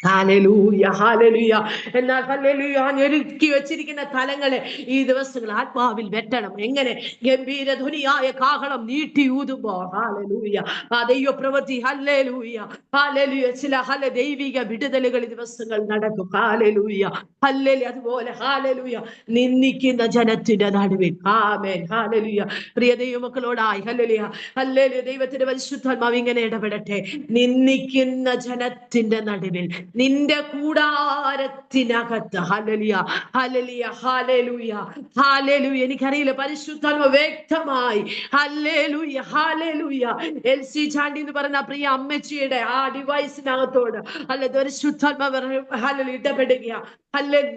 ഹല്ലേലൂയ ഹല്ലേലൂയ. എന്നാൽ ഹല്ലേലൂയ ഞെരുക്കി വെച്ചിരിക്കുന്ന തലങ്ങളെ ഈ ദിവസങ്ങൾ ആത്മാവിൽ വെട്ടണം. എങ്ങനെ? ഗംഭീരധ്വനിയായ കാഹളം നീട്ടി ഊതുമ്പോ ഹല്ലേലൂയ ആ ദൈവ പ്രവൃത്തി ഹല്ലേലൂയ ഹല്ലേലൂയ ചില ദൈവിക വിടുതലുകൾ ഈ ദിവസങ്ങൾ നടക്കും. Hallelujah hallelujah. അതുപോലെ ഹല്ലേലൂയ നിന്ദിക്കുന്ന ജനത്തിന്റെ നടുവിൽ ആമേൻ ഹല്ലേലൂയ. പ്രിയ ദൈവമക്കളോടായി ഹല്ലേലൂയ ഹല്ലേലൂയ ദൈവത്തിന്റെ പരിശുദ്ധാത്മാവ് ഇങ്ങനെ ഇടപെടട്ടെ. നിന്ദിക്കുന്ന ജനത്തിന്റെ നടുവിൽ നിന്റെ കൂടാരത്തിനകത്ത് ഹല്ലേലൂയ ഹല്ലേലൂയ ഹല്ലേലൂയ ഹല്ലേലൂയ. എനിക്കറിയില്ല, പരിശുദ്ധാത്മാവ് വ്യക്തമായി ഹല്ലേലൂയ ഹല്ലേലൂയ എൽസി ചാണ്ടി എന്ന് പറയുന്ന പ്രിയ അമ്മച്ചിയുടെ ആ ഡിവൈസിനകത്തോട് പരിശുദ്ധാത്മാവ് ഹല്ലേലൂയ ഇടപെടുക.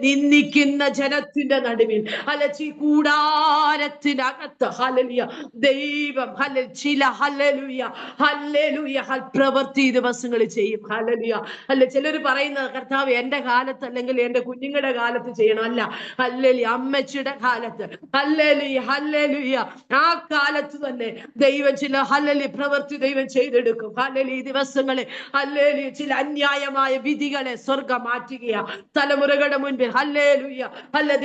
നിന്ദിക്കുന്ന ജനത്തിന്റെ നടുവിൽ കൂടാരത്തിനകത്ത് ഹല്ലേലൂയ ദൈവം ചില ഹല്ലേലൂയ ഹല്ലേലൂയ പ്രവൃത്തി ദിവസങ്ങളിൽ ചെയ്യും. ഹല്ലേലൂയ ചിലർ പറയുന്നത് കർത്താവ് എന്റെ കാലത്ത് അല്ലെങ്കിൽ എന്റെ കുഞ്ഞുങ്ങളുടെ കാലത്ത് ചെയ്യണം. അല്ല, ഹല്ലേലൂയ അമ്മച്ചിയുടെ കാലത്ത് ഹല്ലേലൂയ ഹല്ലേലൂയ ആ കാലത്ത് തന്നെ ദൈവം ചില ഹല്ലേലൂയ പ്രവൃത്തി ദൈവം ചെയ്തെടുക്കും. ഹല്ലേലൂയ ദിവസങ്ങളിൽ ഹല്ലേലൂയ ചില അന്യായമായ വിധികളെ സ്വർഗം മാറ്റുകയാ. തലമുറകളുടെ മുൻപിൽ ഹല്ലേലൂയ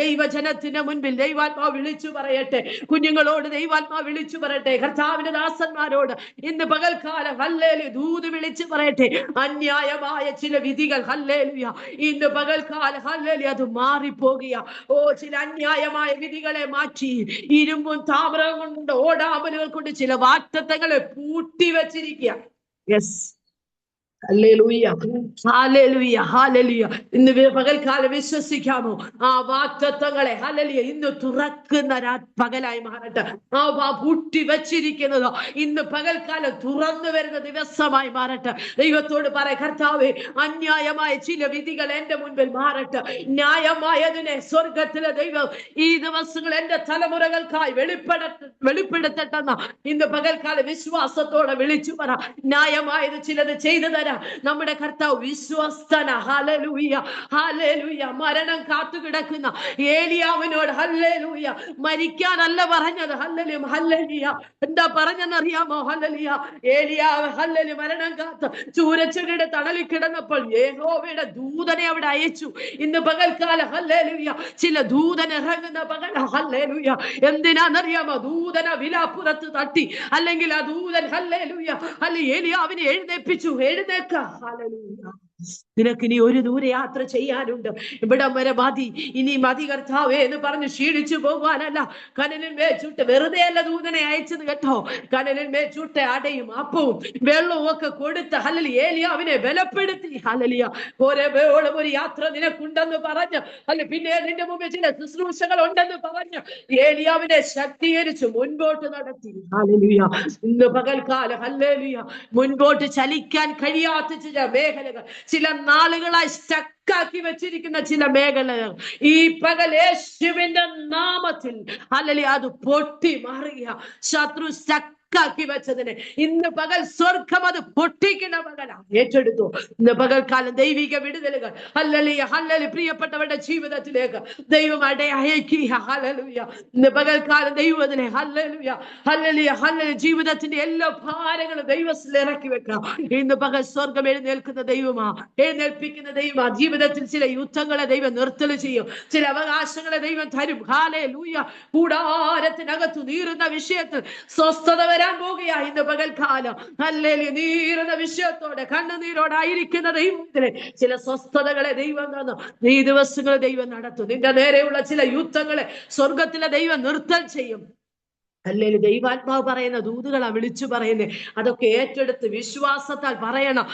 ദൈവജനത്തിന്റെ മുൻപിൽ ദൈവാത്മാവ് വിളിച്ചു പറയട്ടെ. കുഞ്ഞുങ്ങളോട് ദൈവാത്മാവ് വിളിച്ചു പറയട്ടെ. കർത്താവിന്റെ ദാസന്മാരോട് ഇന്ന് പകൽക്കാലം ഹല്ലേലൂയ ദൂത് വിളിച്ചു പറയട്ടെ. അന്യായമായ ചില വിധികൾ ഹല്ലേലൂയ ഇന്ന് പകൽക്കാലം ഹല്ലേലൂയ അത് മാറിപ്പോകുക. ഓ ചില അന്യായമായ വിധികളെ മാറ്റി ഇരുമ്പും താമ്രവും കൊണ്ട് ഓടാമലുകൾ കൊണ്ട് ചില വാഗ്ദത്തങ്ങളെ പൂട്ടി വെച്ചിരിക്കുക. യെസ് ഹല്ലേലൂയ ഹല്ലേലൂയ ഹല്ലേലൂയ. ഇന്ന് പകൽക്കാലം വിശ്വസിക്കാമോ? ആ വാഗ്ദത്തങ്ങളെ ഹല്ലേലൂയ ഇന്ന് തുറക്കുന്ന പകലായി മാറട്ടെ. ആ പൂട്ടി വെച്ചിരിക്കുന്നത് ഇന്ന് പകൽക്കാലം തുറന്നു വരുന്ന ദിവസമായി മാറട്ടെ. ദൈവത്തോട് പറയ, കർത്താവേ അന്യായമായ ചില വിധികൾ എന്റെ മുൻപിൽ മാറട്ടെ. ന്യായമായതിനെ സ്വർഗത്തിലെ ദൈവം ഈ ദിവസങ്ങൾ എന്റെ തലമുറകൾക്കായി വെളിപ്പെടുത്തട്ടെന്ന ഇന്ന് പകൽക്കാലം വിശ്വാസത്തോടെ വിളിച്ചു പറ. ന്യായമായത് ചിലത് ചെയ്തു തരാം. നമ്മുടെ കർത്താവ് വിശ്വസ്തന. Hallelujah hallelujah. മരണം കാത്തുകിടക്കുന്ന ഏലിയാവിനോട് ഹല്ലേലൂയ മരിക്കാനല്ല പറഞ്ഞത്. ഹല്ലേലൂയ ഹല്ലേലൂയ എന്താ പറഞ്ഞെന്നറിയാമോ? ഹല്ലേലൂയ ഏലിയാവ് ഹല്ലേലൂയ മരണം കാത്ത് ചൂരച്ചെടിയുടെ തണലിൽ കിടന്നപ്പോൾ യഹോവയുടെ ദൂതനെ അവിടെ അയച്ചു. ഇന്ന് പകൽക്കാലം ഹല്ലേലൂയ ചില ദൂതൻ ഇറങ്ങുന്ന പകൽ ഹല്ലേലൂയ എന്തിനാന്നറിയാമോ? ദൂതന വിലാപ്പുറത്ത് തട്ടി അല്ലെങ്കിൽ ആ ദൂതൻ ഹല്ലേലൂയ ഏലിയാവിനെ എഴുന്നേൽപ്പിച്ചു. എഴുന്നേൽക്ക ഹല്ലേലൂയ നിനക്ക് ഇനി ഒരു ദൂരെ യാത്ര ചെയ്യാനുണ്ട്. ഇവിടം വരെ മതി, ഇനി മതി കർത്താവേ എന്ന് പറഞ്ഞ് ക്ഷീണിച്ചു പോകുവാനല്ല. കനലിൽ മേച്ചൂട്ട് വെറുതെ അല്ല ദൂതനെ അയച്ചത് കേട്ടോ. കനലിൽ മേച്ചൂട്ട് അടയും അപ്പവും വെള്ളവും ഒക്കെ കൊടുത്ത് ഹല്ലേലൂയ ഏലിയാവിനെ ബലപ്പെടുത്തി. ഹല്ലേലൂയ ഓരോളം ഒരു യാത്ര നിനക്കുണ്ടെന്ന് പറഞ്ഞ് പിന്നെ നിന്റെ മുമ്പിൽ ചില ശുശ്രൂഷകൾ ഉണ്ടെന്ന് പറഞ്ഞ് ഏലിയാവിനെ ശക്തീകരിച്ച് മുൻപോട്ട് നടത്തി. ഹല്ലേലൂയ ഇന്ന് പകൽക്കാലം ഹല്ലേലൂയ മുൻപോട്ട് ചലിക്കാൻ കഴിയാത്ത ചില മേഖലകൾ, ചില നാളുകളായി സ്റ്റക്കാക്കി വെച്ചിരിക്കുന്ന ചില മേഖലകൾ ഈ പകൽ യേശുവിന്റെ നാമത്തിൽ ഹല്ലേലൂയ അത് പൊട്ടി മാറിയ ശത്രു ാക്കി വെച്ചതിനെ ഇന്ന് പകൽ സ്വർഗം അത് പൊട്ടിക്കുന്ന പകലാണ്. ഏറ്റെടുത്തു ഇന്ന് പകൽക്കാലം ദൈവിക വിടുതലുകൾ ഹല്ലേലൂയ ഹല്ലേലൂയ പ്രിയപ്പെട്ടവരുടെ ജീവിതത്തിലേക്ക് ദൈവം അയക്കുക. ഹല്ലേലൂയ ഇന്ന് പകൽക്കാലം ദൈവത്തിനെ ഹല്ലേലൂയ ഹല്ലേലൂയ ഹല്ലേലൂയ ജീവിതത്തിന്റെ എല്ലാ ഭാരങ്ങളും ദൈവത്തിൽ ഇറക്കി വെക്കാം. ഇന്ന് പകൽ സ്വർഗം എഴുന്നേൽക്കുന്ന ദൈവമാ, എഴുന്നേൽപ്പിക്കുന്ന ദൈവമാ. ജീവിതത്തിൽ ചില യുദ്ധങ്ങളെ ദൈവം നിർത്തൽ ചെയ്യും, ചില അവകാശങ്ങളെ ദൈവം തരും. ഹല്ലേലൂയ കൂടാരത്തിനകത്തു നീറുന്ന വിഷയത്തിൽ സ്വസ്ഥത വരാൻ പോകുക ഇന്ന് പകൽക്കാലം. ഹല്ലേലൂയ നീറുന്ന വിഷയത്തോടെ കണ്ണുനീരോടായിരിക്കുന്ന ദൈവത്തിലെ ചില സ്വസ്ഥതകളെ ദൈവം തന്നു. ഈ ദിവസങ്ങൾ ദൈവം നടത്തും. നിന്റെ നേരെയുള്ള ചില യുദ്ധങ്ങളെ സ്വർഗത്തിലെ ദൈവം നിർത്തൽ ചെയ്യും. അല്ലെങ്കിൽ ദൈവാത്മാവ് പറയുന്ന ദൂതുകളാ വിളിച്ചു പറയുന്നേ. അതൊക്കെ ഏറ്റെടുത്ത് വിശ്വാസത്താൽ പറയണം.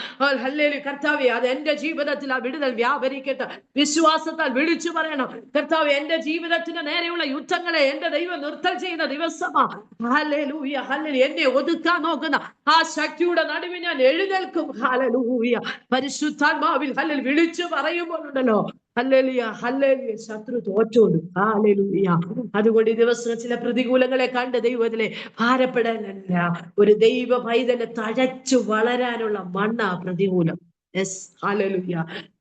ഹല്ലേലൂയ കർത്താവേ അത് എന്റെ ജീവിതത്തിൽ ആ വിടുതൽ വ്യാപരിക്കട്ടെ. വിശ്വാസത്താൽ വിളിച്ചു പറയണം, കർത്താവേ എന്റെ ജീവിതത്തിന് നേരെയുള്ള യുദ്ധങ്ങളെ എന്റെ ദൈവം നിർത്തൽ ചെയ്യുന്ന ദിവസമാ. ഹല്ലേലൂയ ഹല്ലേലൂയ എന്നെ ഒതുക്കാൻ നോക്കുന്ന ആ ശക്തിയുടെ നടുവിൽ ഞാൻ എഴുന്നേൽക്കും. ഹല്ലേലൂയ പരിശുദ്ധാത്മാവിൽ ഹല്ലേലൂയ വിളിച്ചു പറയുമ്പോഴുണ്ടല്ലോ ഹല്ലേലൂയ ഹല്ലേലൂയ ശത്രു തോറ്റോടും. ഹല്ലേലൂയ അതുകൊണ്ട് ഈ ദിവസം ചില പ്രതികൂലങ്ങളെ കണ്ട് ദൈവത്തിലെ ഭാരപ്പെടാനല്ല, ഒരു ദൈവ പൈതനെ തഴച്ചു വളരാനുള്ള മണ്ണാ പ്രതികൂലം. ഹല്ലേലൂയ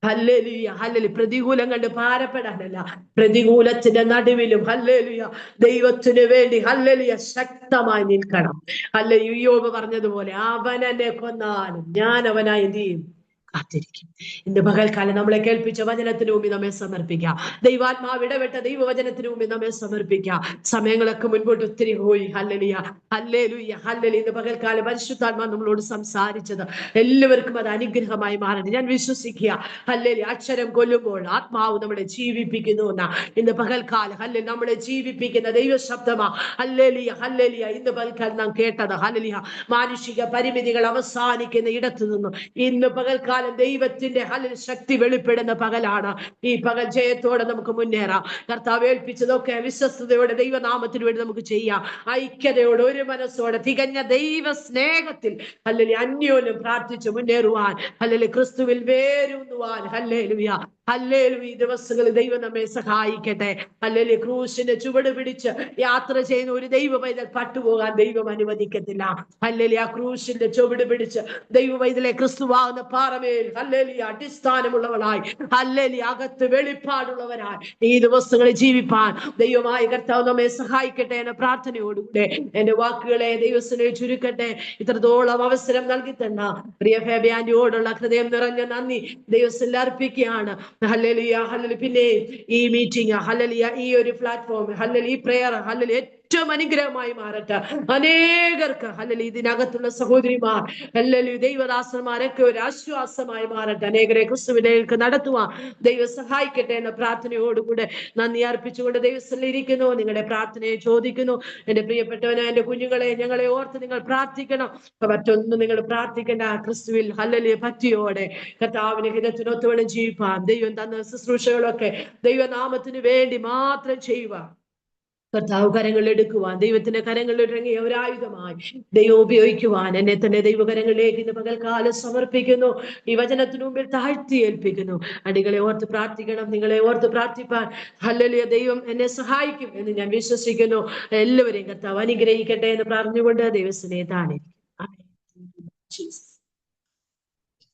ഹല്ലേലൂയ ഹല്ലേലൂയ പ്രതികൂലം കണ്ട് ഭാരപ്പെടാനല്ല, പ്രതികൂലത്തിന്റെ നടുവിലും ഹല്ലേലൂയ ദൈവത്തിന് വേണ്ടി ഹല്ലേലൂയ ശക്തമായി നിൽക്കണം. ഹല്ലേലൂയ യോബ് പറഞ്ഞതുപോലെ അവൻ എന്നെ കൊന്നാലും ഞാൻ അവനായി എന്ത് ചെയ്യും? കാത്തിരിക്കും. ഇന്ന് പകൽക്കാലം നമ്മളെ കേൾപ്പിച്ച വചനത്തിന് മുമ്പിൽ നമ്മെ സമർപ്പിക്കാം. ദൈവാത്മാവ് ഇടപെട്ട ദൈവവചനത്തിന് മുമ്പിൽ നമ്മെ സമർപ്പിക്കാം. സമയങ്ങളൊക്കെ മുൻപോട്ട് ഒത്തിരി പോയി. ഹല്ലേലൂയ ഹല്ലേലൂയ ഹല്ലേലൂയ ഇന്ന് പകൽക്കാലം പരിശുദ്ധാത്മാവ് നമ്മളോട് സംസാരിച്ചത് എല്ലാവർക്കും അത് അനുഗ്രഹമായി മാറട്ടെ. ഞാൻ വിശ്വസിക്കുക. ഹല്ലേലൂയ അക്ഷരം കൊല്ലുമ്പോൾ ആത്മാവ് നമ്മളെ ജീവിപ്പിക്കുന്നു എന്ന ഇന്ന് പകൽക്കാലം ഹല്ലേലൂയ നമ്മളെ ജീവിപ്പിക്കുന്ന ദൈവശബ്ദമാ. ഹല്ലേലൂയ ഹല്ലേലൂയ ഇന്ന് പകൽക്കാലം നാം കേട്ടത് ഹല്ലേലൂയ മാനുഷിക പരിമിതികൾ അവസാനിക്കുന്ന ഇടത്തു നിന്നും ഇന്ന് പകൽക്കാലം ദൈവത്തിന്റെ ശക്തി വെളിപ്പെടുന്ന പകലാണ്. ഈ പകൽ ജയത്തോടെ നമുക്ക് മുന്നേറാം. കർത്താവ് ഏൽപ്പിച്ചതൊക്കെ വിശ്വസ്തയോടെ ദൈവനാമത്തിന് വേണ്ടി നമുക്ക് ചെയ്യാം. ഐക്യതയോടെ ഒരു മനസ്സോടെ തികഞ്ഞ ദൈവ സ്നേഹത്തിൽ ഹല്ലേലൂയ അന്യോന്യം പ്രാർത്ഥിച്ച് മുന്നേറുവാൻ, ഹല്ലേലൂയ ക്രിസ്തുവിൽ വേരൂന്നുവാൻ. ഹല്ലേലൂയ ഹല്ലേലൂയ ഈ ദിവസങ്ങളിൽ ദൈവം നമ്മെ സഹായിക്കട്ടെ. ഹല്ലേലൂയ ക്രൂശിന്റെ ചുവട് പിടിച്ച് യാത്ര ചെയ്യുന്ന ഒരു ദൈവ പൈതൽ പട്ടുപോകാൻ ദൈവം അനുവദിക്കത്തില്ല. ഹല്ലേലൂയ ക്രൂശിന്റെ ചുവട് പിടിച്ച് ദൈവ പൈതലെ ക്രിസ്തുവാകുന്ന പാറമേൽ ഹല്ലേലൂയ അടിസ്ഥാനമുള്ളവളായി ഹല്ലേലൂയ അകത്ത് വെളിപ്പാടുള്ളവരായി ഈ ദിവസങ്ങളിൽ ജീവിപ്പാൻ ദൈവമായ കർത്താവ് നമ്മെ സഹായിക്കട്ടെ എന്ന പ്രാർത്ഥനയോടുകൂടെ എന്റെ വാക്കുകളെ ദൈവത്തിനെ ചുരുക്കട്ടെ. ഇത്രത്തോളം അവസരം നൽകി തന്ന പ്രിയ ഫേബിയാന്റിയോടുള്ള ഹൃദയം നിറഞ്ഞ നന്ദി ദൈവത്തിൽ അർപ്പിക്കുകയാണ്. ഹല്ലേലൂയ ഹല്ലേലൂയ പിന്നെ ഈ മീറ്റിംഗ് ഹല്ലേലൂയ ഈ ഒരു പ്ലാറ്റ്ഫോം ഹല്ലേലൂയ ഈ പ്രയർ ഹല്ലേലൂയ ഏറ്റവും അനുഗ്രഹമായി മാറട്ടെ അനേകർക്ക്. ഹല്ലേലൂയ ഇതിനകത്തുള്ള സഹോദരിമാർ ഹല്ലേലൂയ ദൈവദാസന്മാരൊക്കെ ഒരു ആശ്വാസമായി മാറട്ടെ. അനേകരെ ക്രിസ്തുവിലേക്ക് നടത്തുവാൻ ദൈവം സഹായിക്കട്ടെ എന്ന പ്രാർത്ഥനയോടുകൂടെ നന്ദി അർപ്പിച്ചുകൊണ്ട് ദൈവത്തിൽ ഇരിക്കുന്നു. നിങ്ങളുടെ പ്രാർത്ഥനയെ ചോദിക്കുന്നു. എന്റെ പ്രിയപ്പെട്ടവനെ എന്റെ കുഞ്ഞുങ്ങളെ ഞങ്ങളെ ഓർത്ത് നിങ്ങൾ പ്രാർത്ഥിക്കണം. മറ്റൊന്നും നിങ്ങൾ പ്രാർത്ഥിക്കേണ്ട. ക്രിസ്തുവിൽ ഹല്ലേലൂയ ഭക്തിയോടെ കർത്താവിന്റെ ഹിതത്തിനൊത്തുവേണം ജീവിപ്പാൻ ദൈവം തന്ന ശുശ്രൂഷകളൊക്കെ ദൈവനാമത്തിന് വേണ്ടി മാത്രം ചെയ്യുക. കർത്താവ് കരങ്ങളിൽ എടുക്കുവാൻ ദൈവത്തിന്റെ കരങ്ങളിൽ ഇറങ്ങിയ ഒരായുധമായി ദൈവം ഉപയോഗിക്കുവാൻ എന്നെ തന്നെ ദൈവകരങ്ങളിലേക്ക് ഇന്ന് പകൽക്കാലം സമർപ്പിക്കുന്നു. ഈ വചനത്തിനു മുമ്പിൽ താഴ്ത്തി ഏൽപ്പിക്കുന്നു. അടികളെ ഓർത്ത് പ്രാർത്ഥിക്കണം. നിങ്ങളെ ഓർത്ത് പ്രാർത്ഥിപ്പാൻ ഹല്ലേലൂയ ദൈവം എന്നെ സഹായിക്കും എന്ന് ഞാൻ വിശ്വസിക്കുന്നു. എല്ലാവരെയും കർത്താവ് അനുഗ്രഹിക്കട്ടെ എന്ന് പറഞ്ഞുകൊണ്ട് ദൈവത്തിനെ താഴെ